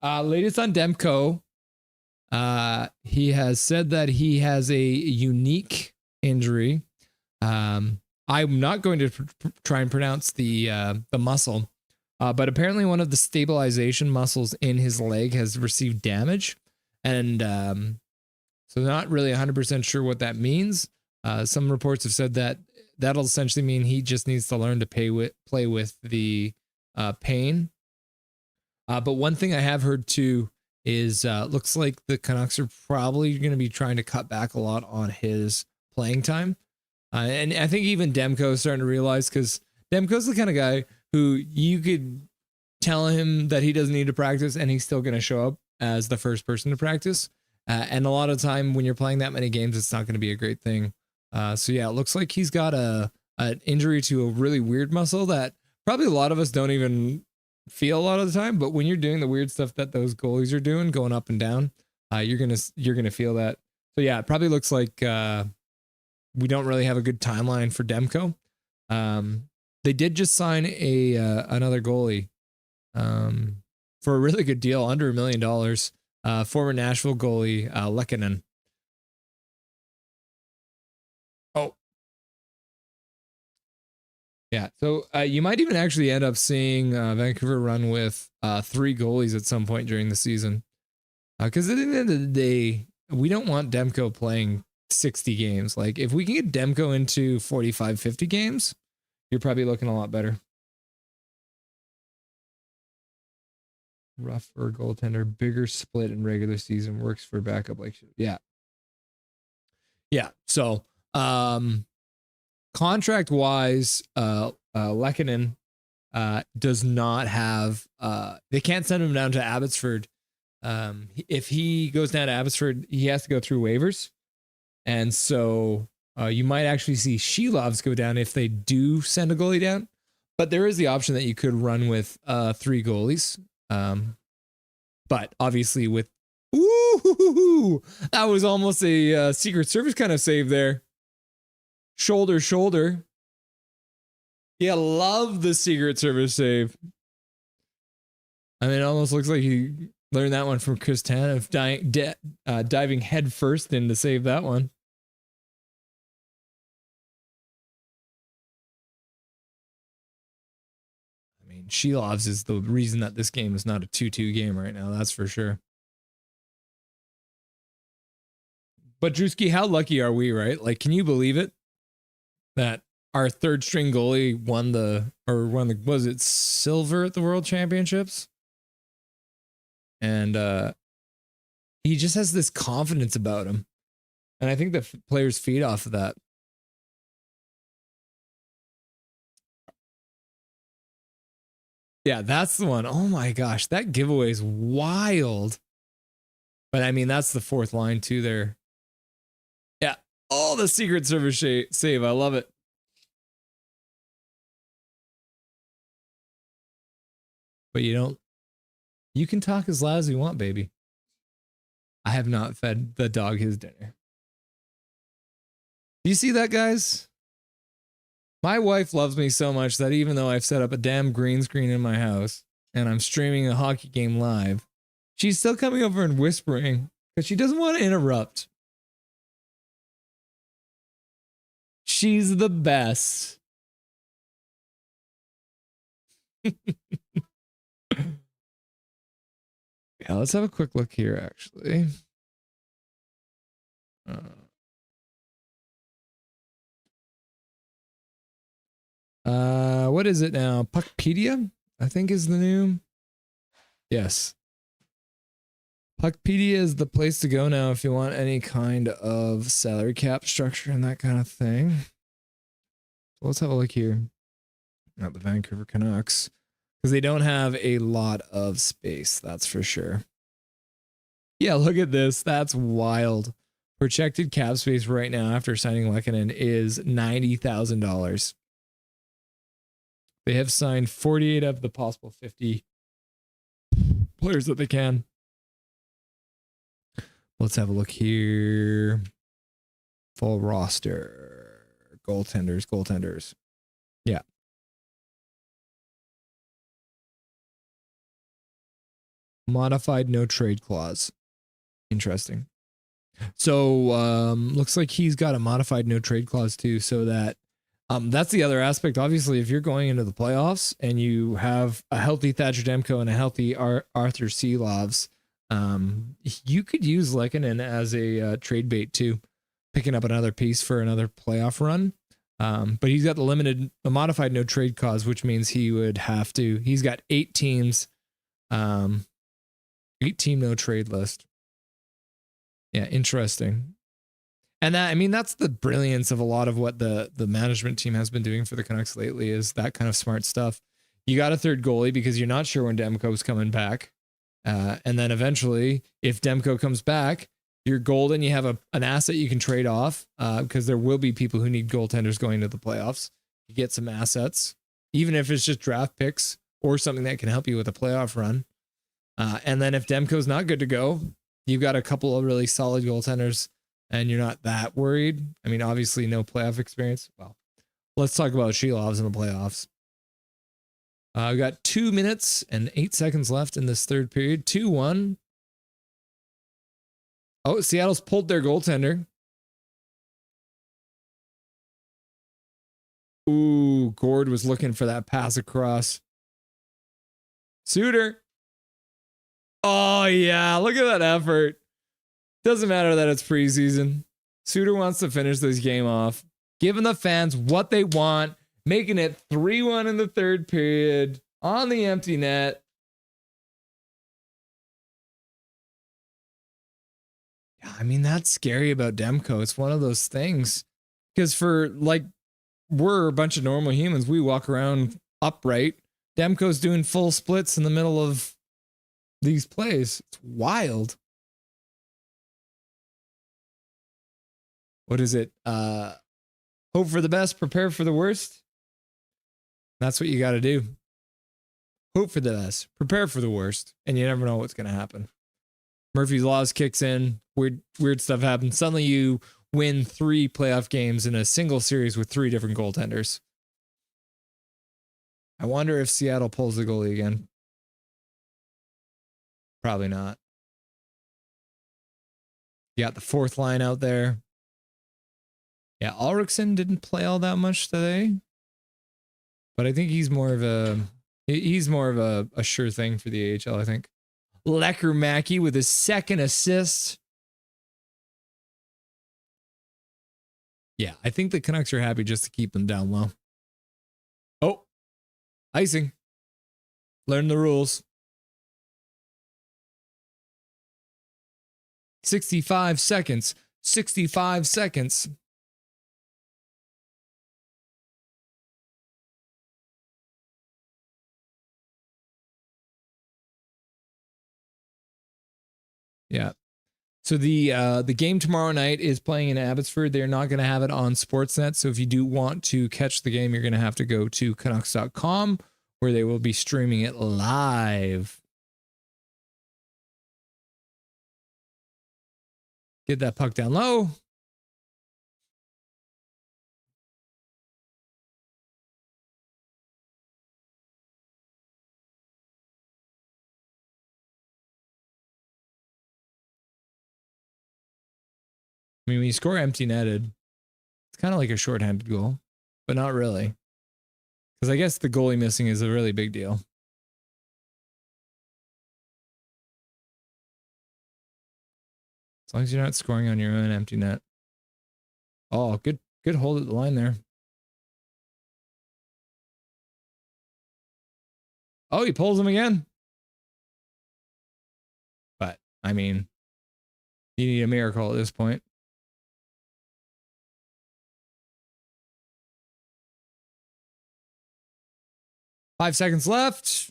Latest on Demko. He has said that he has a unique injury. I'm not going to try and pronounce the muscle, but apparently one of the stabilization muscles in his leg has received damage, and so not really 100% sure what that means. Some reports have said that that'll essentially mean he just needs to learn to play with the pain. But one thing I have heard too is looks like the Canucks are probably going to be trying to cut back a lot on his playing time. And I think even Demko is starting to realize, because Demko's the kind of guy who you could tell him that he doesn't need to practice and he's still going to show up as the first person to practice. And a lot of time when you're playing that many games, it's not going to be a great thing. So yeah, it looks like he's got an injury to a really weird muscle that probably a lot of us don't even feel a lot of the time. But when you're doing the weird stuff that those goalies are doing, going up and down, you're gonna feel that. So yeah, it probably looks like we don't really have a good timeline for Demko. They did just sign another goalie for a really good deal, under $1 million. Former Nashville goalie Lehkonen. Oh, yeah. So you might even actually end up seeing Vancouver run with 3 goalies at some point during the season, because at the end of the day, we don't want Demko playing 60 games. Like if we can get Demko into 45, 50 games, you're probably looking a lot better. Rougher goaltender, bigger split in regular season, works for backup. Like, yeah. Yeah. So, contract wise, Lehkonen does not have, they can't send him down to Abbotsford. If he goes down to Abbotsford, he has to go through waivers. And so you might actually see Shilovs go down if they do send a goalie down. But there is the option that you could run with 3 goalies. But obviously with, ooh, that was almost a Secret Service kind of save there. Shoulder. Yeah, love the Secret Service save. I mean, it almost looks like he learned that one from Chris Tanev, diving head first in to save that one. I mean, Shilovs is the reason that this game is not a 2-2 game right now. That's for sure. But Drewski, how lucky are we, right? Like, can you believe it? That our third string goalie won was it silver at the World Championships? And he just has this confidence about him. And I think the players feed off of that. Yeah, that's the one. Oh my gosh, that giveaway is wild. But I mean, that's the 4th line too there. Yeah. Oh, the Secret Service save. I love it. But you can talk as loud as you want, baby. I have not fed the dog his dinner. Do you see that, guys? My wife loves me so much that even though I've set up a damn green screen in my house and I'm streaming a hockey game live, she's still coming over and whispering because she doesn't want to interrupt. She's the best. Yeah, let's have a quick look here, actually. What is it now? Puckpedia, I think is the new. Yes. Puckpedia is the place to go now if you want any kind of salary cap structure and that kind of thing. So let's have a look here at the Vancouver Canucks, because they don't have a lot of space, that's for sure. Yeah, look at this. That's wild. Projected cap space right now after signing Lehkonen is $90,000. They have signed 48 of the possible 50 players that they can. Let's have a look here. Full roster. Goaltenders. Yeah. Modified no trade clause. Interesting. So looks like he's got a modified no trade clause too, so that that's the other aspect. Obviously, if you're going into the playoffs and you have a healthy Thatcher Demko and a healthy Arthur Seelovs, you could use Lehkonen as a trade bait too, picking up another piece for another playoff run. But he's got the modified no trade clause, which means he would have to. He's got 8 teams, 8-team no trade list. Yeah, interesting. And that, I mean, that's the brilliance of a lot of what the management team has been doing for the Canucks lately, is that kind of smart stuff. You got a third goalie because you're not sure when Demko's coming back. And then eventually, if Demko comes back, you're golden. You have an asset you can trade off, because there will be people who need goaltenders going to the playoffs. You get some assets, even if it's just draft picks or something that can help you with a playoff run. And then if Demko's not good to go, you've got a couple of really solid goaltenders and you're not that worried. I mean, obviously no playoff experience. Well, let's talk about Sheelovs in the playoffs. We've got 2 minutes and 8 seconds left in this third period. 2-1. Oh, Seattle's pulled their goaltender. Ooh, Gord was looking for that pass across. Suter. Oh, yeah. Look at that effort. Doesn't matter that it's preseason. Suter wants to finish this game off, giving the fans what they want, making it 3-1 in the third period on the empty net. Yeah, I mean, that's scary about Demko. It's one of those things, because we're a bunch of normal humans. We walk around upright. Demko's doing full splits in the middle of these plays. It's wild. What is it? Hope for the best, prepare for the worst. That's what you got to do. Hope for the best, prepare for the worst, and you never know what's going to happen. Murphy's Laws kicks in. Weird stuff happens. Suddenly you win 3 playoff games in a single series with 3 different goaltenders. I wonder if Seattle pulls the goalie again. Probably not. You got the 4th line out there. Yeah, Ulrichsen didn't play all that much today, but I think he's more of a sure thing for the AHL, I think. Lecker with his 2nd assist. Yeah, I think the Canucks are happy just to keep them down low. Oh, icing. Learn the rules. 65 seconds. 65 seconds. Yeah. So the game tomorrow night is playing in Abbotsford. They're not going to have it on Sportsnet. So if you do want to catch the game, you're going to have to go to Canucks.com, where they will be streaming it live. Get that puck down low. I mean, when you score empty netted, it's kind of like a shorthanded goal, but not really. Because I guess the goalie missing is a really big deal. As long as you're not scoring on your own empty net. Oh, good hold at the line there. Oh, he pulls him again. But, I mean, you need a miracle at this point. Five seconds left.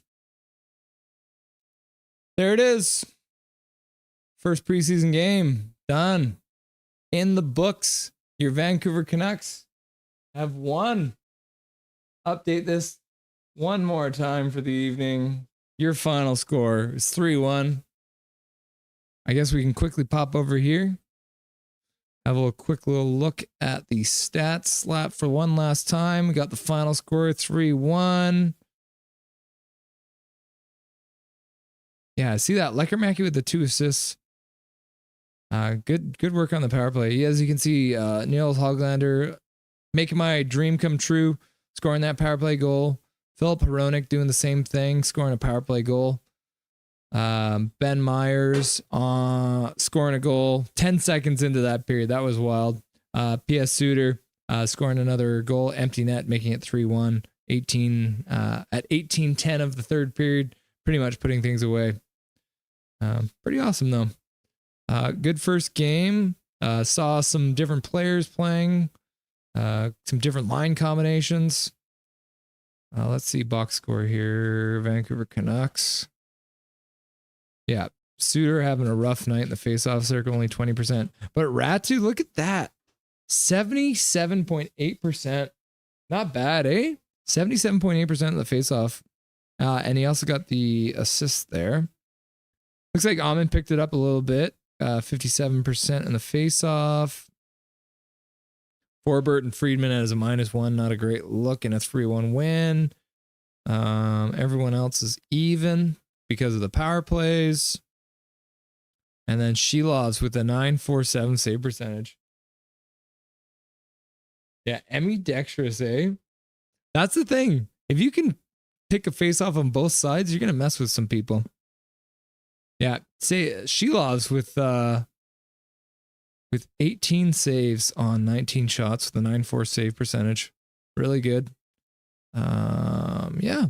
There it is. First preseason game done. In the books. Your Vancouver Canucks have won. Update this one more time for the evening. Your final score is 3-1. I guess we can quickly pop over here. Have a quick little look at the stats slap for one last time. We got the final score 3-1. Yeah, see that Leckermacki with the 2 assists. Good work on the power play. As you can see, Niels Hoglander making my dream come true, scoring that power play goal. Philip Hronik doing the same thing, scoring a power play goal. Ben Myers scoring a goal 10 seconds into that period. That was wild. P.S. Suter scoring another goal, empty net, making it 3-1. 18 at 18:10 of the third period, pretty much putting things away. Pretty awesome though. Good first game. Saw some different players playing, some different line combinations. Let's see box score here. Vancouver Canucks. Yeah, Suter having a rough night in the faceoff circle, only 20%. But Ratu, look at that. 77.8%. Not bad, eh? 77.8% of the faceoff. And he also got the assist there. Looks like Amon picked it up a little bit. 57% in the faceoff. Forbert and Friedman as a -1. Not a great look in a 3-1 win. Everyone else is even because of the power plays. And then Shilovs with a 947 save percentage. Yeah, Emmy dexterous, eh? That's the thing. If you can pick a face off on both sides, you're going to mess with some people. Yeah, say Shilovs with 18 saves on 19 shots with a 9.4 save percentage. Really good. Yeah.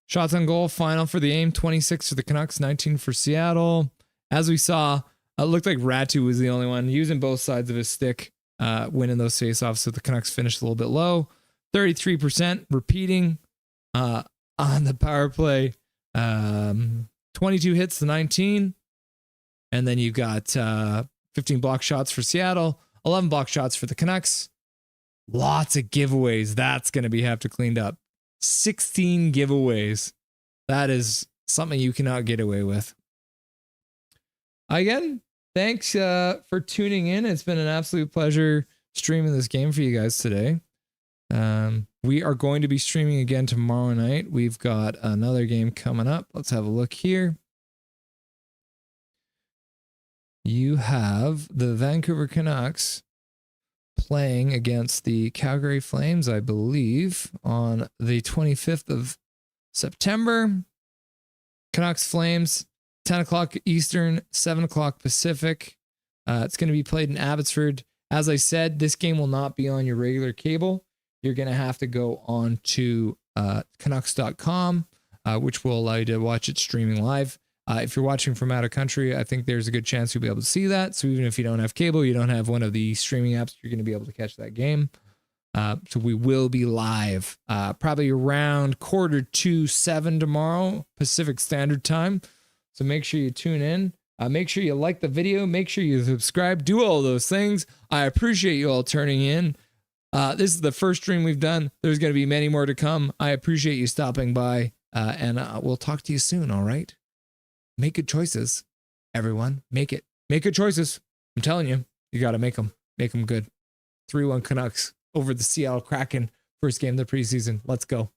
Shots on goal, final for the aim, 26 for the Canucks, 19 for Seattle. As we saw, it looked like Ratu was the only one using both sides of his stick, winning those faceoffs, so the Canucks finished a little bit low. 33% repeating on the power play. 22 hits to 19. And then you got 15 block shots for Seattle, 11 block shots for the Canucks. Lots of giveaways. That's going to have to cleaned up. 16 giveaways. That is something you cannot get away with. Again, thanks for tuning in. It's been an absolute pleasure streaming this game for you guys today. We are going to be streaming again tomorrow night. We've got another game coming up. Let's have a look here. You have the Vancouver Canucks playing against the Calgary Flames, I believe, on the 25th of September. Canucks Flames, 10 o'clock Eastern, 7 o'clock Pacific. It's going to be played in Abbotsford. As I said, this game will not be on your regular cable. You're going to have to go on to Canucks.com, which will allow you to watch it streaming live. If you're watching from out of country, I think there's a good chance you'll be able to see that. So even if you don't have cable, you don't have one of the streaming apps, you're going to be able to catch that game. So we will be live probably around 6:45 tomorrow, Pacific Standard Time. So make sure you tune in. Make sure you like the video. Make sure you subscribe. Do all those things. I appreciate you all turning in. This is the first stream we've done. There's going to be many more to come. I appreciate you stopping by, and we'll talk to you soon, all right? Make good choices, everyone. Make good choices. I'm telling you, you got to make them good. 3-1 Canucks over the Seattle Kraken. First game of the preseason. Let's go.